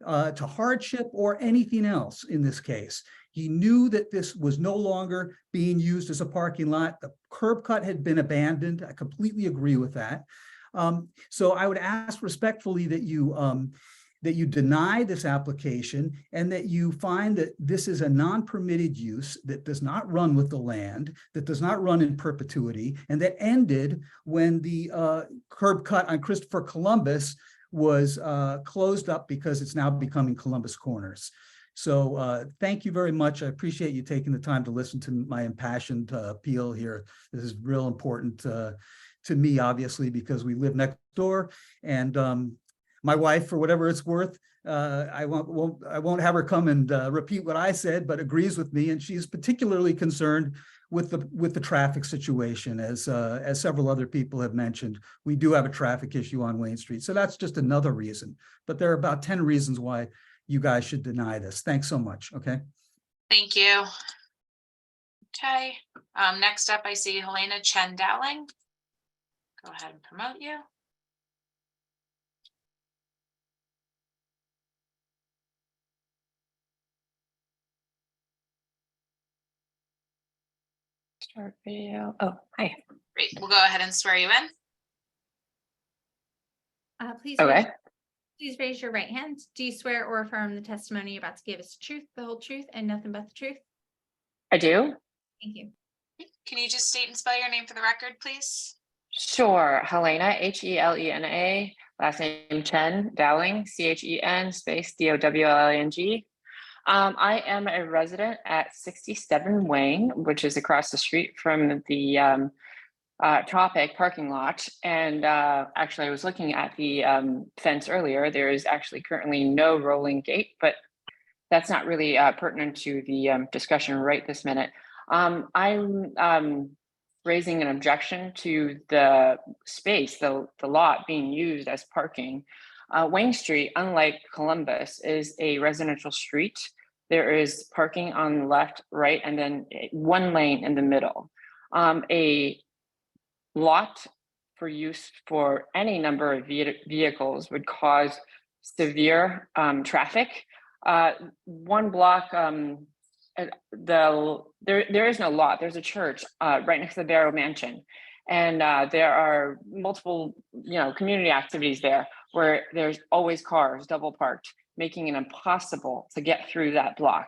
to hardship or anything else in this case. He knew that this was no longer being used as a parking lot. The curb cut had been abandoned. I completely agree with that. So I would ask respectfully that you deny this application and that you find that this is a non-permitted use that does not run with the land, that does not run in perpetuity, and that ended when the curb cut on Christopher Columbus was closed up because it's now becoming Columbus Corners. So thank you very much. I appreciate you taking the time to listen to my impassioned appeal here. This is real important to me, obviously, because we live next door. And my wife, for whatever it's worth, I won't have her come and repeat what I said, but agrees with me, and she's particularly concerned with the traffic situation, as several other people have mentioned. We do have a traffic issue on Wayne Street, so that's just another reason. But there are about 10 reasons why you guys should deny this. Thanks so much. Okay. Thank you. Okay. Next up, I see Helena Chen Dowling. Go ahead and promote you. Start video. Oh, hi. Great, we'll go ahead and swear you in. Okay. Please raise your right hand. Do you swear or affirm the testimony you're about to give is the truth, the whole truth, and nothing but the truth? I do. Thank you. Can you just state and spell your name for the record, please? Sure. Helena, Helena, last name Chen, Dowling, Chen space Dowling. I am a resident at 67 Wayne, which is across the street from the Tropic parking lot. And actually, I was looking at the fence earlier. There is actually currently no rolling gate, but that's not really pertinent to the discussion right this minute. I'm raising an objection to the space, the lot being used as parking. Wayne Street, unlike Columbus, is a residential street. There is parking on the left, right, and then one lane in the middle. A lot for use for any number of vehicles would cause severe traffic. One block, there is no lot. There's a church right next to the Barrow Mansion, and there are multiple, community activities there where there's always cars double parked, making it impossible to get through that block.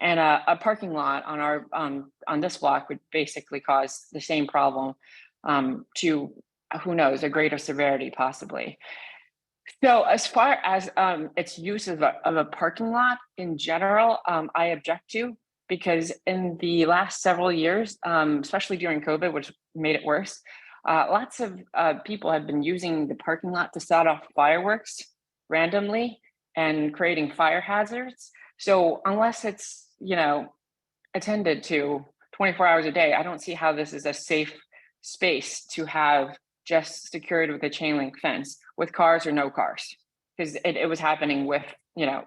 And a parking lot on our on this block would basically cause the same problem to, who knows, a greater severity possibly. So as far as its use of a parking lot in general, I object to, because in the last several years, especially during COVID, which made it worse, lots of people have been using the parking lot to set off fireworks randomly and creating fire hazards. So unless it's, attended to 24 hours a day, I don't see how this is a safe space to have just secured with a chain link fence, with cars or no cars, because it was happening with,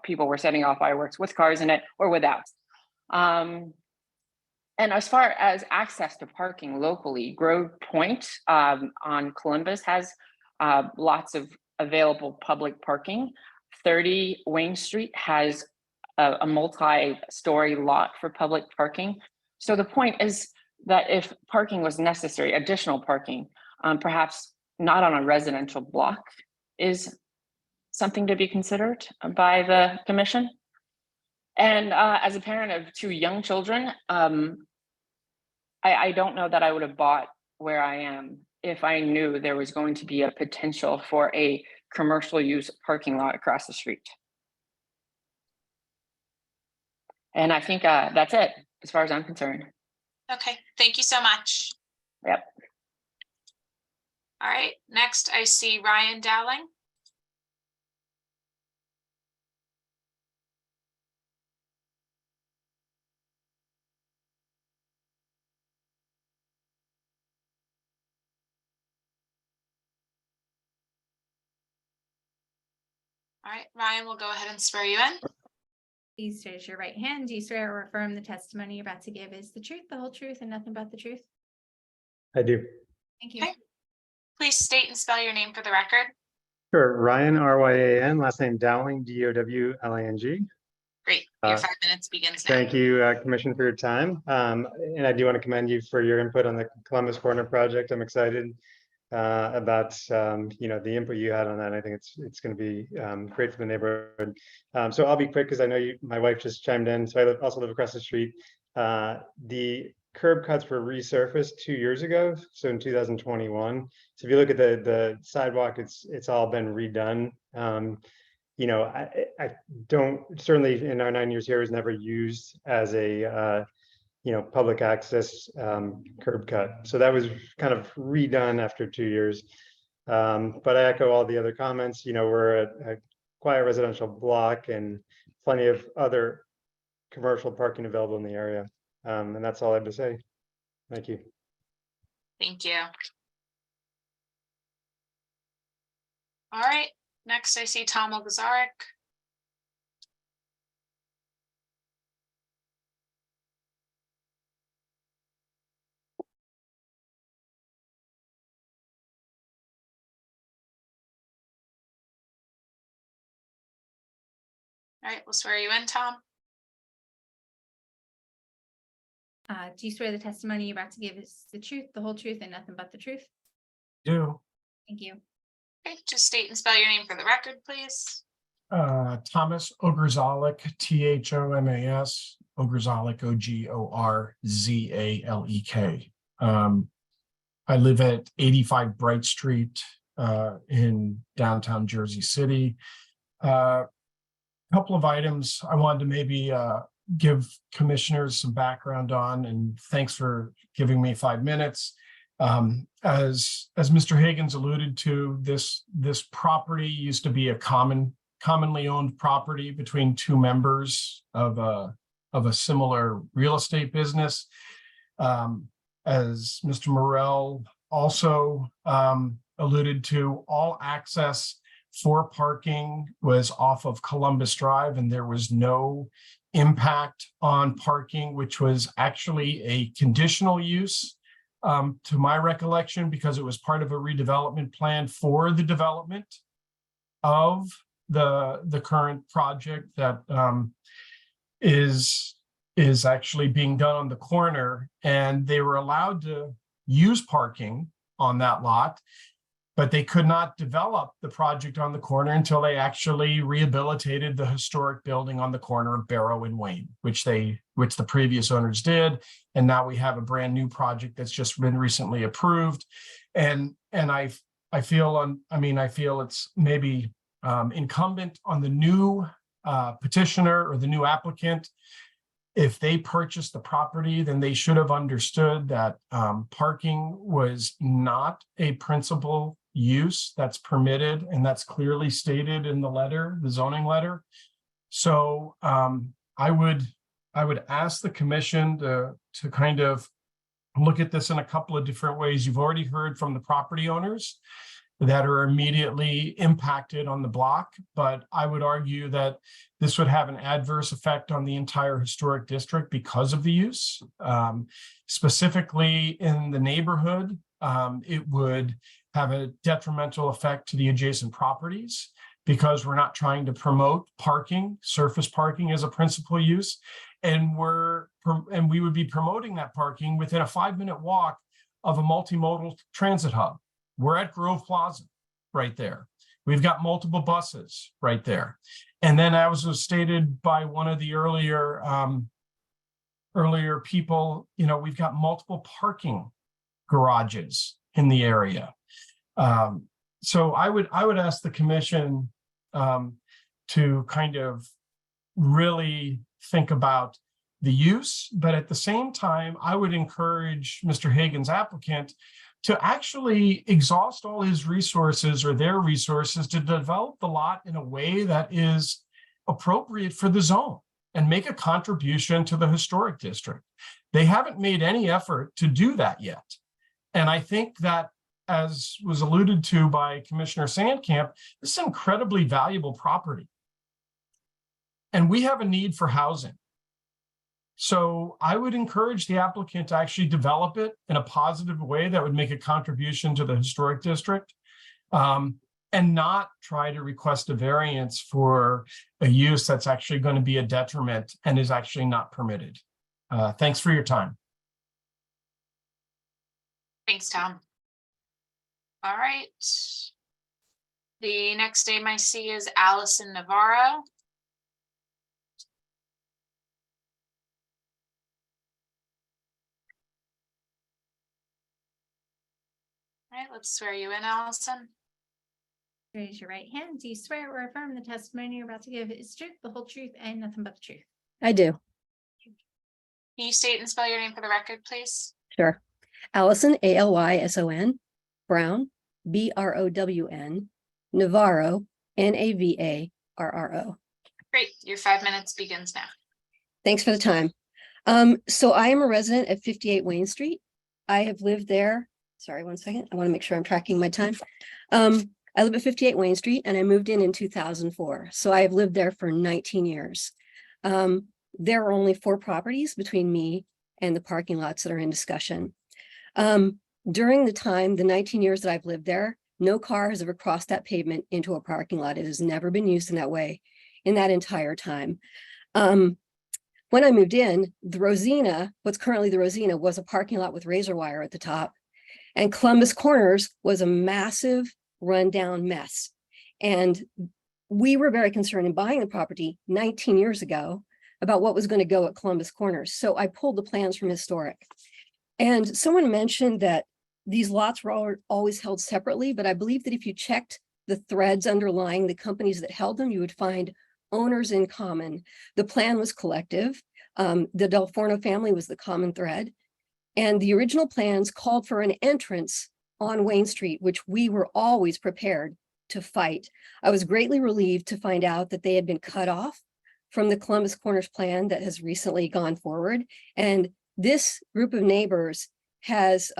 people were setting off fireworks with cars in it or without. And as far as access to parking locally, Grove Point on Columbus has lots of available public parking. 30 Wayne Street has a multi-story lot for public parking. So the point is that if parking was necessary, additional parking, perhaps not on a residential block, is something to be considered by the commission. And as a parent of 2 young children, I don't know that I would have bought where I am if I knew there was going to be a potential for a commercial use parking lot across the street. And I think that's it, as far as I'm concerned. Okay, thank you so much. Yep. All right, next I see Ryan Dowling. All right, Ryan, we'll go ahead and swear you in. Please raise your right hand. Do you swear or affirm the testimony you're about to give is the truth, the whole truth, and nothing but the truth? I do. Thank you. Okay. Please state and spell your name for the record. Sure. Ryan, Ryan, last name Dowling, Dowling. Great, your 5 minutes begins now. Thank you, Commission, for your time. And I do want to commend you for your input on the Columbus Corner project. I'm excited about the input you had on that. I think it's going to be great for the neighborhood. So I'll be quick because I know my wife just chimed in. So I also live across the street. The curb cuts were resurfaced 2 years ago, so in 2021. So if you look at the sidewalk, it's all been redone. I don't, certainly in our 9 years here, is never used as a public access curb cut. So that was kind of redone after 2 years. But I echo all the other comments. We're a quiet residential block and plenty of other commercial parking available in the area. And that's all I have to say. Thank you. Thank you. All right, next I see Tom Ogazarek. All right, we'll swear you in, Tom. Do you swear the testimony you're about to give is the truth, the whole truth, and nothing but the truth? Do. Thank you. Okay, just state and spell your name for the record, please. Thomas Ogrzalek, THOMAS, Ogrzalek, OGORZALEK. I live at 85 Bright Street in downtown Jersey City. Couple of items I wanted to maybe give commissioners some background on, and thanks for giving me 5 minutes. As Mr. Higgins alluded to, this property used to be a commonly owned property between two members of a similar real estate business. As Mr. Morrell also alluded to, all access for parking was off of Columbus Drive, and there was no impact on parking, which was actually a conditional use to my recollection, because it was part of a redevelopment plan for the development of the current project that is actually being done on the corner. And they were allowed to use parking on that lot, but they could not develop the project on the corner until they actually rehabilitated the historic building on the corner of Barrow and Wayne, which the previous owners did. And now we have a brand new project that's just been recently approved. And I feel it's maybe incumbent on the new petitioner or the new applicant. If they purchased the property, then they should have understood that parking was not a principal use that's permitted, and that's clearly stated in the letter, the zoning letter. So I would ask the commission to kind of look at this in a couple of different ways. You've already heard from the property owners that are immediately impacted on the block, but I would argue that this would have an adverse effect on the entire historic district because of the use. Specifically in the neighborhood, it would have a detrimental effect to the adjacent properties because we're not trying to promote parking, surface parking as a principal use. And we would be promoting that parking within a 5-minute walk of a multimodal transit hub. We're at Grove Plaza right there. We've got multiple buses right there. And then as was stated by one of the earlier people, we've got multiple parking garages in the area. So I would ask the commission to kind of really think about the use, but at the same time, I would encourage Mr. Higgins, applicant, to actually exhaust all his resources or their resources to develop the lot in a way that is appropriate for the zone and make a contribution to the historic district. They haven't made any effort to do that yet. And I think that, as was alluded to by Commissioner Sandcamp, this is incredibly valuable property. And we have a need for housing. So I would encourage the applicant to actually develop it in a positive way that would make a contribution to the historic district, and not try to request a variance for a use that's actually going to be a detriment and is actually not permitted. Thanks for your time. Thanks, Tom. All right. The next name I see is Allison Navarro. All right, let's swear you in, Allison. Raise your right hand. Do you swear or affirm the testimony you're about to give is truth, the whole truth, and nothing but the truth? I do. Can you state and spell your name for the record, please? Sure. Allison, ALYSON, Brown, BROWN, Navarro, NAVARRO. Great, your 5 minutes begins now. Thanks for the time. So I am a resident at 58 Wayne Street. I have lived there. Sorry, 1 second. I want to make sure I'm tracking my time. I live at 58 Wayne Street and I moved in 2004. So I have lived there for 19 years. There are only 4 properties between me and the parking lots that are in discussion. During the 19 years that I've lived there, no car has ever crossed that pavement into a parking lot. It has never been used in that way in that entire time. when I moved in, the Rosina, what's currently the Rosina, was a parking lot with razor wire at the top. And Columbus Corners was a massive rundown mess. And we were very concerned in buying the property 19 years ago about what was going to go at Columbus Corners. So I pulled the plans from historic. And someone mentioned that these lots were always held separately, but I believe that if you checked the threads underlying the companies that held them, you would find owners in common. The plan was collective. The Del Forno family was the common thread. And the original plans called for an entrance on Wayne Street, which we were always prepared to fight. I was greatly relieved to find out that they had been cut off from the Columbus Corners plan that has recently gone forward. And this group of neighbors has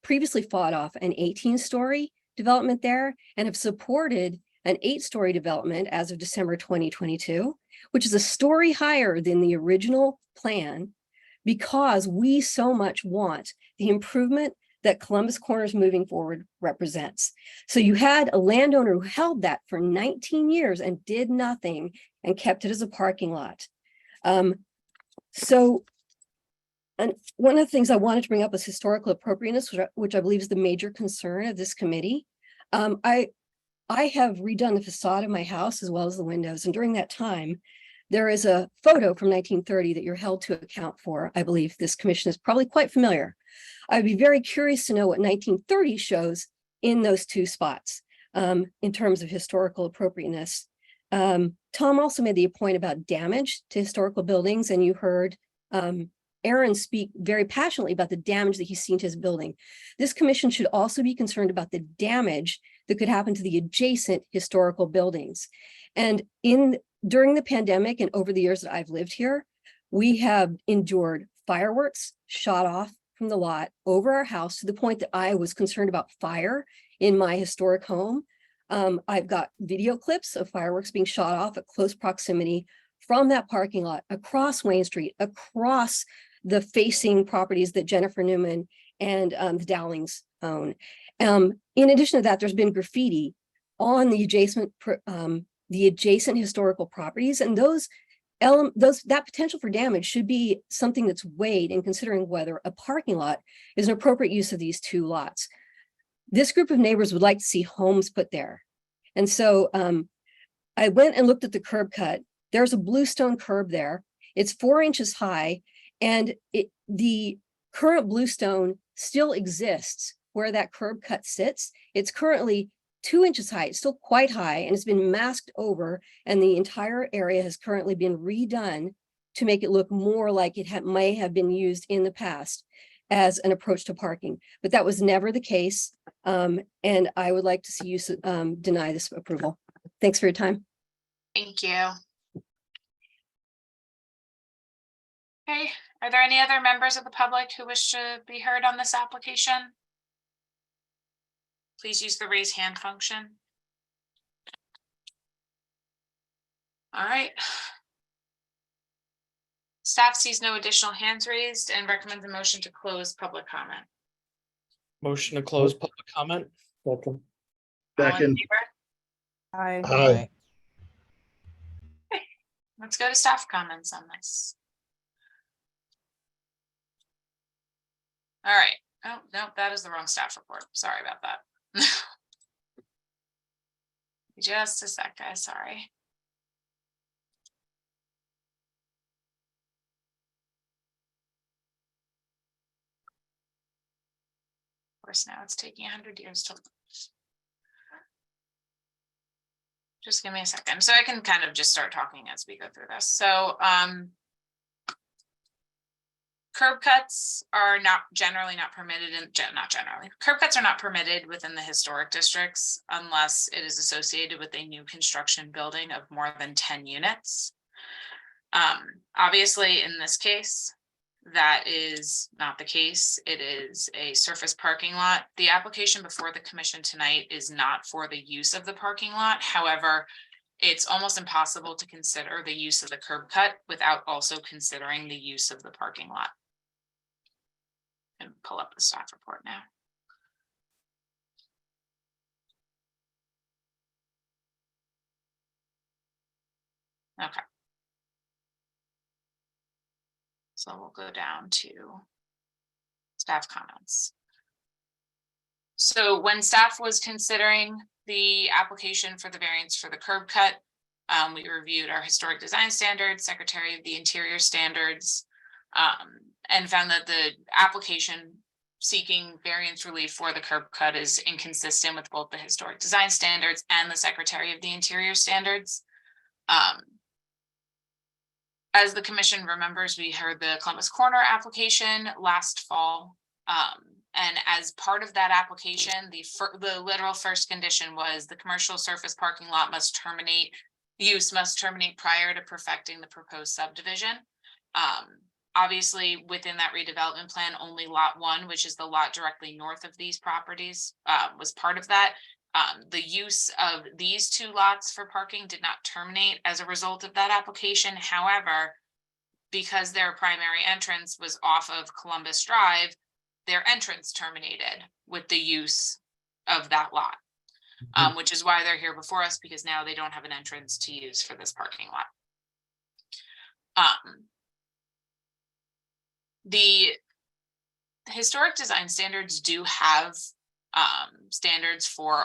previously fought off an 18-story development there and have supported an 8-story development as of December 2022, which is a story higher than the original plan, because we so much want the improvement that Columbus Corners moving forward represents. So you had a landowner who held that for 19 years and did nothing and kept it as a parking lot. And one of the things I wanted to bring up was historical appropriateness, which I believe is the major concern of this committee. I have redone the facade of my house as well as the windows. And during that time, there is a photo from 1930 that you're held to account for. I believe this commission is probably quite familiar. I'd be very curious to know what 1930 shows in those two spots in terms of historical appropriateness. Tom also made the point about damage to historical buildings, and you heard Aaron speak very passionately about the damage that he's seen to his building. This commission should also be concerned about the damage that could happen to the adjacent historical buildings. And during the pandemic and over the years that I've lived here, we have endured fireworks shot off from the lot over our house to the point that I was concerned about fire in my historic home. I've got video clips of fireworks being shot off at close proximity from that parking lot across Wayne Street, across the facing properties that Jennifer Newman and the Dowlings own. In addition to that, there's been graffiti on the adjacent historical properties, and that potential for damage should be something that's weighed in considering whether a parking lot is an appropriate use of these two lots. This group of neighbors would like to see homes put there. And so I went and looked at the curb cut. There's a bluestone curb there. It's 4 inches high, and the current bluestone still exists where that curb cut sits. It's currently 2 inches high. It's still quite high, and it's been masked over, and the entire area has currently been redone to make it look more like it may have been used in the past as an approach to parking. But that was never the case, and I would like to see you deny this approval. Thanks for your time. Thank you. Okay, are there any other members of the public who wish to be heard on this application? Please use the raise hand function. All right. Staff sees no additional hands raised and recommends a motion to close public comment. Motion to close public comment. Welcome. All in favor? Aye. Aye. Okay, let's go to staff comments on this. All right. Oh, no, that is the wrong staff report. Sorry about that. Just a sec, guys. Sorry. Of course, now it's taking 100 years to. Just give me a second, so I can kind of just start talking as we go through this. So, curb cuts are generally not permitted curb cuts are not permitted within the historic districts unless it is associated with a new construction building of more than 10 units. Obviously, in this case, that is not the case. It is a surface parking lot. The application before the commission tonight is not for the use of the parking lot. However, it's almost impossible to consider the use of the curb cut without also considering the use of the parking lot. And pull up the staff report now. Okay. So we'll go down to staff comments. So when staff was considering the application for the variance for the curb cut, we reviewed our historic design standards, Secretary of the Interior standards, and found that the application seeking variance relief for the curb cut is inconsistent with both the historic design standards and the Secretary of the Interior standards. As the commission remembers, we heard the Columbus Corner application last fall. And as part of that application, the literal first condition was the commercial surface parking lot must terminate, use must terminate prior to perfecting the proposed subdivision. Obviously, within that redevelopment plan, only lot 1, which is the lot directly north of these properties, was part of that. The use of these 2 lots for parking did not terminate as a result of that application. However, because their primary entrance was off of Columbus Drive, their entrance terminated with the use of that lot, which is why they're here before us, because now they don't have an entrance to use for this parking lot. The historic design standards do have standards for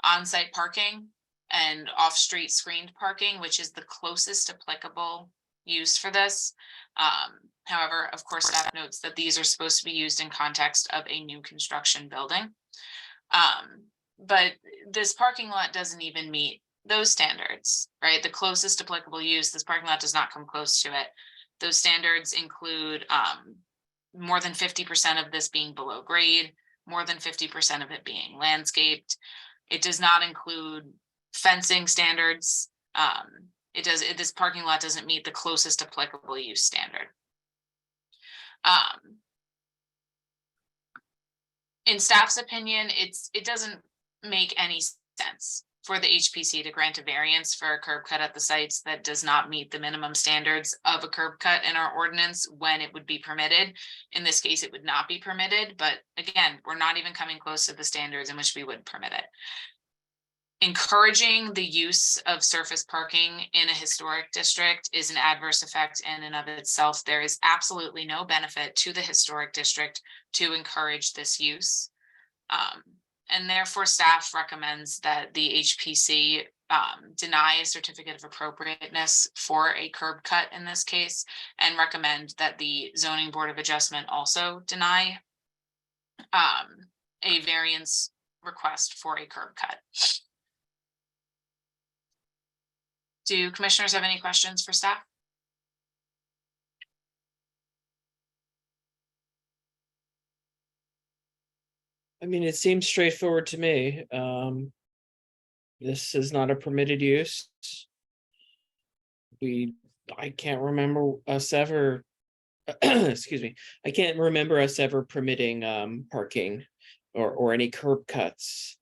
on-site parking and off-street screened parking, which is the closest applicable use for this. However, of course, staff notes that these are supposed to be used in context of a new construction building. But this parking lot doesn't even meet those standards, right? The closest applicable use, this parking lot does not come close to it. Those standards include more than 50% of this being below grade, more than 50% of it being landscaped. It does not include fencing standards. This parking lot doesn't meet the closest applicable use standard. In staff's opinion, it doesn't make any sense for the HPC to grant a variance for a curb cut at the sites that does not meet the minimum standards of a curb cut in our ordinance when it would be permitted. In this case, it would not be permitted, but again, we're not even coming close to the standards in which we would permit it. Encouraging the use of surface parking in a historic district is an adverse effect in and of itself. There is absolutely no benefit to the historic district to encourage this use. And therefore, staff recommends that the HPC deny a certificate of appropriateness for a curb cut in this case, and recommend that the Zoning Board of Adjustment also deny a variance request for a curb cut. Do commissioners have any questions for staff? I mean, it seems straightforward to me. This is not a permitted use. I can't remember us ever, excuse me, I can't remember us ever permitting parking or any curb cuts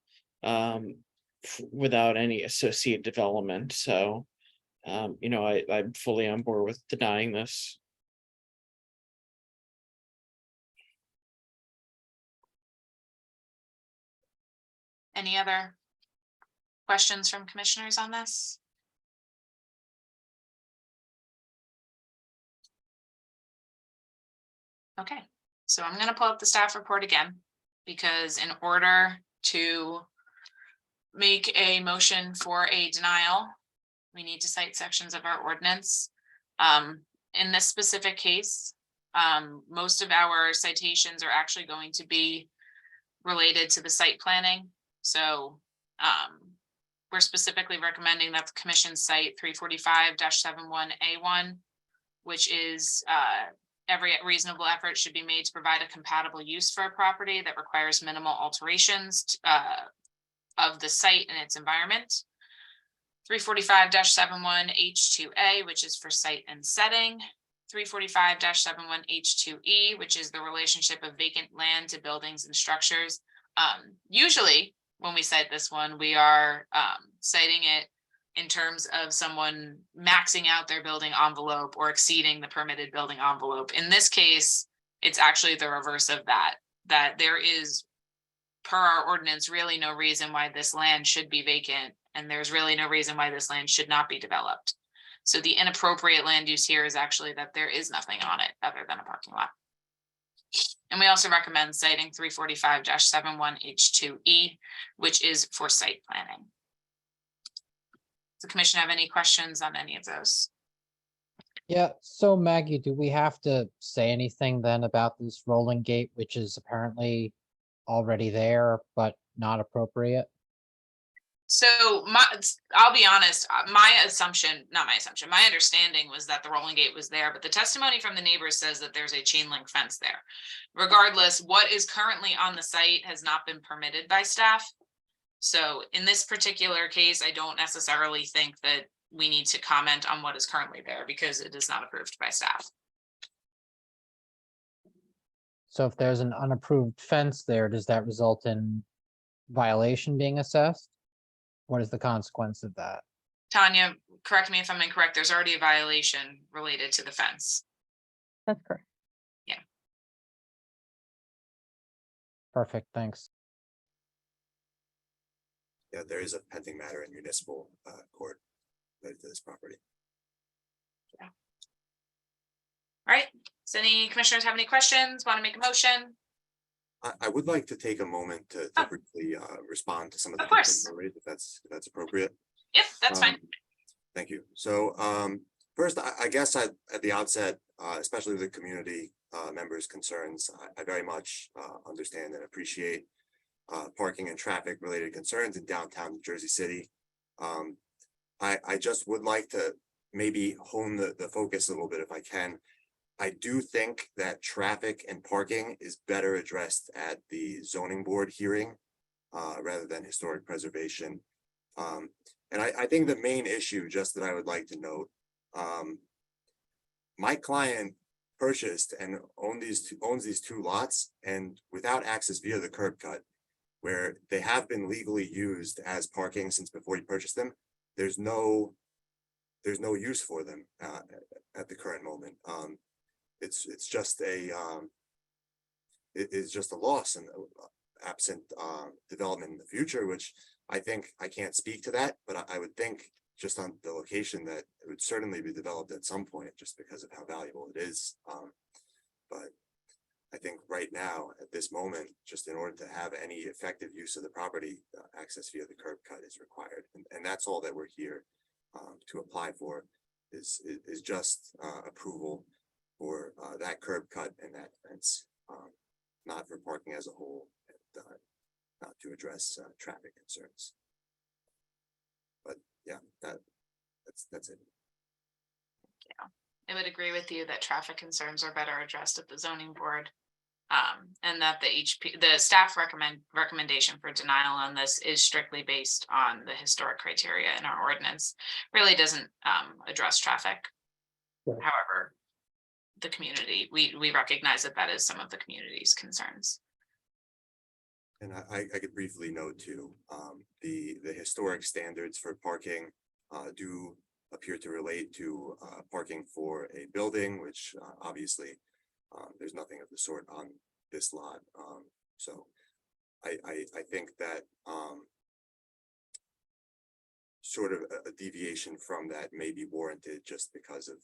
without any associated development. So, you know, I'm fully on board with denying this. Any other questions from commissioners on this? Okay, so I'm going to pull up the staff report again, because in order to make a motion for a denial, we need to cite sections of our ordinance. In this specific case, most of our citations are actually going to be related to the site planning. So we're specifically recommending that the commission cite 345-71A1, which is every reasonable effort should be made to provide a compatible use for a property that requires minimal alterations of the site and its environment. 345-71H2A, which is for site and setting. 345-71H2E, which is the relationship of vacant land to buildings and structures. Usually, when we cite this one, we are citing it in terms of someone maxing out their building envelope or exceeding the permitted building envelope. In this case, it's actually the reverse of that, that there is, per our ordinance, really no reason why this land should be vacant, and there's really no reason why this land should not be developed. So the inappropriate land use here is actually that there is nothing on it other than a parking lot. And we also recommend citing 345-71H2E, which is for site planning. Does the commission have any questions on any of those? Yeah, so Maggie, do we have to say anything then about this rolling gate, which is apparently already there, but not appropriate? So I'll be honest, my understanding was that the rolling gate was there, but the testimony from the neighbors says that there's a chain link fence there. Regardless, what is currently on the site has not been permitted by staff. So in this particular case, I don't necessarily think that we need to comment on what is currently there because it is not approved by staff. So if there's an unapproved fence there, does that result in violation being assessed? What is the consequence of that? Tanya, correct me if I'm incorrect, there's already a violation related to the fence. That's correct. Yeah. Perfect, thanks. Yeah, there is a pending matter in municipal court related to this property. Yeah. All right, does any commissioners have any questions, want to make a motion? I would like to take a moment to briefly respond to some of the Of course. things that were raised, if that's appropriate. Yep, that's fine. Thank you. So first, I guess at the outset, especially with the community members' concerns, I very much understand and appreciate parking and traffic related concerns in downtown New Jersey City. I just would like to maybe hone the focus a little bit if I can. I do think that traffic and parking is better addressed at the zoning board hearing rather than historic preservation. And I think the main issue just that I would like to note, my client purchased and owns these two lots and without access via the curb cut, where they have been legally used as parking since before he purchased them. There's no use for them at the current moment. It's just a loss and absent development in the future, which I think I can't speak to that, but I would think just on the location that it would certainly be developed at some point just because of how valuable it is. But I think right now at this moment, just in order to have any effective use of the property, access via the curb cut is required. And that's all that we're here to apply for is just approval for that curb cut and that fence, not for parking as a whole, and not to address traffic concerns. But yeah, that's it. Yeah, I would agree with you that traffic concerns are better addressed at the zoning board. And that the staff recommendation for denial on this is strictly based on the historic criteria in our ordinance, really doesn't address traffic. Right. However, the community, we recognize that is some of the community's concerns. And I could briefly note too, the historic standards for parking do appear to relate to parking for a building, which obviously there's nothing of the sort on this lot. So I think that sort of a deviation from that may be warranted just because of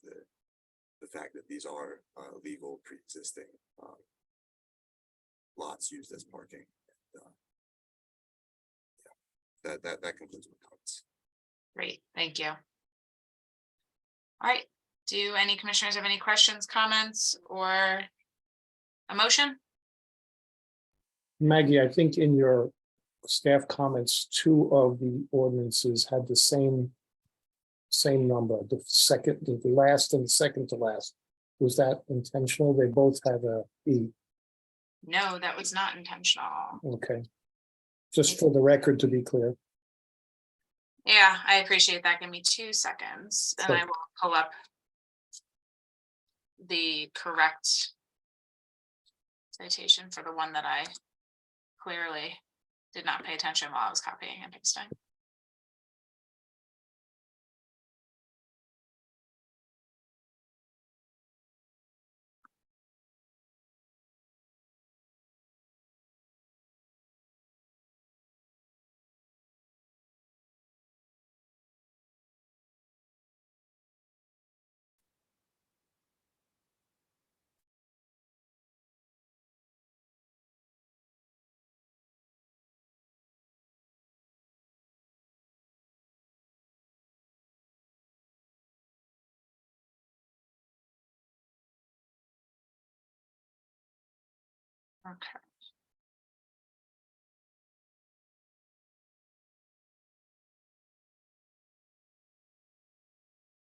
the fact that these are legal pre-existing lots used as parking. Yeah, that concludes my comments. Great, thank you. All right, do any commissioners have any questions, comments, or a motion? Maggie, I think in your staff comments, two of the ordinances had the same number, the last and the second to last. Was that intentional? They both had a E. No, that was not intentional. Okay. Just for the record, to be clear. Yeah, I appreciate that. Give me 2 seconds and I will pull up the correct citation for the one that I clearly did not pay attention while I was copying and pasting. Okay.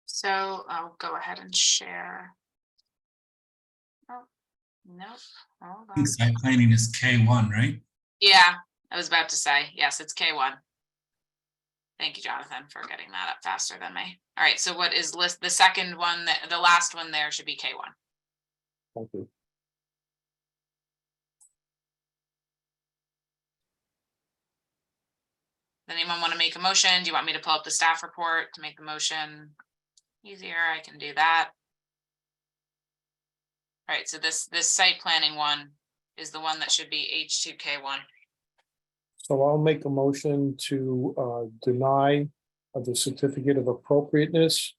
So I'll go ahead and share. Oh, nope, hold on. Site planning is K1, right? Yeah, I was about to say, yes, it's K1. Thank you, Jonathan, for getting that up faster than me. All right, so what is list, the second one, the last one there should be K1. Thank you. Does anyone want to make a motion? Do you want me to pull up the staff report to make the motion easier? I can do that. All right, so this site planning one is the one that should be H2K1. So I'll make a motion to deny the certificate of appropriateness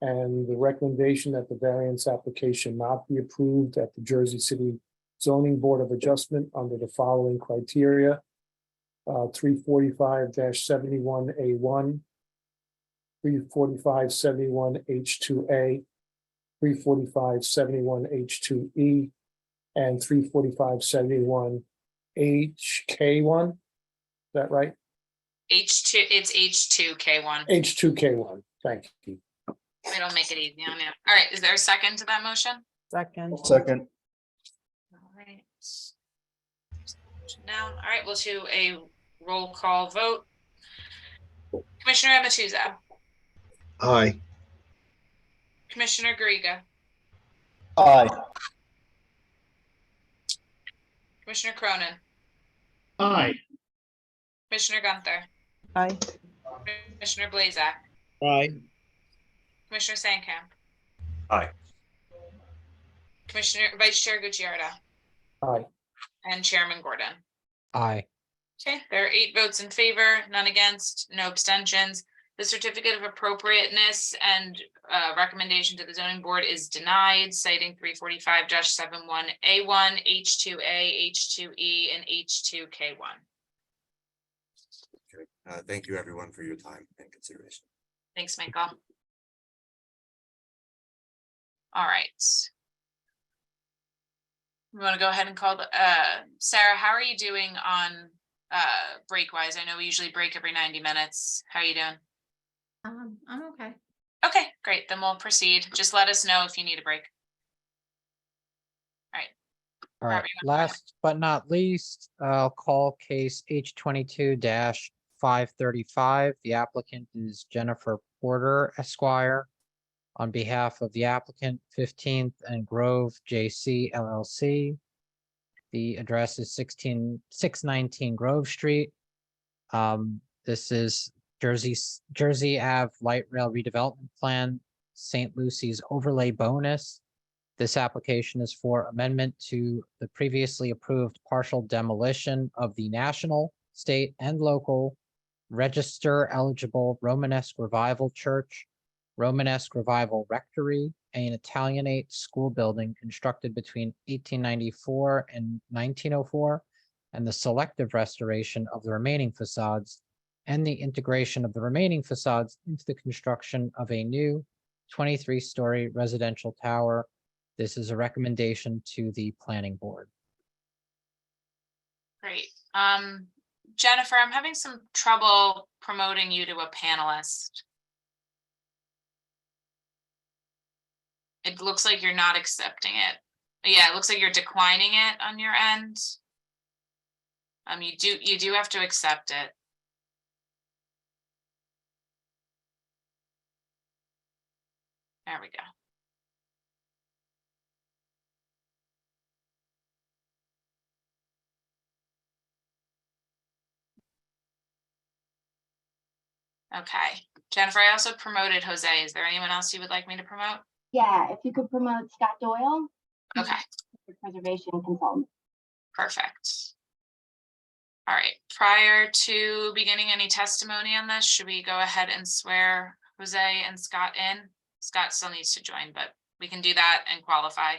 and the recommendation that the variance application not be approved at the Jersey City Zoning Board of Adjustment under the following criteria. 345-71A1, 345-71H2A, 345-71H2E, and 345-71HK1. Is that right? H2, it's H2K1. H2K1, thank you. It'll make it easy on you. All right, is there a second to that motion? Second. Second. All right. Now, all right, we'll do a roll call vote. Commissioner Amatuzzo, Aye. Commissioner Garriga, Aye. Commissioner Cronin, Aye. Commissioner Gunther, Aye. Commissioner Blazak, Aye. Commissioner Sandkamp, Aye. Commissioner Vice Chair Gucciardo, Aye. and Chairman Gordon. Aye. Okay, there are 8 votes in favor, none against, no abstentions. The certificate of appropriateness and recommendation to the zoning board is denied, citing 345-71A1, H2A, H2E, and H2K1. Okay. Thank you, everyone, for your time and consideration. Thanks, Michael. All right. We want to go ahead and call the, Sarah, how are you doing on break wise? I know we usually break every 90 minutes. How are you doing? I'm okay. Okay, great. Then we'll proceed. Just let us know if you need a break. All right. All right, last but not least, I'll call case H22-535. The applicant is Jennifer Porter Esquire. On behalf of the applicant, 15th and Grove JC LLC. The address is 619 Grove Street. This is Jersey Ave Light Rail Redevelopment Plan, St. Lucy's Overlay Bonus. This application is for amendment to the previously approved partial demolition of the national, state, and local register eligible Romanesque Revival Church, Romanesque Revival Rectory, an Italianate school building constructed between 1894 and 1904, and the selective restoration of the remaining facades and the integration of the remaining facades into the construction of a new 23-story residential tower. This is a recommendation to the planning board. Great. Jennifer, I'm having some trouble promoting you to a panelist. It looks like you're not accepting it. Yeah, it looks like you're declining it on your end. You do have to accept it. There we go. Okay, Jennifer, I also promoted Jose. Is there anyone else you would like me to promote? Yeah, if you could promote Scott Doyle. Okay. Preservation consultant. Perfect. All right, prior to beginning any testimony on this, should we go ahead and swear Jose and Scott in? Scott still needs to join, but we can do that and qualify.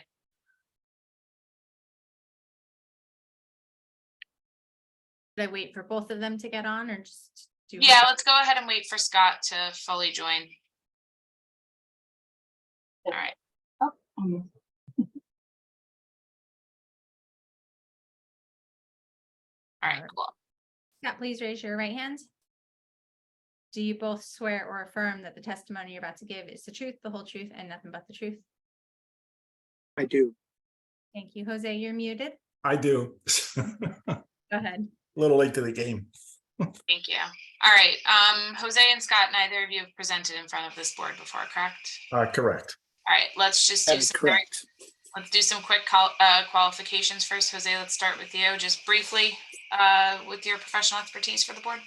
Should I wait for both of them to get on or just do? Yeah, let's go ahead and wait for Scott to fully join. All right. Oh, All right, cool. Scott, please raise your right hand. Do you both swear or affirm that the testimony you're about to give is the truth, the whole truth, and nothing but the truth? I do. Thank you. Jose, you're muted. I do. Go ahead. A little late to the game. Thank you. All right, Jose and Scott, neither of you have presented in front of this board before, correct? Correct. All right, let's just do some let's do some quick qualifications first. Jose, let's start with you, just briefly, with your professional expertise for the board.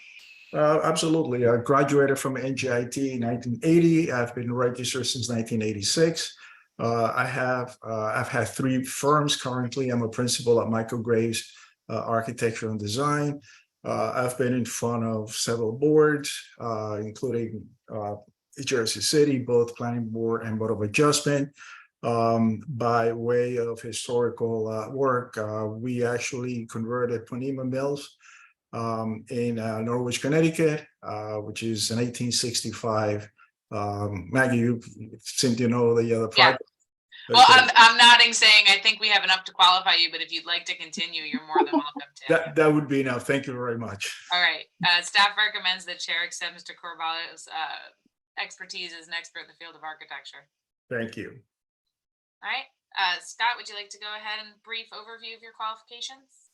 Absolutely. I graduated from NJIT in 1980. I've been registered since 1986. I've had 3 firms currently. I'm a principal at Michael Graves Architecture and Design. I've been in front of several boards, including Jersey City, both Planning Board and Board of Adjustment. By way of historical work, we actually converted Ponema Mills in Norwich, Connecticut, which is an 1865. Maggie, you seem to know the other project. Well, I'm nodding, saying I think we have enough to qualify you, but if you'd like to continue, you're more than welcome to. That would be enough. Thank you very much. All right. Staff recommends that Chair accept Mr. Corballo's expertise as an expert in the field of architecture. Thank you. All right. Scott, would you like to go ahead and brief overview of your qualifications?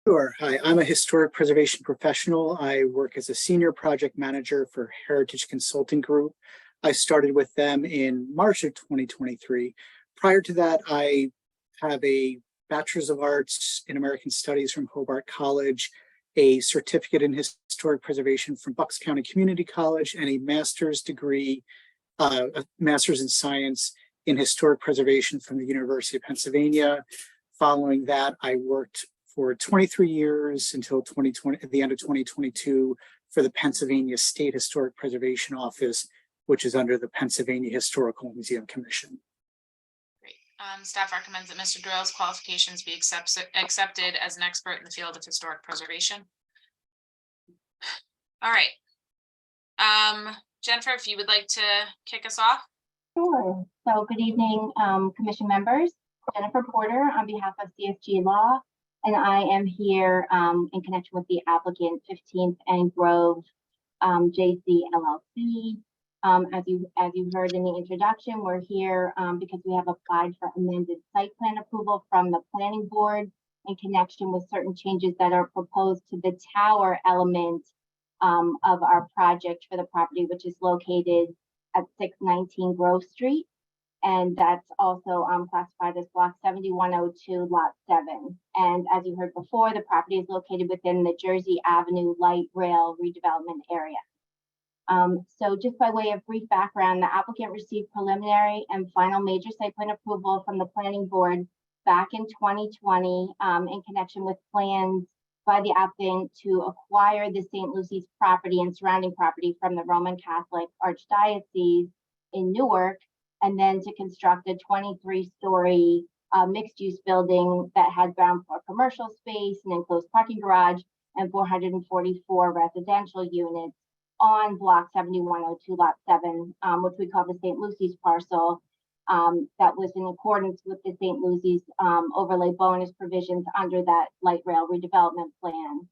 Sure. Hi, I'm a historic preservation professional. I work as a senior project manager for Heritage Consulting Group. I started with them in March of 2023. Prior to that, I have a Bachelor's of Arts in American Studies from Hobart College, a certificate in historic preservation from Bucks County Community College, and a master's degree, a master's in science in historic preservation from the University of Pennsylvania. Following that, I worked for 23 years until 2020, at the end of 2022, for the Pennsylvania State Historic Preservation Office, which is under the Pennsylvania Historical Museum Commission. Great. Staff recommends that Mr. Doyle's qualifications be accepted as an expert in the field of historic preservation. All right. Jennifer, if you would like to kick us off. Sure. So good evening, commission members. Jennifer Porter on behalf of CSG Law, and I am here in connection with the applicant 15th and Grove JC LLC. As you heard in the introduction, we're here because we have applied for amended site plan approval from the planning board in connection with certain changes that are proposed to the tower element of our project for the property, which is located at 619 Grove Street. And that's also classified as block 7102 lot 7. And as you heard before, the property is located within the Jersey Avenue light rail redevelopment area. So just by way of brief background, the applicant received preliminary and final major site plan approval from the planning board back in 2020 in connection with plans by the applicant to acquire the St. Lucy's property and surrounding property from the Roman Catholic Archdiocese in Newark, and then to construct a 23-story mixed-use building that had ground floor commercial space, an enclosed parking garage, and 444 residential units on block 7102 lot 7, which we call the St. Lucy's parcel, that was in accordance with the St. Lucy's overlay bonus provisions under that light rail redevelopment plan.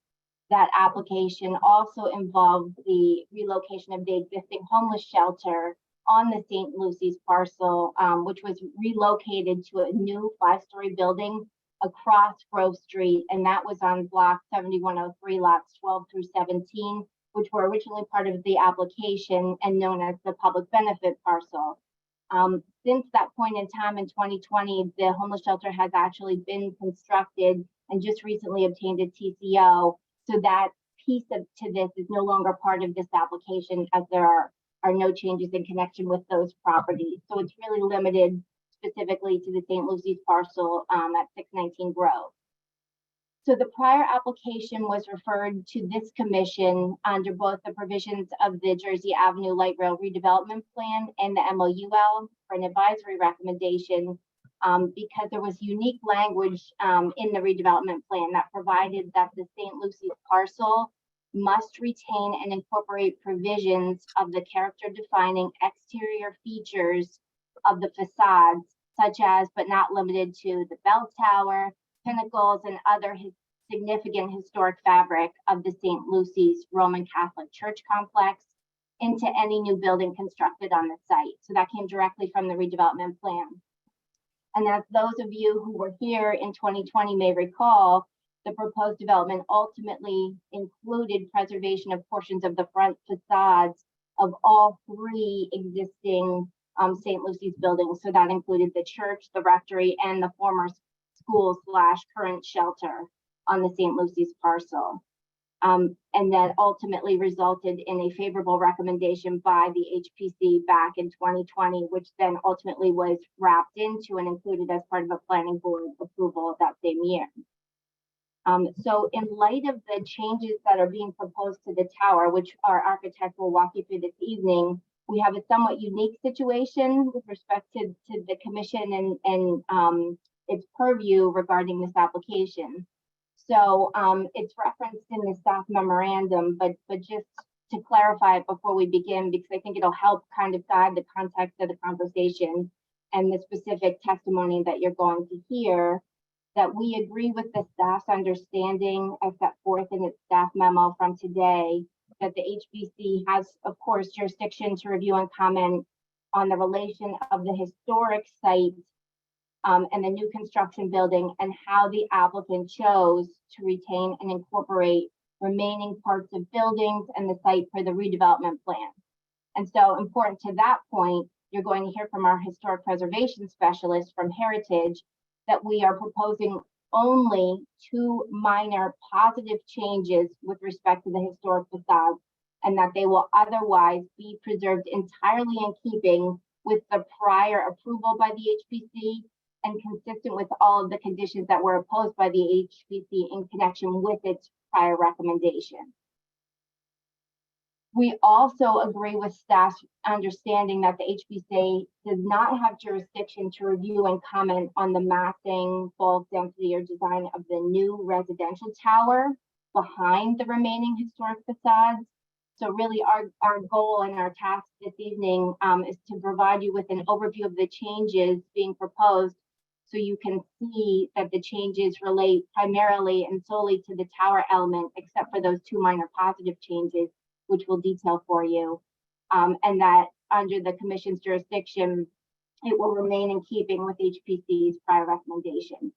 That application also involved the relocation of the existing homeless shelter on the St. Lucy's parcel, which was relocated to a new 5-story building across Grove Street, and that was on block 7103 lots 12 through 17, which were originally part of the application and known as the public benefit parcel. Since that point in time in 2020, the homeless shelter has actually been constructed and just recently obtained a TCO. So that piece to this is no longer part of this application, as there are no changes in connection with those properties. So it's really limited specifically to the St. Lucy's parcel at 619 Grove. So the prior application was referred to this commission under both the provisions of the Jersey Avenue Light Rail Redevelopment Plan and the MOUL for an advisory recommendation because there was unique language in the redevelopment plan that provided that the St. Lucy's parcel must retain and incorporate provisions of the character defining exterior features of the facades, such as but not limited to the bell tower, pinnacles, and other significant historic fabric of the St. Lucy's Roman Catholic Church complex into any new building constructed on the site. So that came directly from the redevelopment plan. And as those of you who were here in 2020 may recall, the proposed development ultimately included preservation of portions of the front facades of all three existing St. Lucy's buildings. So that included the church, the rectory, and the former school / current shelter on the St. Lucy's parcel. And that ultimately resulted in a favorable recommendation by the HPC back in 2020, which then ultimately was wrapped into and included as part of a planning board approval of that same year. So in light of the changes that are being proposed to the tower, which our architect will walk you through this evening, we have a somewhat unique situation with respect to the commission and its purview regarding this application. So it's referenced in the staff memorandum, but just to clarify it before we begin, because I think it'll help kind of guide the context of the conversation and the specific testimony that you're going to hear, that we agree with the staff's understanding as set forth in its staff memo from today, that the HBC has, of course, jurisdiction to review and comment on the relation of the historic site and the new construction building and how the applicant chose to retain and incorporate remaining parts of buildings and the site for the redevelopment plan. And so important to that point, you're going to hear from our historic preservation specialist from Heritage that we are proposing only 2 minor positive changes with respect to the historic facade, and that they will otherwise be preserved entirely in keeping with the prior approval by the HPC and consistent with all of the conditions that were opposed by the HPC in connection with its prior recommendation. We also agree with staff's understanding that the HPC does not have jurisdiction to review and comment on the massing, bulk density, or design of the new residential tower behind the remaining historic facades. So really our goal and our task this evening is to provide you with an overview of the changes being proposed so you can see that the changes relate primarily and solely to the tower element, except for those 2 minor positive changes, which we'll detail for you, and that under the commission's jurisdiction, it will remain in keeping with HPC's prior recommendation.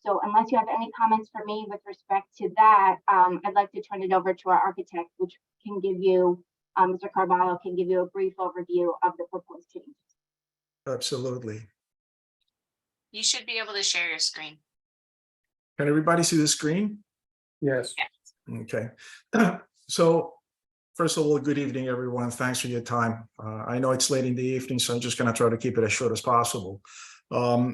So unless you have any comments for me with respect to that, I'd like to turn it over to our architect, which can give you, Mr. Carvalho can give you a brief overview of the proposed changes. Absolutely. You should be able to share your screen. Can everybody see the screen? Yes. Okay. So first of all, good evening, everyone. Thanks for your time. I know it's late in the evening, so I'm just going to try to keep it as short as possible.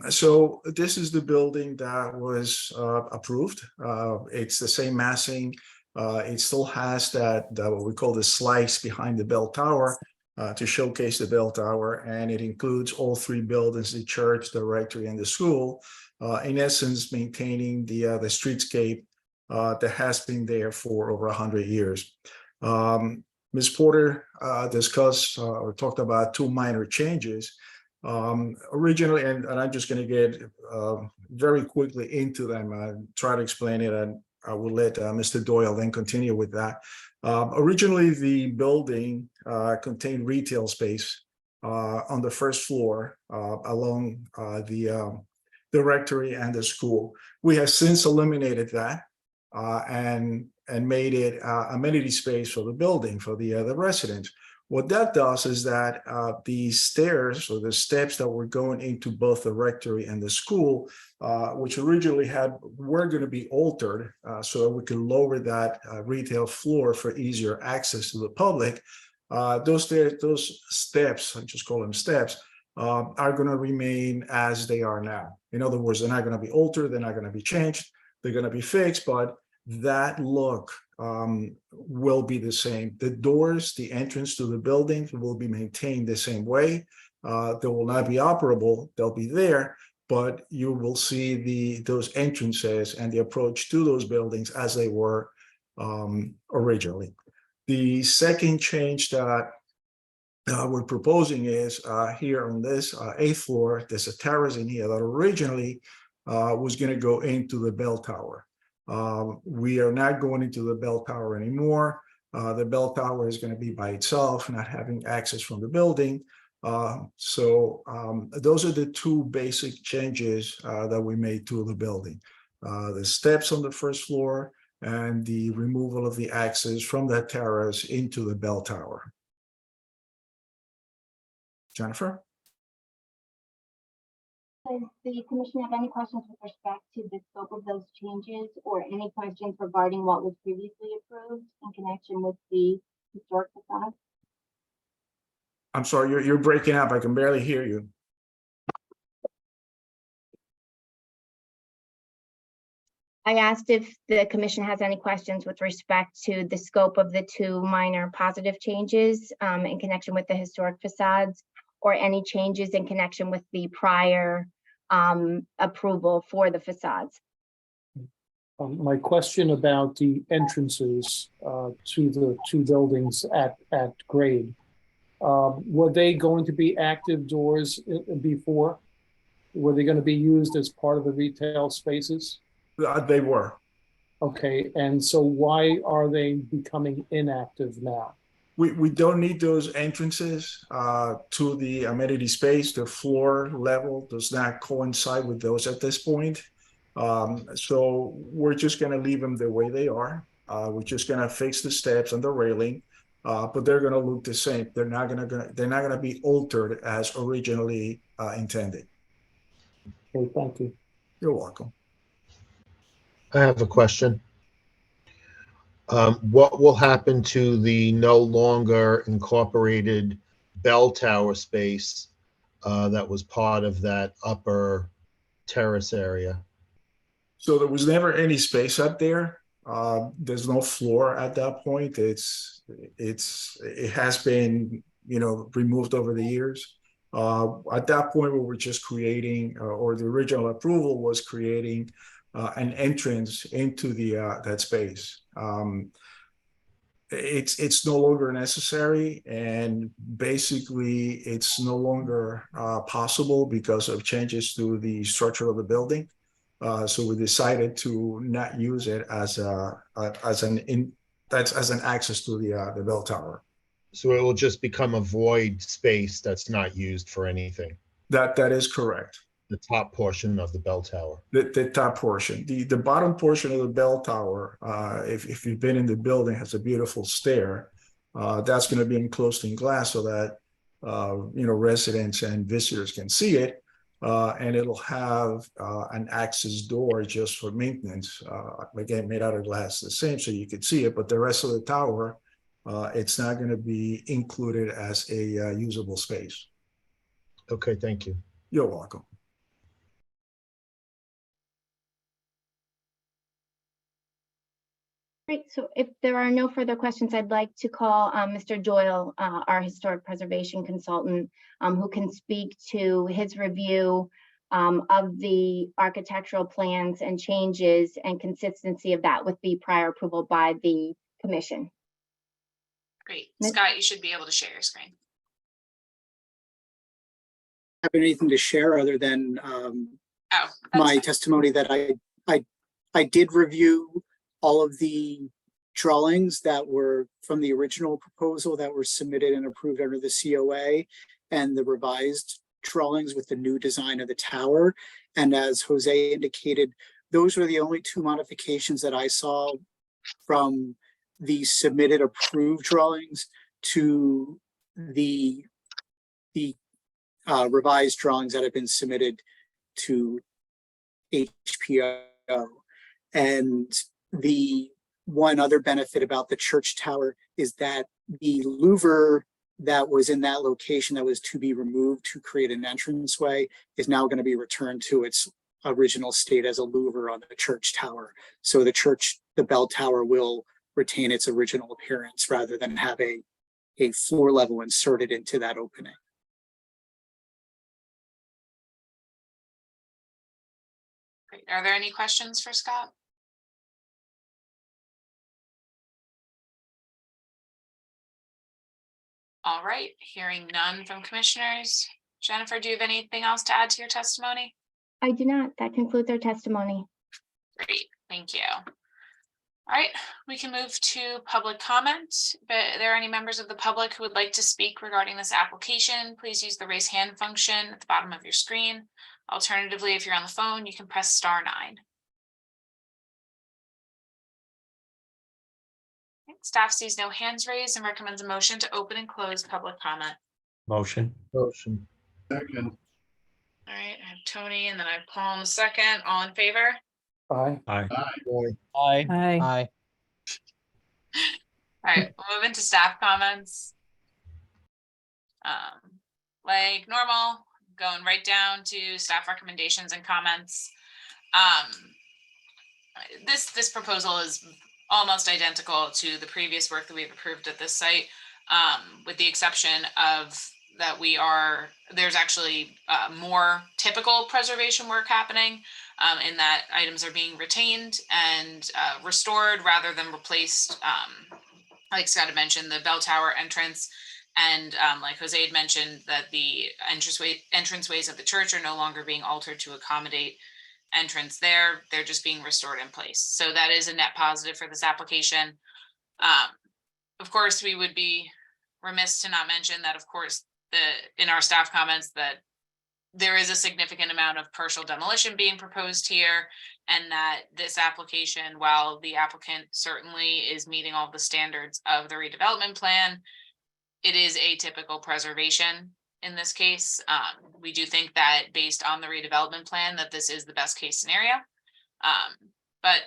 So this is the building that was approved. It's the same massing. It still has that what we call the slice behind the bell tower to showcase the bell tower, and it includes all 3 buildings: the church, the rectory, and the school. In essence, maintaining the streetscape that has been there for over 100 years. Ms. Porter discussed or talked about 2 minor changes. Originally, and I'm just going to get very quickly into them and try to explain it, and I will let Mr. Doyle then continue with that. Originally, the building contained retail space on the first floor along the rectory and the school. We have since eliminated that and made it amenity space for the building, for the residents. What that does is that the stairs or the steps that were going into both the rectory and the school, which originally were going to be altered so that we could lower that retail floor for easier access to the public. Those steps, I just call them steps, are going to remain as they are now. In other words, they're not going to be altered, they're not going to be changed, they're going to be fixed, but that look will be the same. The doors, the entrance to the building will be maintained the same way. They will not be operable, they'll be there, but you will see those entrances and the approach to those buildings as they were originally. The second change that we're proposing is here on this 8th floor, there's a terrace in here that originally was going to go into the bell tower. We are not going into the bell tower anymore. The bell tower is going to be by itself, not having access from the building. Those are the two basic changes that we made to the building. The steps on the first floor and the removal of the access from that terrace into the bell tower. Jennifer? Does the commission have any questions with respect to the scope of those changes or any questions regarding what was previously approved in connection with the historic facade? I'm sorry, you're breaking up. I can barely hear you. I asked if the commission has any questions with respect to the scope of the two minor positive changes in connection with the historic facades, or any changes in connection with the prior approval for the facades. My question about the entrances to the two buildings at grade, were they going to be active doors before? Were they going to be used as part of the retail spaces? They were. Okay, and so why are they becoming inactive now? We don't need those entrances to the amenity space. The floor level does not coincide with those at this point. So we're just going to leave them the way they are. We're just going to fix the steps and the railing, but they're going to look the same. They're not going to be altered as originally intended. Okay, thank you. You're welcome. I have a question. What will happen to the no longer incorporated bell tower space that was part of that upper terrace area? So there was never any space up there. There's no floor at that point. It has been, removed over the years. At that point, we were just creating, or the original approval was creating an entrance into that space. It's no longer necessary, and basically it's no longer possible because of changes to the structure of the building. So we decided to not use it as an access to the bell tower. So it will just become a void space that's not used for anything. That is correct. The top portion of the bell tower. The top portion. The bottom portion of the bell tower, if you've been in the building, has a beautiful stair. That's going to be enclosed in glass so that residents and visitors can see it. And it'll have an access door just for maintenance. Again, made out of glass, the same, so you could see it. But the rest of the tower, it's not going to be included as a usable space. Okay, thank you. You're welcome. Great, so if there are no further questions, I'd like to call Mr. Doyle, our historic preservation consultant, who can speak to his review of the architectural plans and changes and consistency of that with the prior approval by the commission. Great. Scott, you should be able to share your screen. Have anything to share other than my testimony that I did review all of the drawings that were from the original proposal that were submitted and approved under the COA, and the revised drawings with the new design of the tower. And as Jose indicated, those were the only two modifications that I saw from the submitted approved drawings to the revised drawings that have been submitted to HPO. And the one other benefit about the church tower is that the louver that was in that location that was to be removed to create an entranceway is now going to be returned to its original state as a louver on the church tower. So the bell tower will retain its original appearance rather than have a floor level inserted into that opening. Great. Are there any questions for Scott? All right, hearing none from commissioners. Jennifer, do you have anything else to add to your testimony? I do not. That concludes our testimony. Great, thank you. All right, we can move to public comment. But are there any members of the public who would like to speak regarding this application? Please use the raise hand function at the bottom of your screen. Alternatively, if you're on the phone, you can press *9. Staff sees no hands raised and recommends a motion to open and close public comment. Motion. Motion. Second. All right, I have Tony and then I have Paul in the second. All in favor? Aye. Aye. Aye. Aye. Aye. All right, we'll move into staff comments. Like normal, going right down to staff recommendations and comments. This proposal is almost identical to the previous work that we've approved at this site, with the exception of that there's actually more typical preservation work happening, in that items are being retained and restored rather than replaced. Like Scott had mentioned, the bell tower entrance, and like Jose had mentioned, that the entranceways of the church are no longer being altered to accommodate entrance there. They're just being restored in place. So that is a net positive for this application. Of course, we would be remiss to not mention that, of course, in our staff comments, that there is a significant amount of partial demolition being proposed here, and that this application, while the applicant certainly is meeting all the standards of the redevelopment plan, it is atypical preservation in this case. We do think that based on the redevelopment plan, that this is the best case scenario. But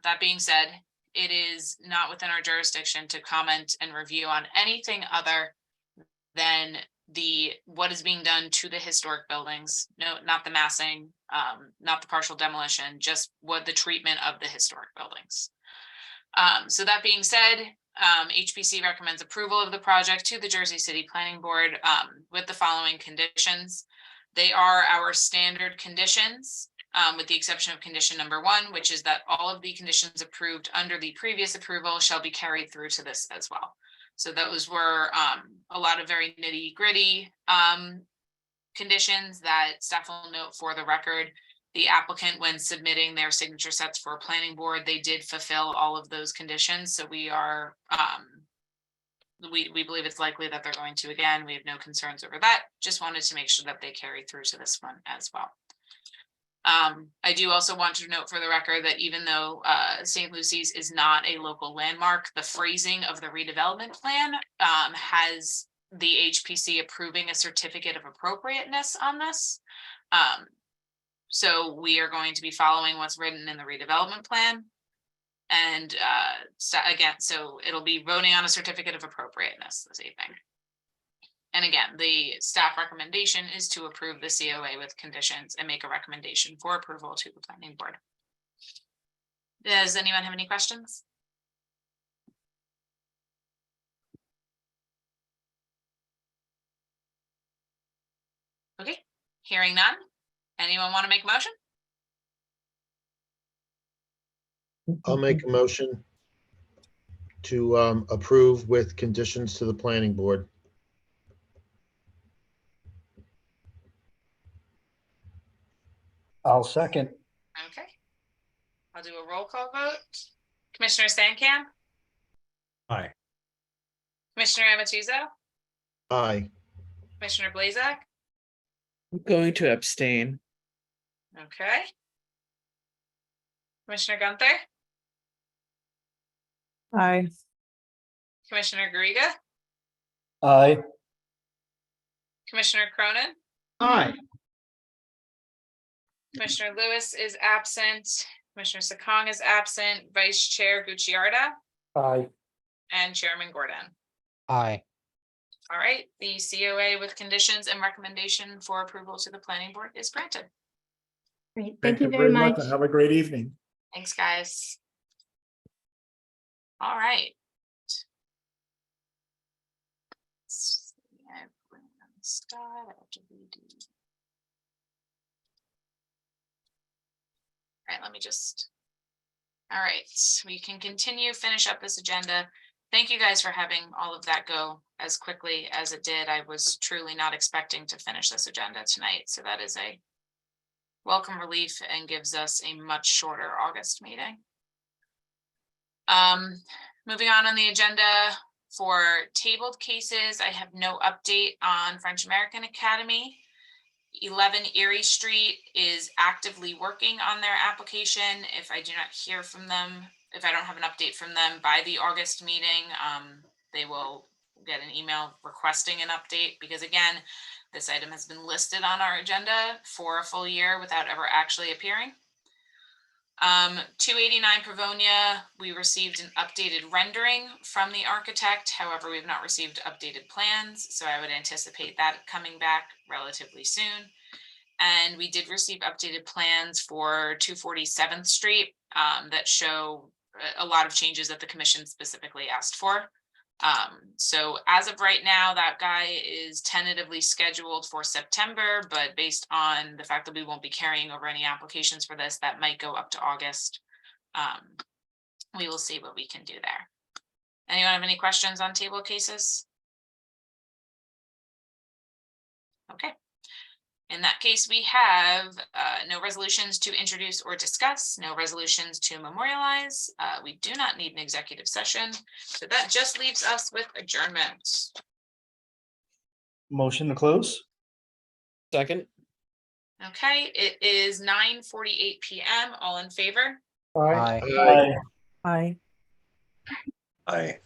that being said, it is not within our jurisdiction to comment and review on anything other than what is being done to the historic buildings. No, not the massing, not the partial demolition, just what the treatment of the historic buildings. So that being said, HPC recommends approval of the project to the Jersey City Planning Board with the following conditions. They are our standard conditions, with the exception of condition number 1, which is that all of the conditions approved under the previous approval shall be carried through to this as well. So those were a lot of very nitty-gritty conditions that staff will note for the record. The applicant, when submitting their signature sets for a planning board, they did fulfill all of those conditions. So we are, we believe it's likely that they're going to again. We have no concerns over that. Just wanted to make sure that they carry through to this one as well. I do also want to note for the record that even though St. Lucy's is not a local landmark, the phrasing of the redevelopment plan has the HPC approving a certificate of appropriateness on this. So we are going to be following what's written in the redevelopment plan. And again, so it'll be voting on a certificate of appropriateness this evening. And again, the staff recommendation is to approve the COA with conditions and make a recommendation for approval to the planning board. Does anyone have any questions? Okay, hearing none. Anyone want to make a motion? I'll make a motion to approve with conditions to the planning board. I'll second. Okay. I'll do a roll call vote. Commissioner Stankamp, Aye. Commissioner Amatuzzo, Aye. Commissioner Blazak. I'm going to abstain. Okay. Commissioner Gunther, Aye. Commissioner Garriga, Aye. Commissioner Cronin, Aye. Commissioner Lewis is absent, Commissioner Sakong is absent, Vice Chair Gucciarda, Aye. and Chairman Gordon. Aye. All right, the COA with conditions and recommendation for approval to the planning board is granted. Great, thank you very much. and have a great evening. Thanks, guys. All right. All right, let me just. All right, we can continue, finish up this agenda. Thank you guys for having all of that go as quickly as it did. I was truly not expecting to finish this agenda tonight, so that is a welcome relief and gives us a much shorter August meeting. Moving on the agenda for tabled cases, I have no update on French American Academy. 11 Erie Street is actively working on their application. If I do not hear from them, if I don't have an update from them by the August meeting, they will get an email requesting an update, because again, this item has been listed on our agenda for a full year without ever actually appearing. 289 Pravonia, we received an updated rendering from the architect. However, we have not received updated plans, so I would anticipate that coming back relatively soon. And we did receive updated plans for 247th Street that show a lot of changes that the commission specifically asked for. So as of right now, that guy is tentatively scheduled for September, but based on the fact that we won't be carrying over any applications for this, that might go up to August. We will see what we can do there. Anyone have any questions on table cases? Okay. In that case, we have no resolutions to introduce or discuss, no resolutions to memorialize. We do not need an executive session. So that just leaves us with adjournment. Motion to close? Second. Okay, it is 9:48 p.m. All in favor? Aye. Aye. Aye.